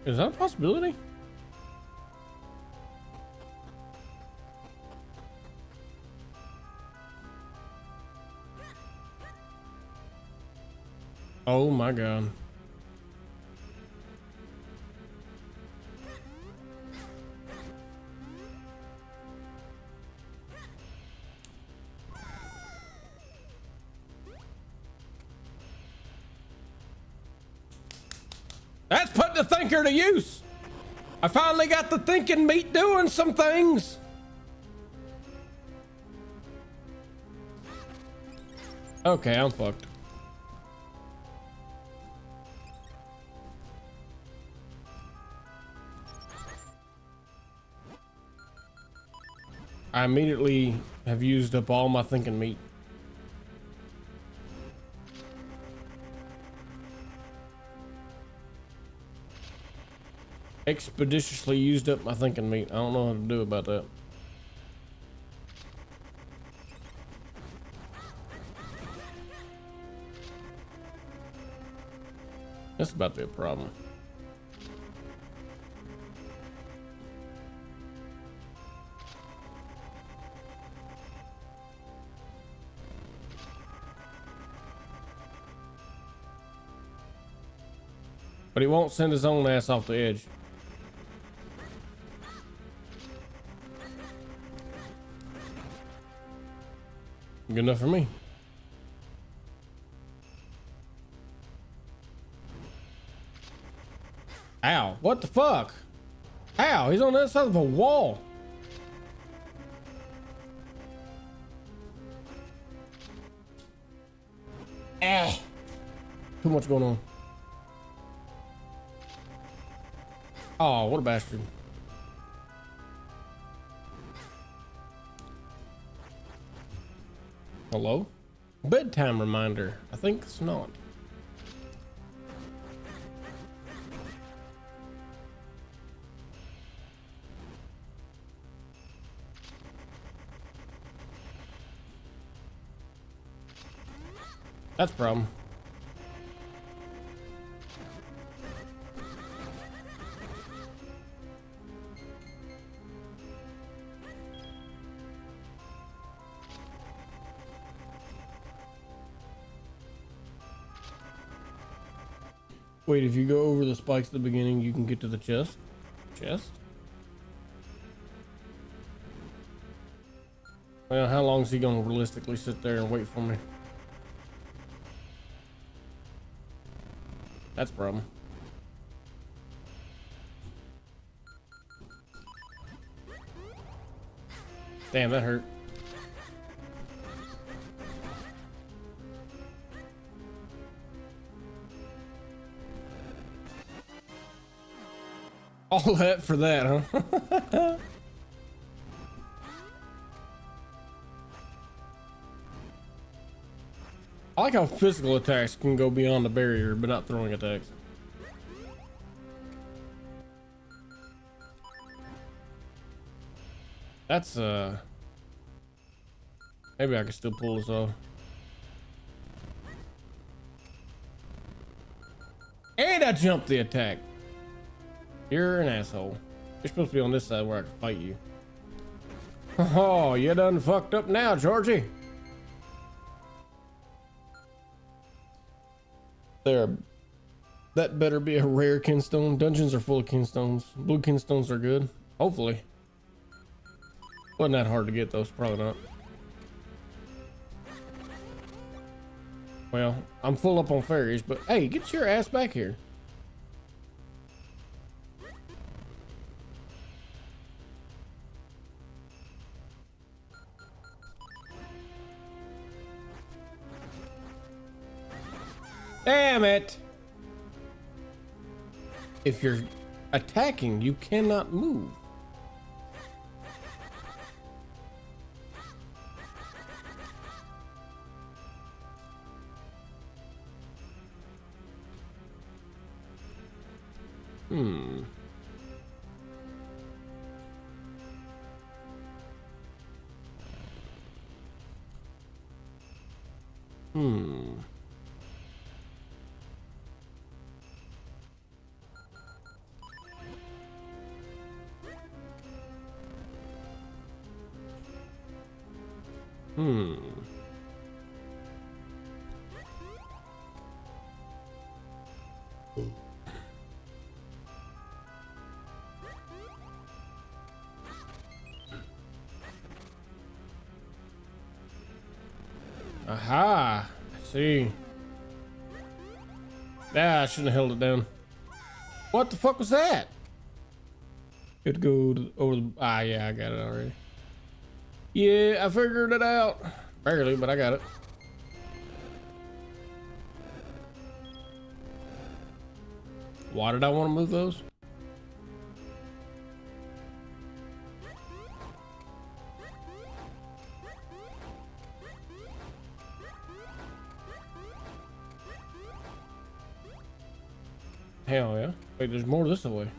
Is that a possibility? Oh my god. That's put the thinker to use. I finally got the thinking meat doing some things. Okay, I'm fucked. I immediately have used up all my thinking meat. Expeditiously used up my thinking meat. I don't know how to do about that. That's about to be a problem. But he won't send his own ass off the edge. Good enough for me. Ow, what the fuck? Ow, he's on the other side of a wall. Ah, too much going on. Oh, what a bastard. Hello? Bedtime reminder. I think it's not. That's a problem. Wait, if you go over the spikes at the beginning, you can get to the chest? Chest? Well, how long is he gonna realistically sit there and wait for me? That's a problem. Damn, that hurt. All that for that, huh? I like how physical attacks can go beyond the barrier, but not throwing attacks. That's, maybe I can still pull this off. And I jumped the attack. You're an asshole. You're supposed to be on this side where I can fight you. Oh, you done fucked up now, Georgie. There, that better be a rare kinstone. Dungeons are full of kinstones. Blue kinstones are good. Hopefully. Wasn't that hard to get those, probably not. Well, I'm full up on fairies, but hey, get your ass back here. Damn it! If you're attacking, you cannot move. Hmm. Aha! I see. Ah, I shouldn't have held it down. What the fuck was that? Could go over the. Ah, yeah, I got it already. Yeah, I figured it out. Barely, but I got it. Why did I want to move those? Hell yeah. Wait, there's more this way.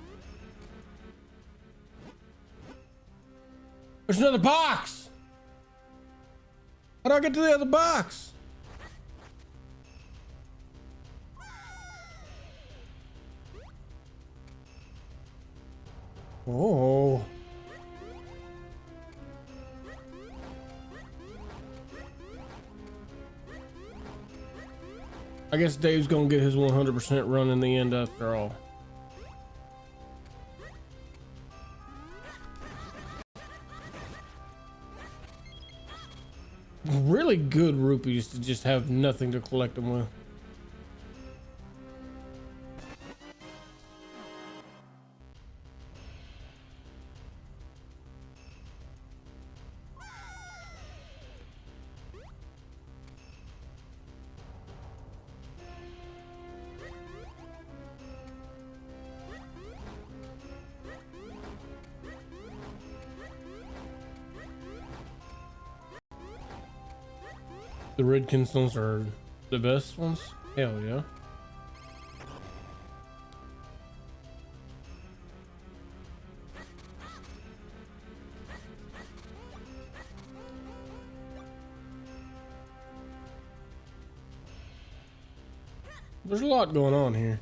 There's another box! How do I get to the other box? Oh. I guess Dave's gonna get his 100% run in the end after all. Really good rupees to just have nothing to collect them with. The red kinstones are the best ones? Hell yeah. There's a lot going on here.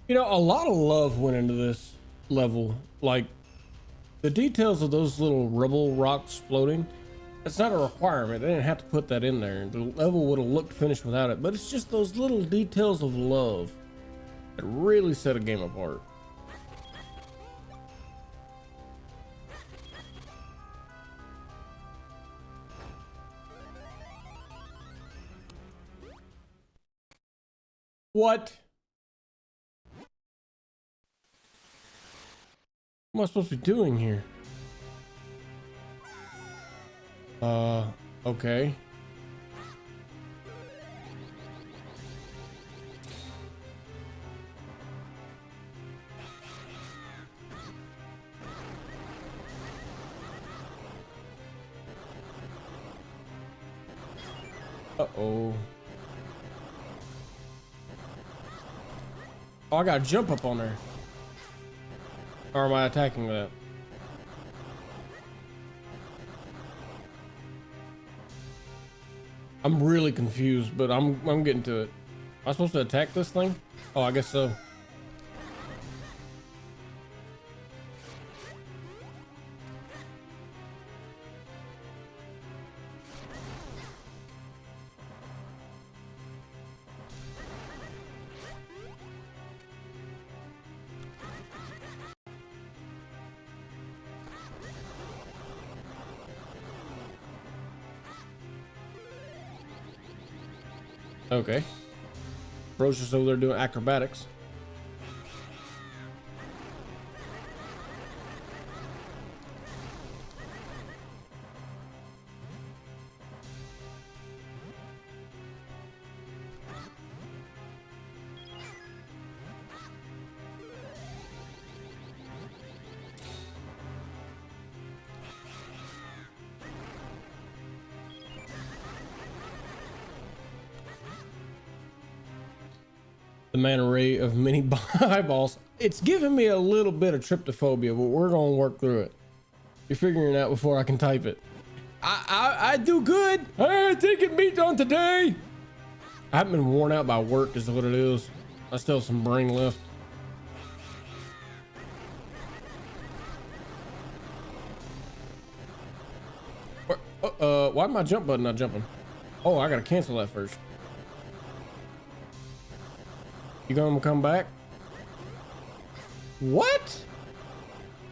You know, a lot of love went into this level. Like, the details of those little rubble rocks floating. It's not a requirement. They didn't have to put that in there. The level would have looked finished without it, but it's just those little details of love that really set a game apart. What? What am I supposed to be doing here? Okay. Uh-oh. Oh, I gotta jump up on there. Or am I attacking that? I'm really confused, but I'm getting to it. Am I supposed to attack this thing? Oh, I guess so. Okay. Bro's just over there doing acrobatics. The mana ray of many eyeballs. It's giving me a little bit of tryptophobia, but we're gonna work through it. You're figuring it out before I can type it. I do good. I think it meet on today. I haven't been worn out by work is what it is. I still have some brain left. Why my jump button not jumping? Oh, I gotta cancel that first. You gonna come back? What?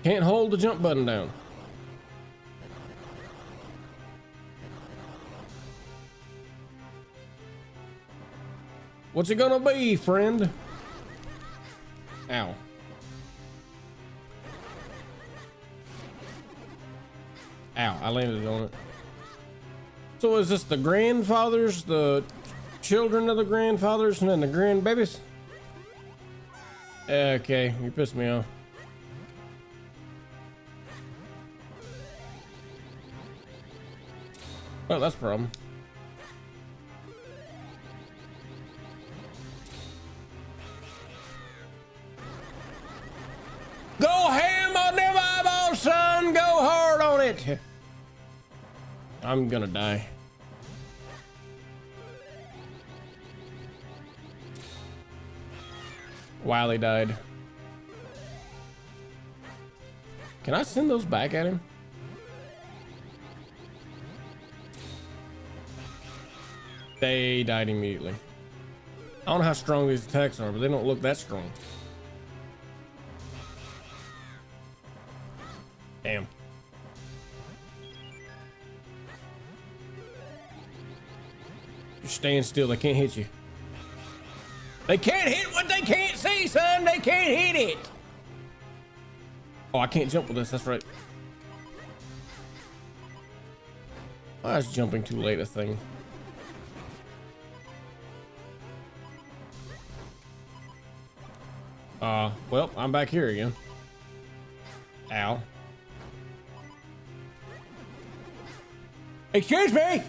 Can't hold the jump button down. What's it gonna be, friend? Ow. Ow, I landed on it. So is this the grandfathers, the children of the grandfathers, and then the grandbabies? Okay, you pissed me off. Well, that's a problem. Go ham on them eyeballs, son! Go hard on it! I'm gonna die. Wiley died. Can I send those back at him? They died immediately. I don't know how strong these attacks are, but they don't look that strong. Damn. You're staying still, they can't hit you. They can't hit what they can't see, son! They can't hit it! Oh, I can't jump with this, that's right. I was jumping too late a thing. Well, I'm back here again. Ow. Excuse me!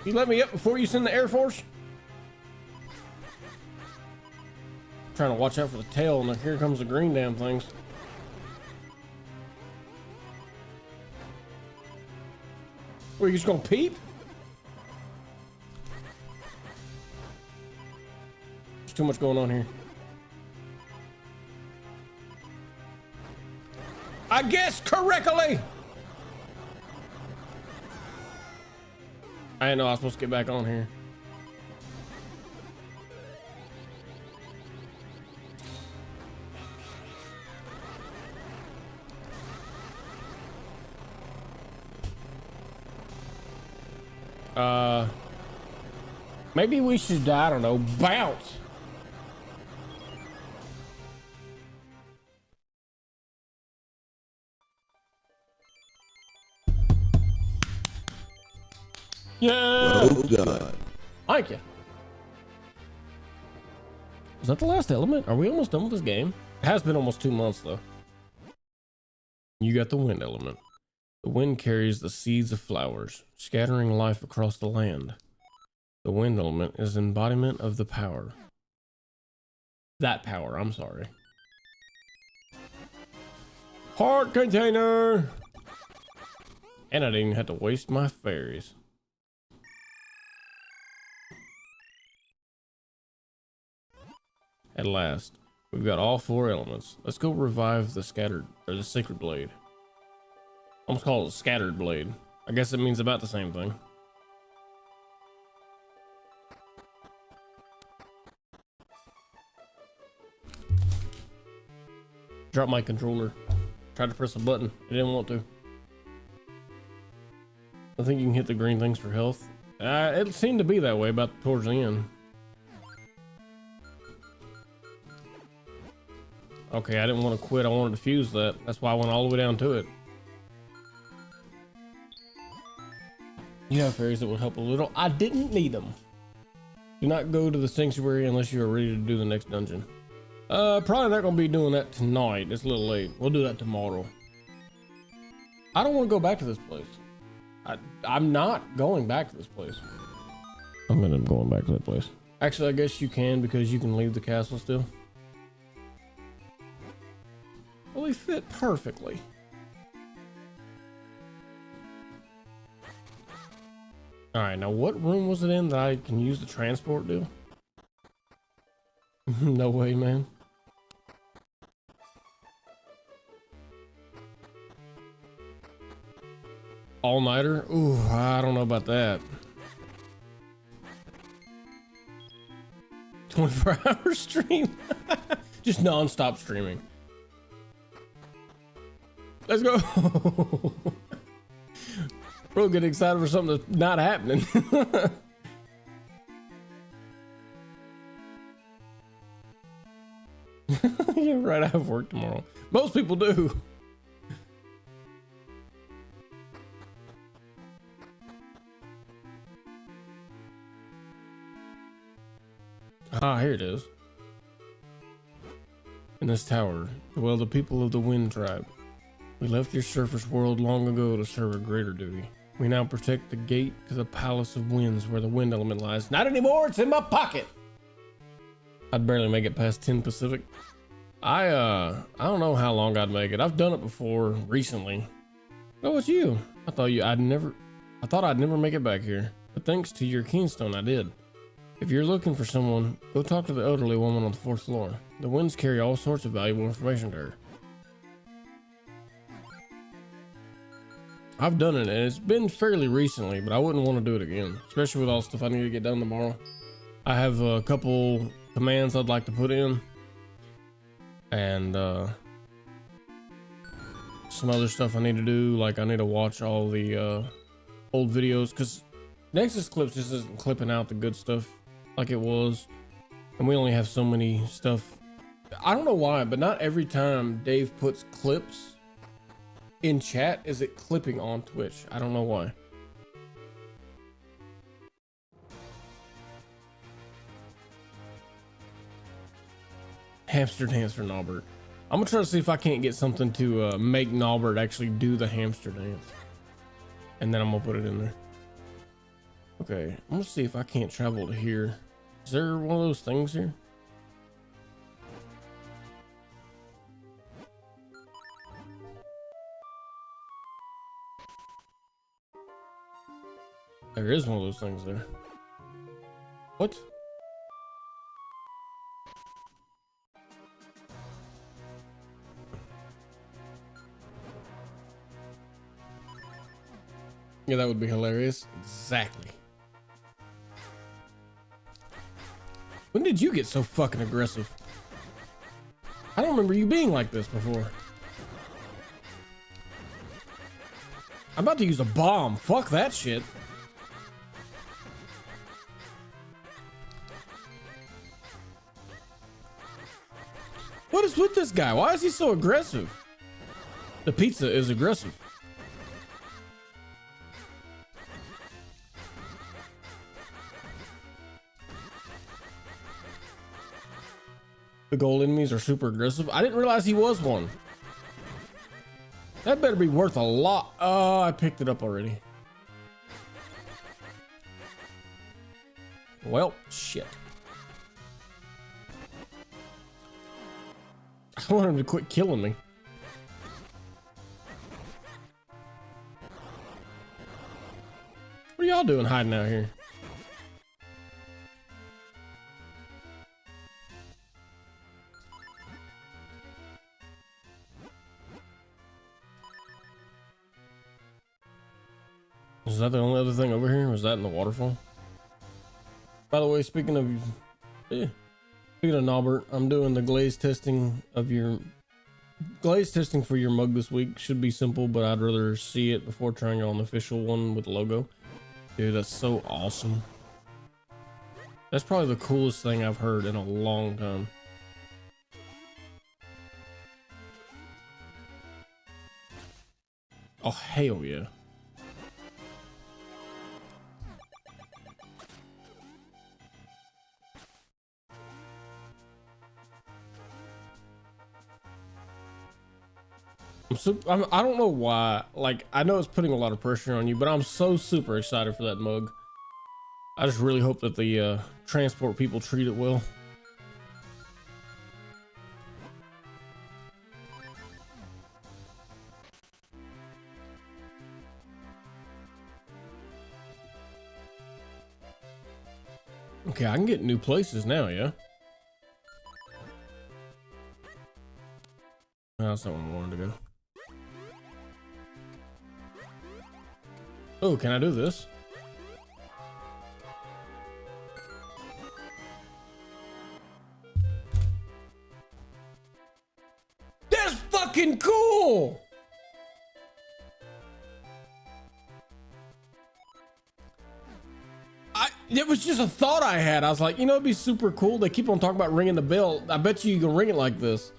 You let me up before you send the Air Force? Trying to watch out for the tail, and here comes the green damn things. Were you just gonna peep? There's too much going on here. I guessed correctly! I didn't know I was supposed to get back on here. Maybe we should, I don't know, bounce. Yeah. Well done. Thank you. Is that the last element? Are we almost done with this game? It has been almost 2 months though. You got the wind element. The wind carries the seeds of flowers, scattering life across the land. The wind element is embodiment of the power. That power, I'm sorry. Heart container! And I didn't even have to waste my fairies. At last, we've got all 4 elements. Let's go revive the scattered, or the sacred blade. Almost call it a scattered blade. I guess it means about the same thing. Drop my controller. Tried to press a button. It didn't want to. I think you can hit the green things for health. It seemed to be that way about towards the end. Okay, I didn't want to quit. I wanted to fuse that. That's why I went all the way down to it. You have fairies that will help a little. I didn't need them. Do not go to the sanctuary unless you are ready to do the next dungeon. Probably not gonna be doing that tonight. It's a little late. We'll do that tomorrow. I don't want to go back to this place. I'm not going back to this place. I'm gonna going back to that place. Actually, I guess you can because you can leave the castle still. Well, they fit perfectly. All right, now what room was it in that I can use the transport to? No way, man. All-nighter? Ooh, I don't know about that. 24-hour stream. Just non-stop streaming. Let's go. Bro, get excited for something that's not happening. Yeah, right. I have work tomorrow. Most people do. Ah, here it is. In this tower dwell the people of the Wind Tribe. We left your surface world long ago to serve a greater duty. We now protect the gate to the Palace of Winds where the wind element lies. Not anymore, it's in my pocket! I'd barely make it past 10 Pacific. I don't know how long I'd make it. I've done it before recently. Oh, it's you. I thought I'd never make it back here. But thanks to your keenstone, I did. If you're looking for someone, go talk to the elderly woman on the 4th floor. The winds carry all sorts of valuable information to her. I've done it, and it's been fairly recently, but I wouldn't want to do it again, especially with all the stuff I need to get done tomorrow. I have a couple commands I'd like to put in, and some other stuff I need to do, like I need to watch all the old videos, because Nexus Clips just isn't clipping out the good stuff like it was, and we only have so many stuff. I don't know why, but not every time Dave puts clips in chat is it clipping on Twitch. I don't know why. Hamster dance for Norbert. I'm gonna try to see if I can't get something to make Norbert actually do the hamster dance, and then I'm gonna put it in there. Okay, I'm gonna see if I can't travel to here. Is there one of those things here? There is one of those things there. What? Yeah, that would be hilarious. Exactly. When did you get so fucking aggressive? I don't remember you being like this before. I'm about to use a bomb. Fuck that shit. What is with this guy? Why is he so aggressive? The pizza is aggressive. The gold enemies are super aggressive. I didn't realize he was one. That better be worth a lot. Oh, I picked it up already. Well, shit. I want him to quit killing me. What are y'all doing hiding out here? Is that the only other thing over here? Was that in the waterfall? By the way, speaking of Norbert, I'm doing the glaze testing for your mug this week. Should be simple, but I'd rather see it before trying it on the official one with the logo. Dude, that's so awesome. That's probably the coolest thing I've heard in a long time. Oh, hell yeah. I don't know why. Like, I know it's putting a lot of pressure on you, but I'm so super excited for that mug. I just really hope that the transport people treat it well. Okay, I can get new places now, yeah? That's not where I wanted to go. Oh, can I do this? fucking cool. It was just a thought I had. I was like, you know, it'd be super cool. They keep on talking about ringing the bell. I bet you can ring it like this.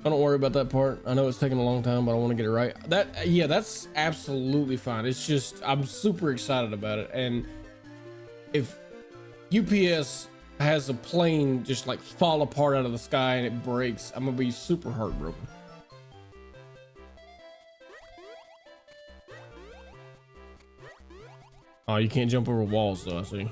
I don't worry about that part. I know it's taking a long time, but I want to get it right. Yeah, that's absolutely fine. It's just, I'm super excited about it. And if UPS has a plane just like fall apart out of the sky and it breaks, I'm gonna be super heartbroken. Oh, you can't jump over walls though, I see.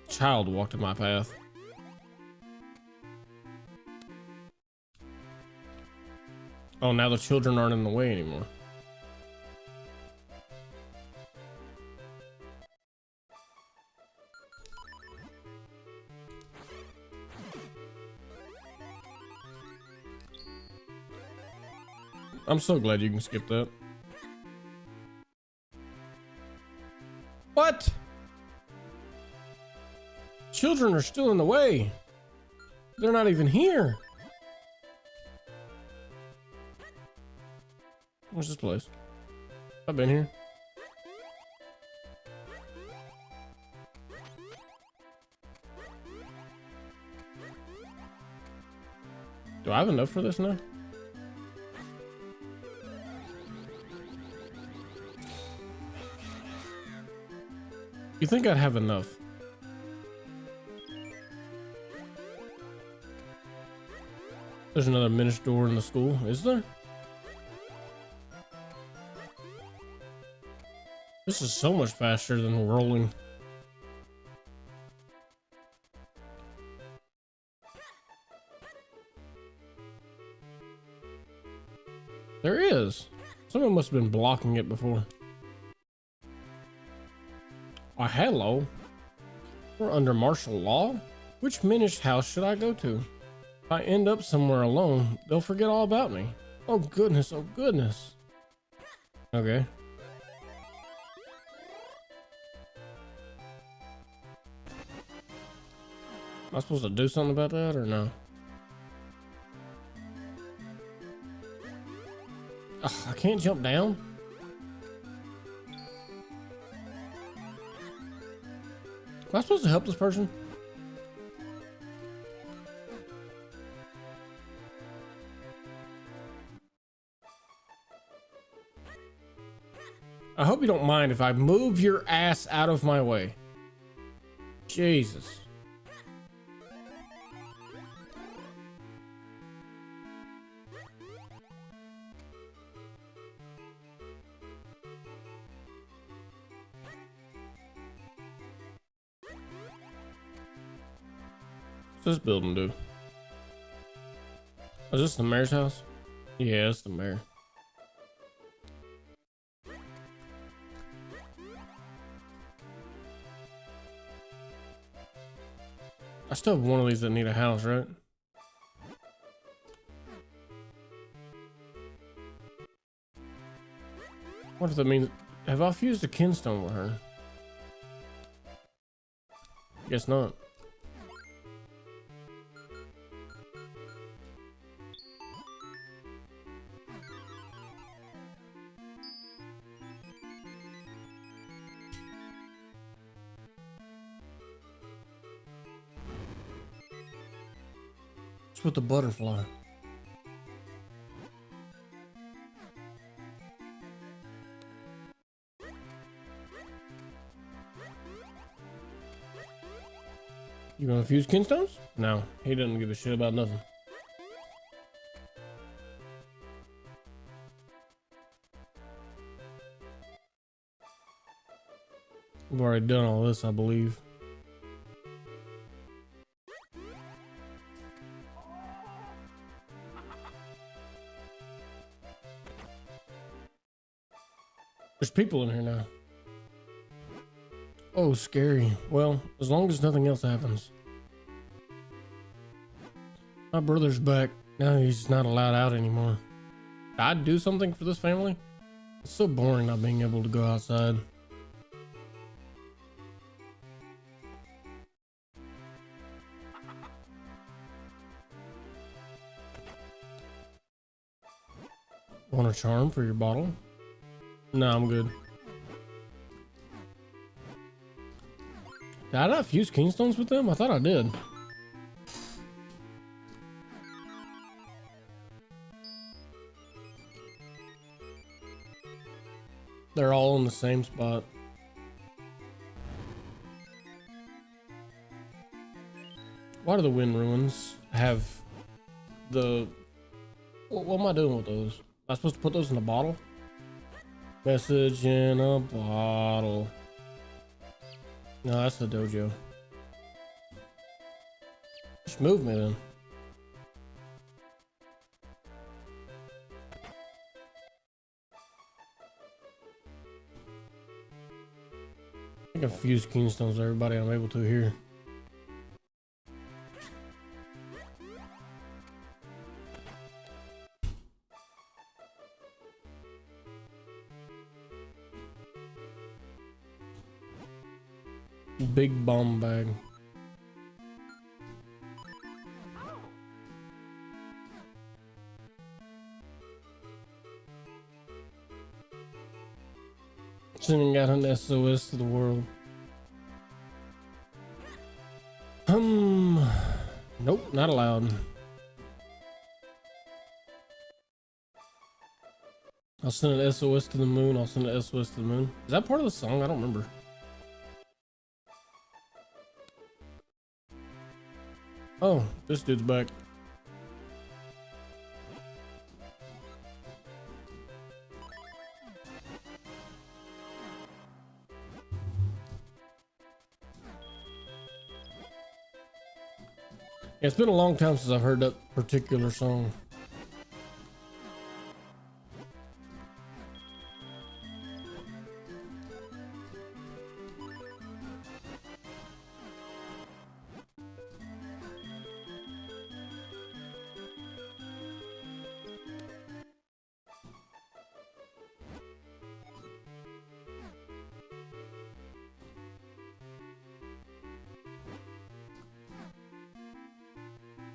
Child walked in my path. Oh, now the children aren't in the way anymore. I'm so glad you can skip that. What? Children are still in the way. They're not even here. Where's this place? I've been here. Do I have enough for this now? You think I'd have enough? There's another miniature door in the school, is there? This is so much faster than rolling. There is. Someone must have been blocking it before. Oh, hello. We're under martial law? Which minish house should I go to? If I end up somewhere alone, they'll forget all about me. Oh goodness, oh goodness. Okay. Am I supposed to do something about that or no? Ugh, I can't jump down? Am I supposed to help this person? I hope you don't mind if I move your ass out of my way. Jesus. What's this building do? Is this the mayor's house? Yeah, it's the mayor. I still have one of these that need a house, right? What if that means? Have I fused a kinstone with her? Guess not. With the butterfly. You gonna fuse kinstones? No, he doesn't give a shit about nothing. We've already done all this, I believe. There's people in here now. Oh, scary. Well, as long as nothing else happens. My brother's back. No, he's not allowed out anymore. I'd do something for this family. It's so boring not being able to go outside. Want a charm for your bottle? No, I'm good. Did I not fuse kingstones with them? I thought I did. They're all in the same spot. Why do the wind ruins have the... What am I doing with those? Am I supposed to put those in a bottle? Message in a bottle. No, that's the dojo. Just move me then. I can fuse kingstones with everybody I'm able to here. Big bomb bag. Sending out an SOS to the world. Nope, not allowed. I'll send an SOS to the moon. I'll send an SOS to the moon. Is that part of the song? I don't remember. Oh, this dude's back. Yeah, it's been a long time since I've heard that particular song.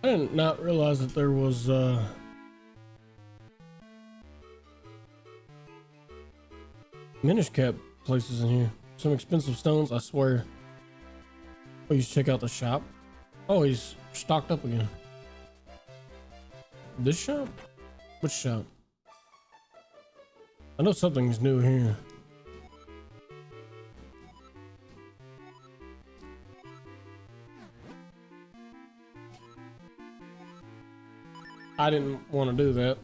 I did not realize that there was Minish Cap places in here. Some expensive stones, I swear. Oh, you should check out the shop. Oh, he's stocked up again. This shop? Which shop? I know something's new here. I didn't want to do that.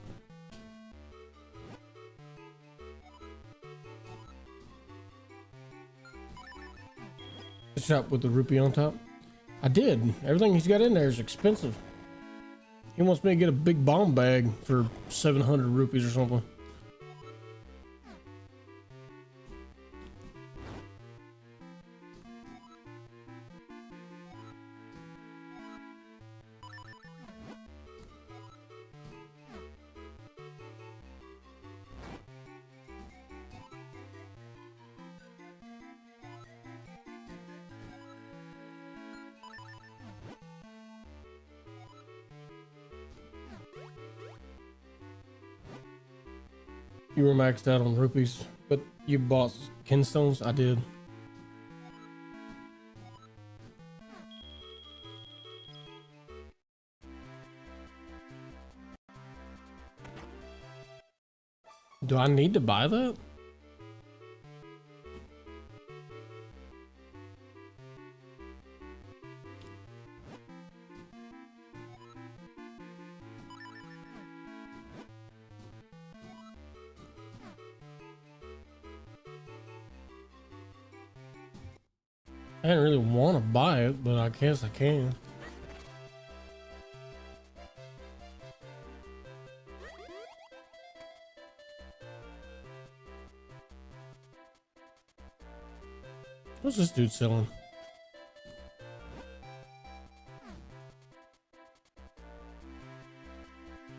The shop with the rupee on top. I did. Everything he's got in there is expensive. He wants me to get a big bomb bag for 700 rupees or something. You were maxed out on rupees, but you bought kinstones? I did. Do I need to buy that? I didn't really want to buy it, but I guess I can. What's this dude selling?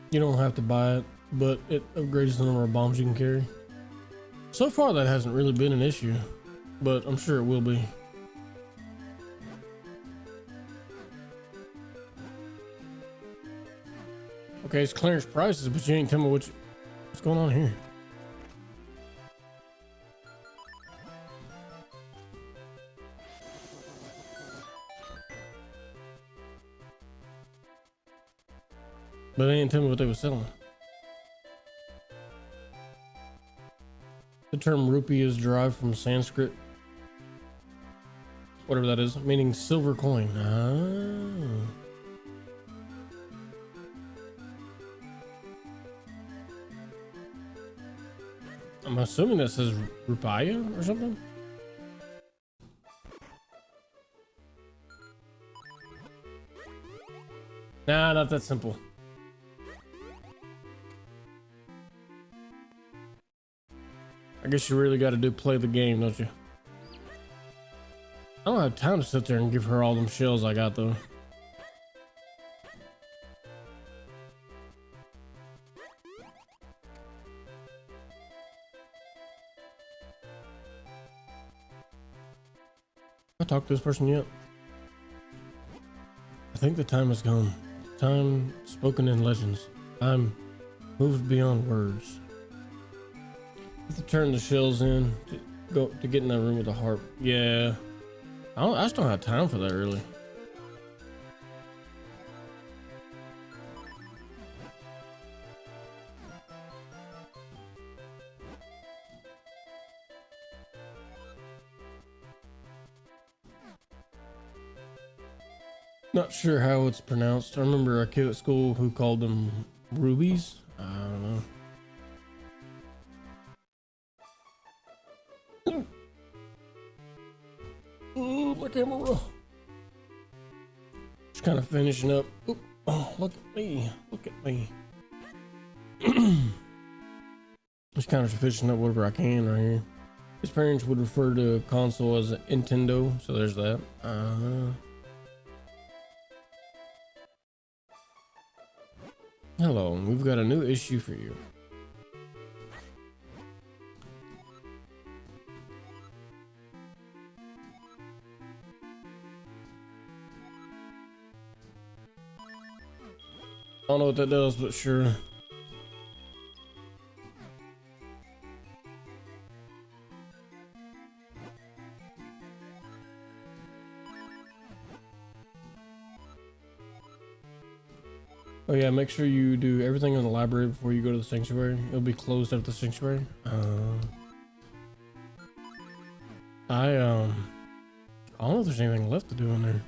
You don't have to buy it, but it upgrades the number of bombs you can carry. So far, that hasn't really been an issue, but I'm sure it will be. Okay, it's clearance prices, but you ain't tell me what's going on here. But they didn't tell me what they were selling. The term rupee is derived from Sanskrit, whatever that is, meaning silver coin. Ah. I'm assuming that says rupiah or something. Nah, not that simple. I guess you really got to play the game, don't you? I don't have time to sit there and give her all them shells I got though. I talked to this person yet? I think the time has come. Time spoken in legends. I'm moved beyond words. To turn the shells in to get in that room with the harp. Yeah, I just don't have time for that really. Not sure how it's pronounced. I remember a kid at school who called them rubies. I don't know. Ooh, my camera. Just kind of finishing up. Ooh, oh, look at me. Look at me. Just kind of finishing up whatever I can right here. His parents would refer to a console as a Nintendo, so there's that. Hello, we've got a new issue for you. I don't know what that does, but sure. Oh yeah, make sure you do everything in the library before you go to the sanctuary. It'll be closed after the sanctuary. I don't know if there's anything left to do in there.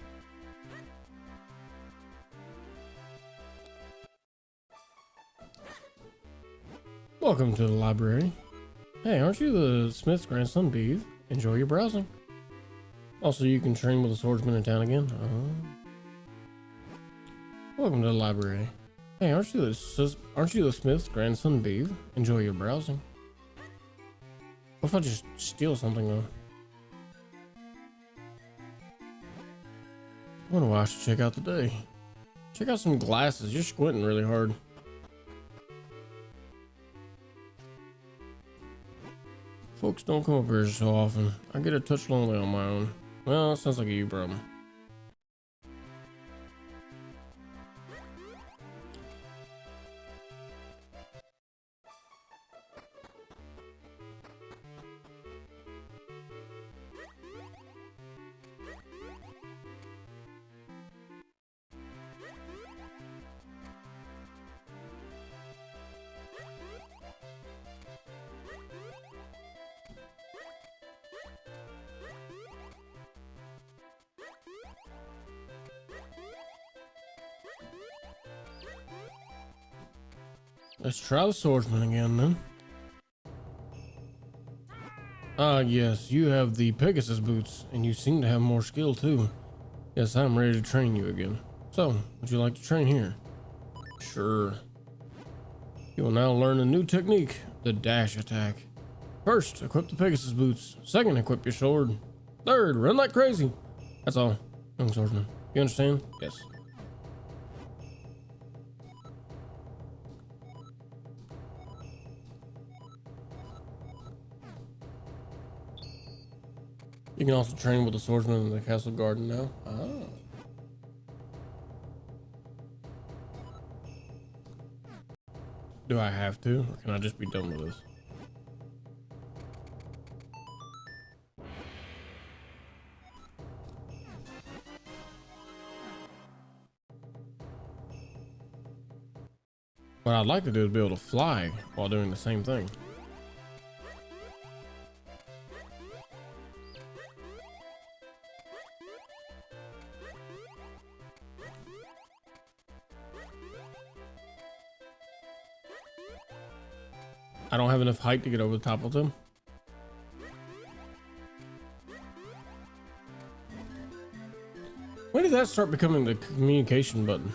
Welcome to the library. Hey, aren't you the Smith's grandson, Beeve? Enjoy your browsing. Also, you can train with a swordsman in town again. Welcome to the library. Hey, aren't you the Smith's grandson, Beeve? Enjoy your browsing. What if I just steal something though? I wonder what I should check out today. Check out some glasses. You're squinting really hard. Folks don't come up here so often. I get a touch lonely on my own. Well, it sounds like a you problem. Let's try the swordsman again then. Yes, you have the Pegasus boots, and you seem to have more skill too. Yes, I'm ready to train you again. So, would you like to train here? Sure. You will now learn a new technique, the dash attack. First, equip the Pegasus boots. Second, equip your sword. Third, run like crazy. That's all, young swordsman. You understand? Yes. You can also train with the swordsman in the castle garden now. Ah. Do I have to, or can I just be done with this? What I'd like to do is be able to fly while doing the same thing. I don't have enough height to get over the top of them. When did that start becoming the communication button?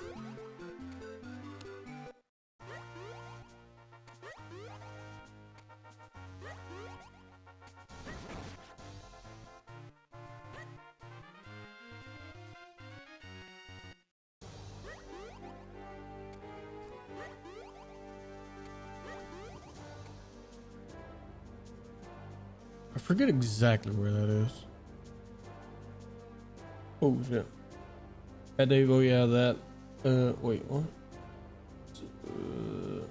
I forget exactly where that is. Oh shit. Hey Dave, oh yeah, that. Wait, what?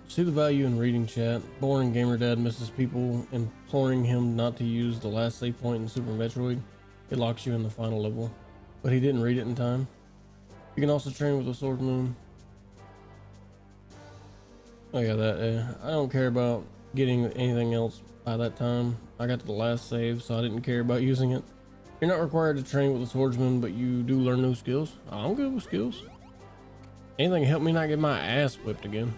See the value in reading chat. Boring gamer dad misses people imploring him not to use the last save point in Super Metroid. It locks you in the final level. But he didn't read it in time. You can also train with a swordsman. Oh yeah, that. I don't care about getting anything else by that time. I got to the last save, so I didn't care about using it. You're not required to train with a swordsman, but you do learn new skills. I'm good with skills. Anything to help me not get my ass whipped again.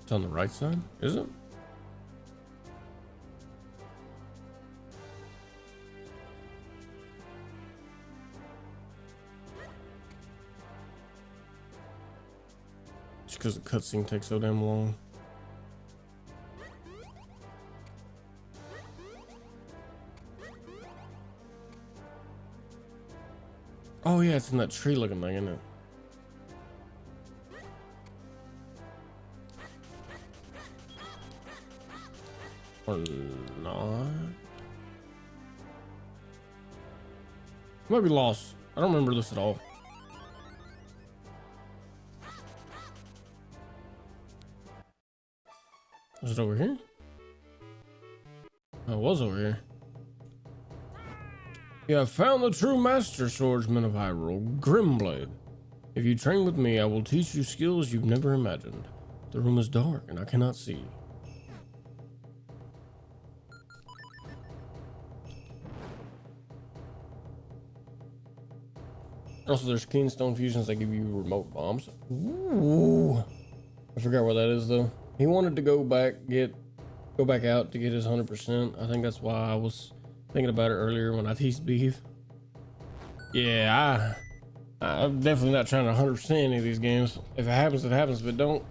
It's on the right side, is it? Just because the cutscene takes so damn long. Oh yeah, it's in that tree looking thing, isn't it? Or not? Might be lost. I don't remember this at all. Is it over here? Oh, it was over here. You have found the true master swordsman of Hyrule, Grimblade. If you train with me, I will teach you skills you've never imagined. The room is dark and I cannot see. Also, there's Keenstone fusions that give you remote bombs. Ooh. I forgot where that is though. He wanted to go back out to get his 100%. I think that's why I was thinking about it earlier when I teased beef. Yeah, I'm definitely not trying to 100% any of these games. If it happens, it happens, but don't.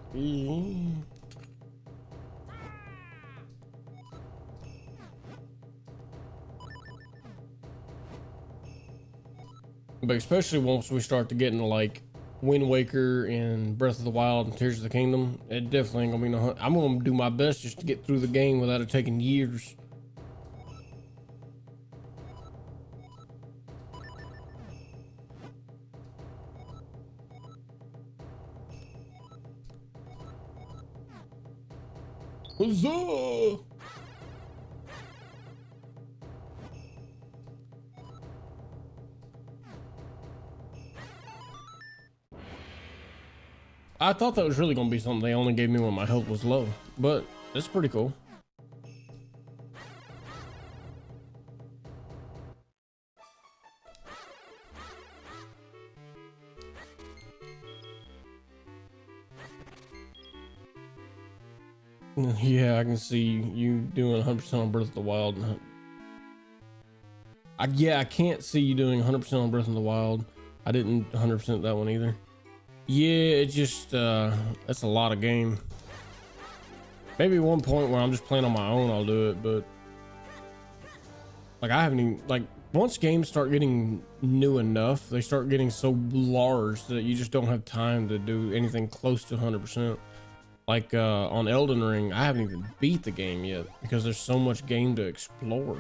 But especially once we start to get into like Wind Waker and Breath of the Wild and Tears of the Kingdom, it definitely ain't gonna be no. I'm gonna do my best just to get through the game without it taking years. Huzzah! I thought that was really gonna be something they only gave me when my health was low, but it's pretty cool. Yeah, I can see you doing 100% on Breath of the Wild. Yeah, I can't see you doing 100% on Breath of the Wild. I didn't 100% that one either. Yeah, it just, that's a lot of game. Maybe one point where I'm just playing on my own, I'll do it, but like I haven't even, like, once games start getting new enough, they start getting so large that you just don't have time to do anything close to 100%. Like on Elden Ring, I haven't even beat the game yet because there's so much game to explore.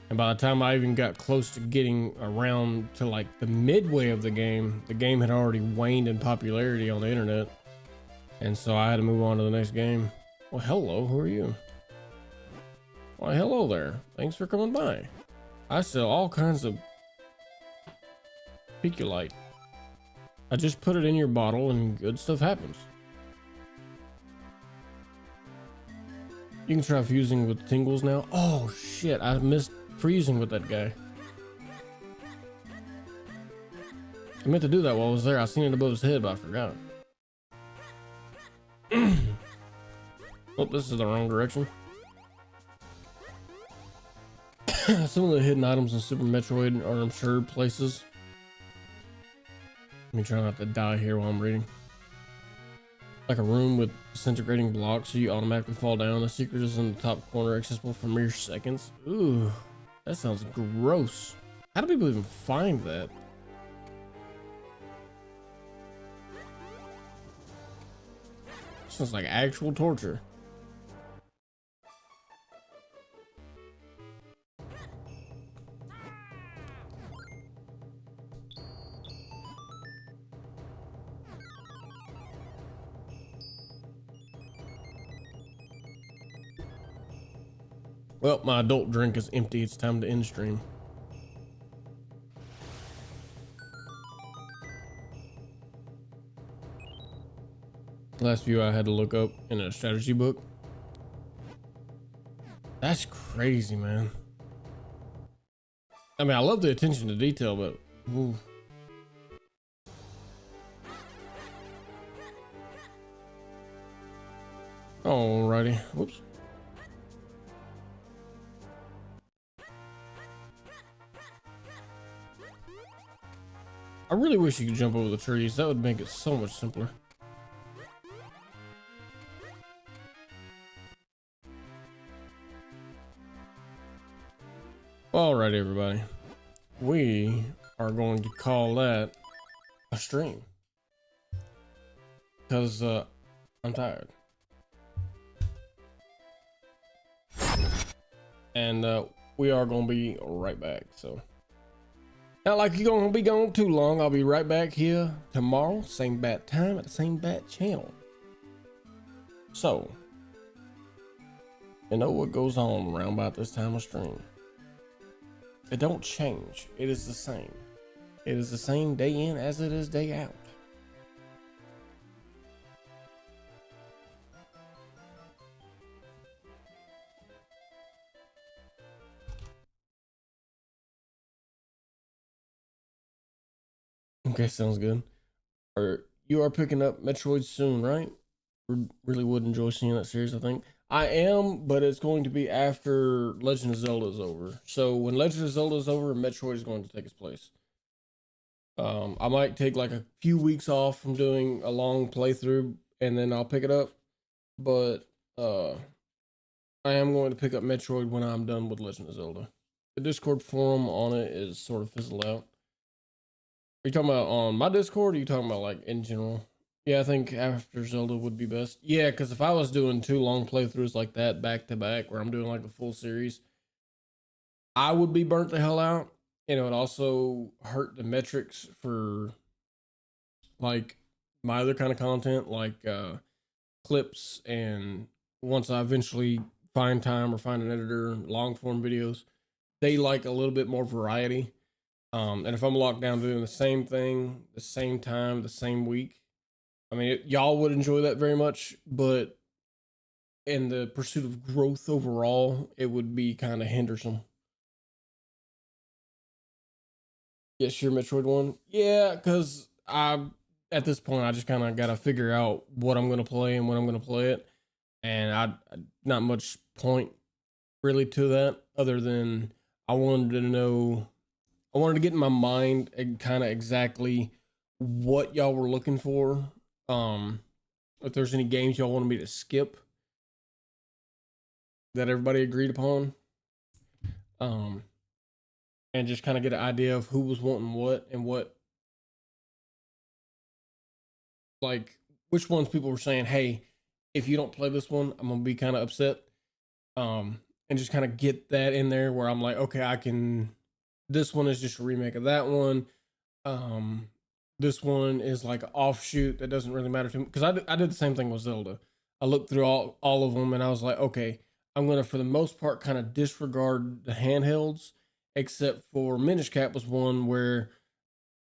And by the time I even got close to getting around to like the midway of the game had already waned in popularity on the internet. And so I had to move on to the next game. Well, hello, who are you? Why, hello there. Thanks for coming by. I sell all kinds of Piculite. I just put it in your bottle and good stuff happens. You can try fusing with tingles now. Oh shit, I missed freezing with that guy. I meant to do that while I was there. I seen it above his head, but I forgot. Oh, this is the wrong direction. Some of the hidden items in Super Metroid are I'm sure places. Let me try not to die here while I'm reading. Like a room with disintegrating blocks, so you automatically fall down. The secret is in the top corner, accessible for mere seconds. Ooh, that sounds gross. How do people even find that? Sounds like actual torture. Well, my adult drink is empty. It's time to end stream. Last view I had to look up in a strategy book. That's crazy, man. I mean, I love the attention to detail, but ooh. Alrighty. Whoops. I really wish you could jump over the trees. That would make it so much simpler. Alright, everybody. We are going to call that a stream. Because I'm tired. And we are going to be right back. So, not like you're going to be gone too long. I'll be right back here tomorrow. Same bat time at the same bat channel. So, you know what goes on around about this time of stream. It don't change. It is the same. It is the same day in as it is day out. Okay, sounds good. You are picking up Metroid soon, right? Really would enjoy seeing that series, I think. I am, but it's going to be after Legend of Zelda is over. So when Legend of Zelda is over, Metroid is going to take its place. I might take like a few weeks off from doing a long playthrough and then I'll pick it up. But I am going to pick up Metroid when I'm done with Legend of Zelda. The Discord forum on it is sort of fizzled out. Are you talking about on my Discord, or are you talking about like in general? Yeah, I think after Zelda would be best. Yeah, because if I was doing 2 long playthroughs like that back to back, where I'm doing like a full series, I would be burnt the hell out. And it would also hurt the metrics for like my other kind of content, like clips. And once I eventually find time or find an editor, long form videos, they like a little bit more variety. And if I'm locked down doing the same thing, the same time, the same week, I mean, y'all would enjoy that very much, but in the pursuit of growth overall, it would be kind of hindersome. Yes, your Metroid one. Yeah, because at this point, I just kind of got to figure out what I'm going to play and when I'm going to play it. And not much point really to that other than I wanted to get in my mind kind of exactly what y'all were looking for. if there's any games y'all wanted me to skip that everybody agreed upon. And just kind of get an idea of who was wanting what and what, like, which ones people were saying, hey, if you don't play this one, I'm gonna be kind of upset. And just kind of get that in there where I'm like, okay, I can. This one is just a remake of that one. This one is like an offshoot that doesn't really matter to me, because I did the same thing with Zelda. I looked through all of them and I was like, okay, I'm gonna for the most part kind of disregard the handhelds, except for Minish Cap was one where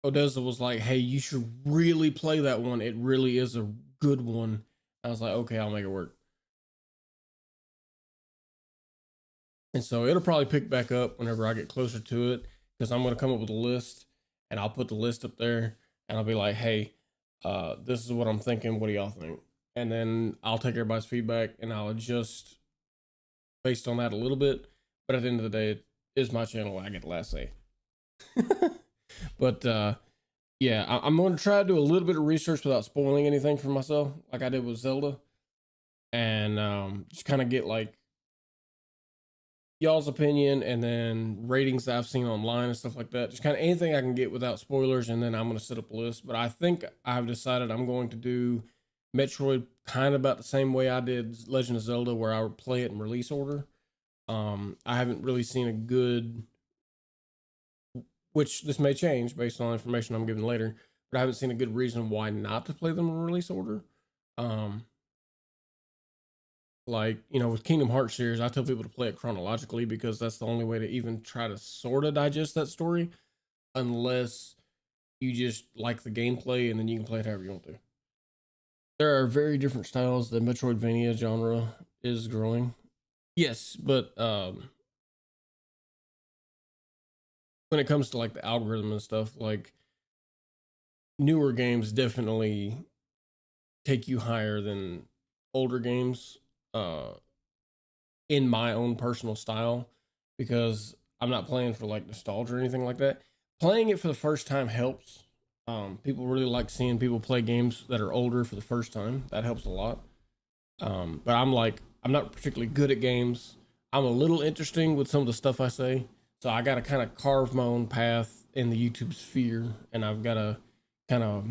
Odessa was like, hey, you should really play that one. It really is a good one. I was like, okay, I'll make it work. And so it'll probably pick back up whenever I get closer to it, because I'm going to come up with a list and I'll put the list up there and I'll be like, hey, this is what I'm thinking. What do y'all think? And then I'll take everybody's feedback and I'll adjust based on that a little bit. But at the end of the day, it is my channel. I get the last say. But yeah, I'm going to try to do a little bit of research without spoiling anything for myself, like I did with Zelda. And just kind of get like y'all's opinion and then ratings that I've seen online and stuff like that. Just kind of anything I can get without spoilers, and then I'm going to set up a list. But I think I've decided I'm going to do Metroid kind of about the same way I did Legend of Zelda, where I would play it in release order. I haven't really seen a good, which this may change based on information I'm giving later, but I haven't seen a good reason why not to play them in release order. Like, you know, with Kingdom Hearts series, I tell people to play it chronologically because that's the only way to even try to sort of digest that story, unless you just like the gameplay and then you can play it however you want to. There are very different styles. The Metroidvania genre is growing. Yes, but when it comes to like the algorithm and stuff, like newer games definitely take you higher than older games. In my own personal style, because I'm not playing for like nostalgia or anything like that. Playing it for the first time helps. People really like seeing people play games that are older for the first time. That helps a lot. But I'm not particularly good at games. I'm a little interesting with some of the stuff I say, so I got to kind of carve my own path in the YouTube sphere, and I've got to kind of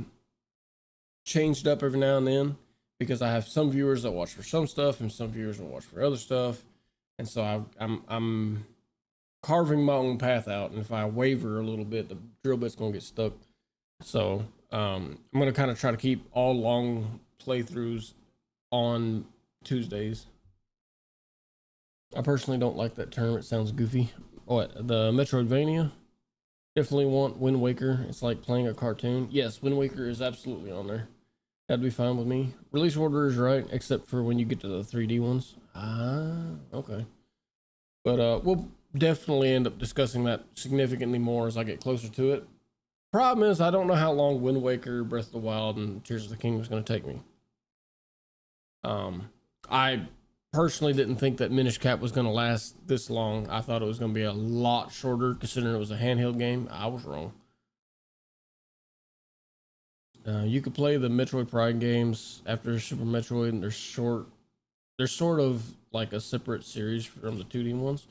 change it up every now and then, because I have some viewers that watch for some stuff and some viewers that watch for other stuff. And so I'm carving my own path out. And if I waver a little bit, the drill bit's going to get stuck. So I'm going to kind of try to keep all long playthroughs on Tuesdays. I personally don't like that term. It sounds goofy. What, the Metroidvania? Definitely want Wind Waker. It's like playing a cartoon. Yes, Wind Waker is absolutely on there. That'd be fine with me. Release order is right, except for when you get to the 3D ones. Okay. But we'll definitely end up discussing that significantly more as I get closer to it. Problem is, I don't know how long Wind Waker, Breath of the Wild, and Tears of the Kingdom is going to take me. I personally didn't think that Minish Cap was going to last this long. I thought it was going to be a lot shorter, considering it was a handheld game. I was wrong. You could play the Metroid Prime games after Super Metroid, and they're short. They're sort of like a separate series from the 2D ones.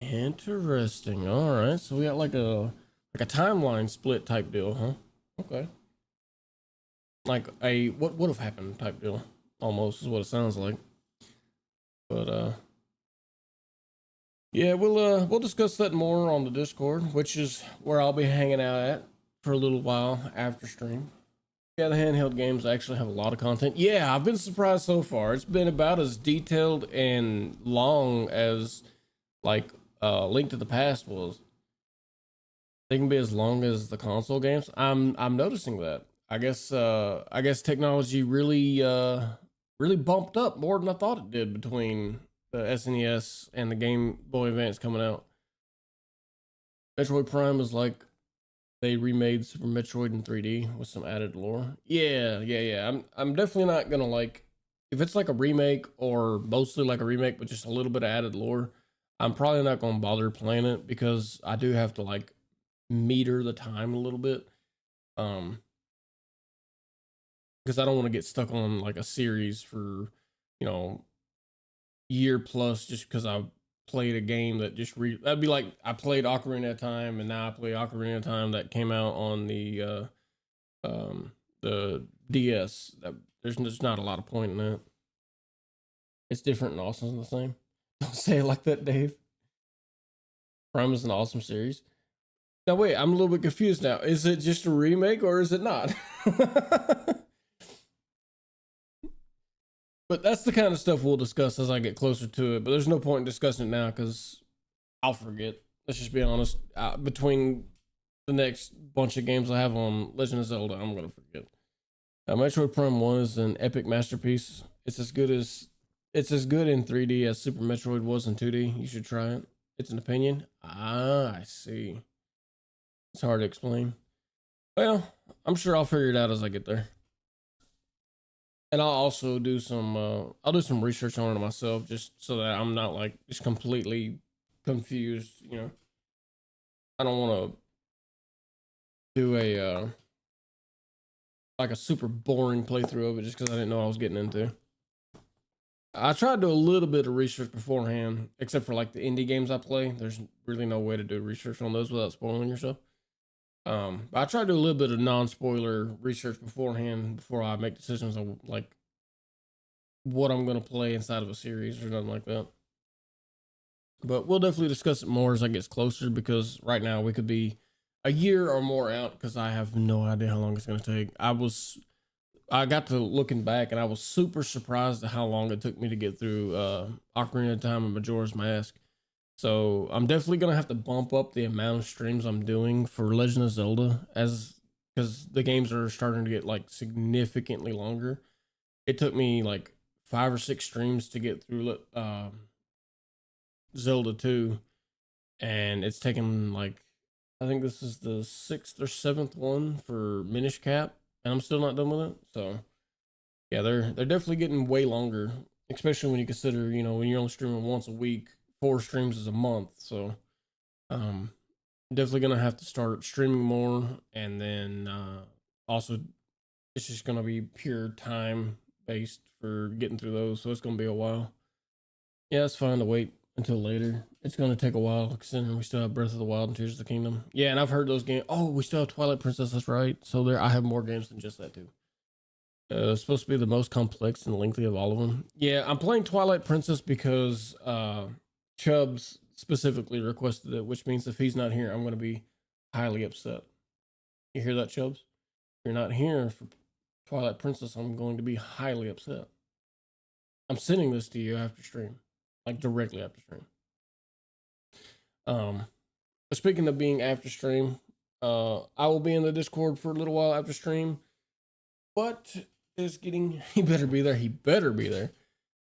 Interesting. All right, so we got like a timeline split type deal, huh? Okay. Like a what would have happened type deal, almost is what it sounds like. But yeah, we'll discuss that more on the Discord, which is where I'll be hanging out at for a little while after stream. Yeah, the handheld games actually have a lot of content. Yeah, I've been surprised so far. It's been about as detailed and long as like Link to the Past was. They can be as long as the console games. I'm noticing that. I guess technology really really bumped up more than I thought it did between the SNES and the Game Boy Advance coming out. Metroid Prime is like they remade Super Metroid in 3D with some added lore. Yeah. I'm definitely not gonna like, if it's like a remake or mostly like a remake but just a little bit of added lore, I'm probably not gonna bother playing it, because I do have to like meter the time a little bit. because I don't want to get stuck on like a series for, you know, year plus just because I played a game that just that'd be like I played Ocarina of Time and now I play Ocarina of Time that came out on the DS. There's just not a lot of point in that. It's different and awesome the same. Don't say it like that, Dave. Prime is an awesome series. Now wait, I'm a little bit confused now. Is it just a remake or is it not? But that's the kind of stuff we'll discuss as I get closer to it. But there's no point in discussing it now because I'll forget. Let's just be honest. Between the next bunch of games I have on Legend of Zelda, I'm going to forget. Metroid Prime 1 is an epic masterpiece. It's as good in 3D as Super Metroid was in 2D. You should try it. It's an opinion. I see. It's hard to explain. Well, I'm sure I'll figure it out as I get there. And I'll also do some research on it myself, just so that I'm not like just completely confused, you know. I don't want to do a like a super boring playthrough of it just because I didn't know what I was getting into. I tried to do a little bit of research beforehand, except for like the indie games I play. There's really no way to do research on those without spoiling yourself. But I try to do a little bit of non-spoiler research beforehand before I make decisions on like what I'm going to play inside of a series or nothing like that. But we'll definitely discuss it more as I get closer, because right now we could be a year or more out because I have no idea how long it's going to take. I got to looking back and I was super surprised at how long it took me to get through Ocarina of Time and Majora's Mask. So I'm definitely going to have to bump up the amount of streams I'm doing for Legend of Zelda because the games are starting to get like significantly longer. It took me like 5 or 6 streams to get through Zelda 2, and it's taken like, I think this is the 6th or 7th one for Minish Cap, and I'm still not done with it. So yeah, they're definitely getting way longer, especially when you consider, you know, when you're only streaming once a week, 4 streams is a month. So definitely gonna have to start streaming more, and then also it's just gonna be pure time based for getting through those, so it's gonna be a while. Yeah, it's fine to wait until later. It's gonna take a while considering we still have Breath of the Wild and Tears of the Kingdom. Yeah, and I've heard those games. Oh, we still have Twilight Princess, that's right. So I have more games than just that too. It's supposed to be the most complex and lengthy of all of them. Yeah, I'm playing Twilight Princess because Chubbs specifically requested it, which means if he's not here, I'm going to be highly upset. You hear that, Chubbs? If you're not here for Twilight Princess, I'm going to be highly upset. I'm sending this to you after stream, like directly after stream. Speaking of being after stream, I will be in the Discord for a little while after stream, but it's getting, he better be there.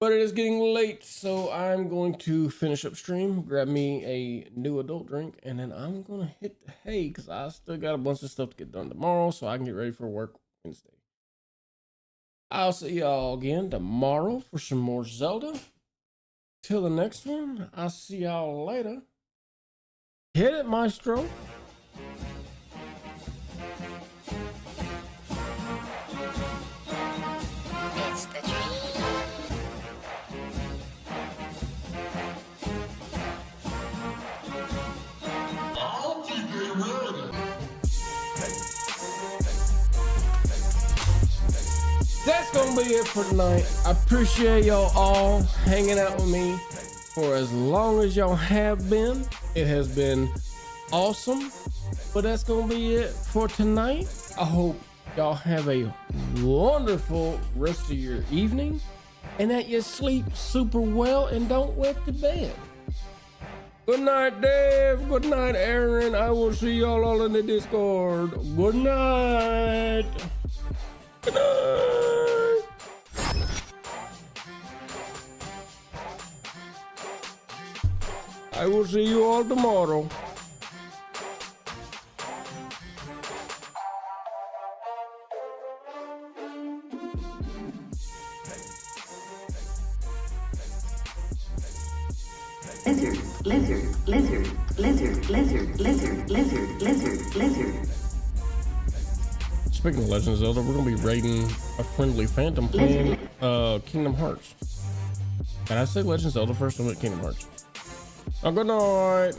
But it is getting late, so I'm going to finish up stream, grab me a new adult drink, and then I'm going to hit the hay because I still got a bunch of stuff to get done tomorrow so I can get ready for work Wednesday. I'll see y'all again tomorrow for some more Zelda. Till the next one, I'll see y'all later. Hit it, Maestro. It's the dream. That's gonna be it for tonight. I appreciate y'all all hanging out with me for as long as y'all have been. It has been awesome, but that's gonna be it for tonight. I hope y'all have a wonderful rest of your evening and that you sleep super well and don't wet the bed. Good night, Dave. Good night, Aaron. I will see y'all all in the Discord. Good night. Good night. I will see you all tomorrow. speaking of Legend of Zelda, we're gonna be raiding a friendly phantom playing Kingdom Hearts. Did I say Legend of Zelda first? I meant Kingdom Hearts. Oh, good night.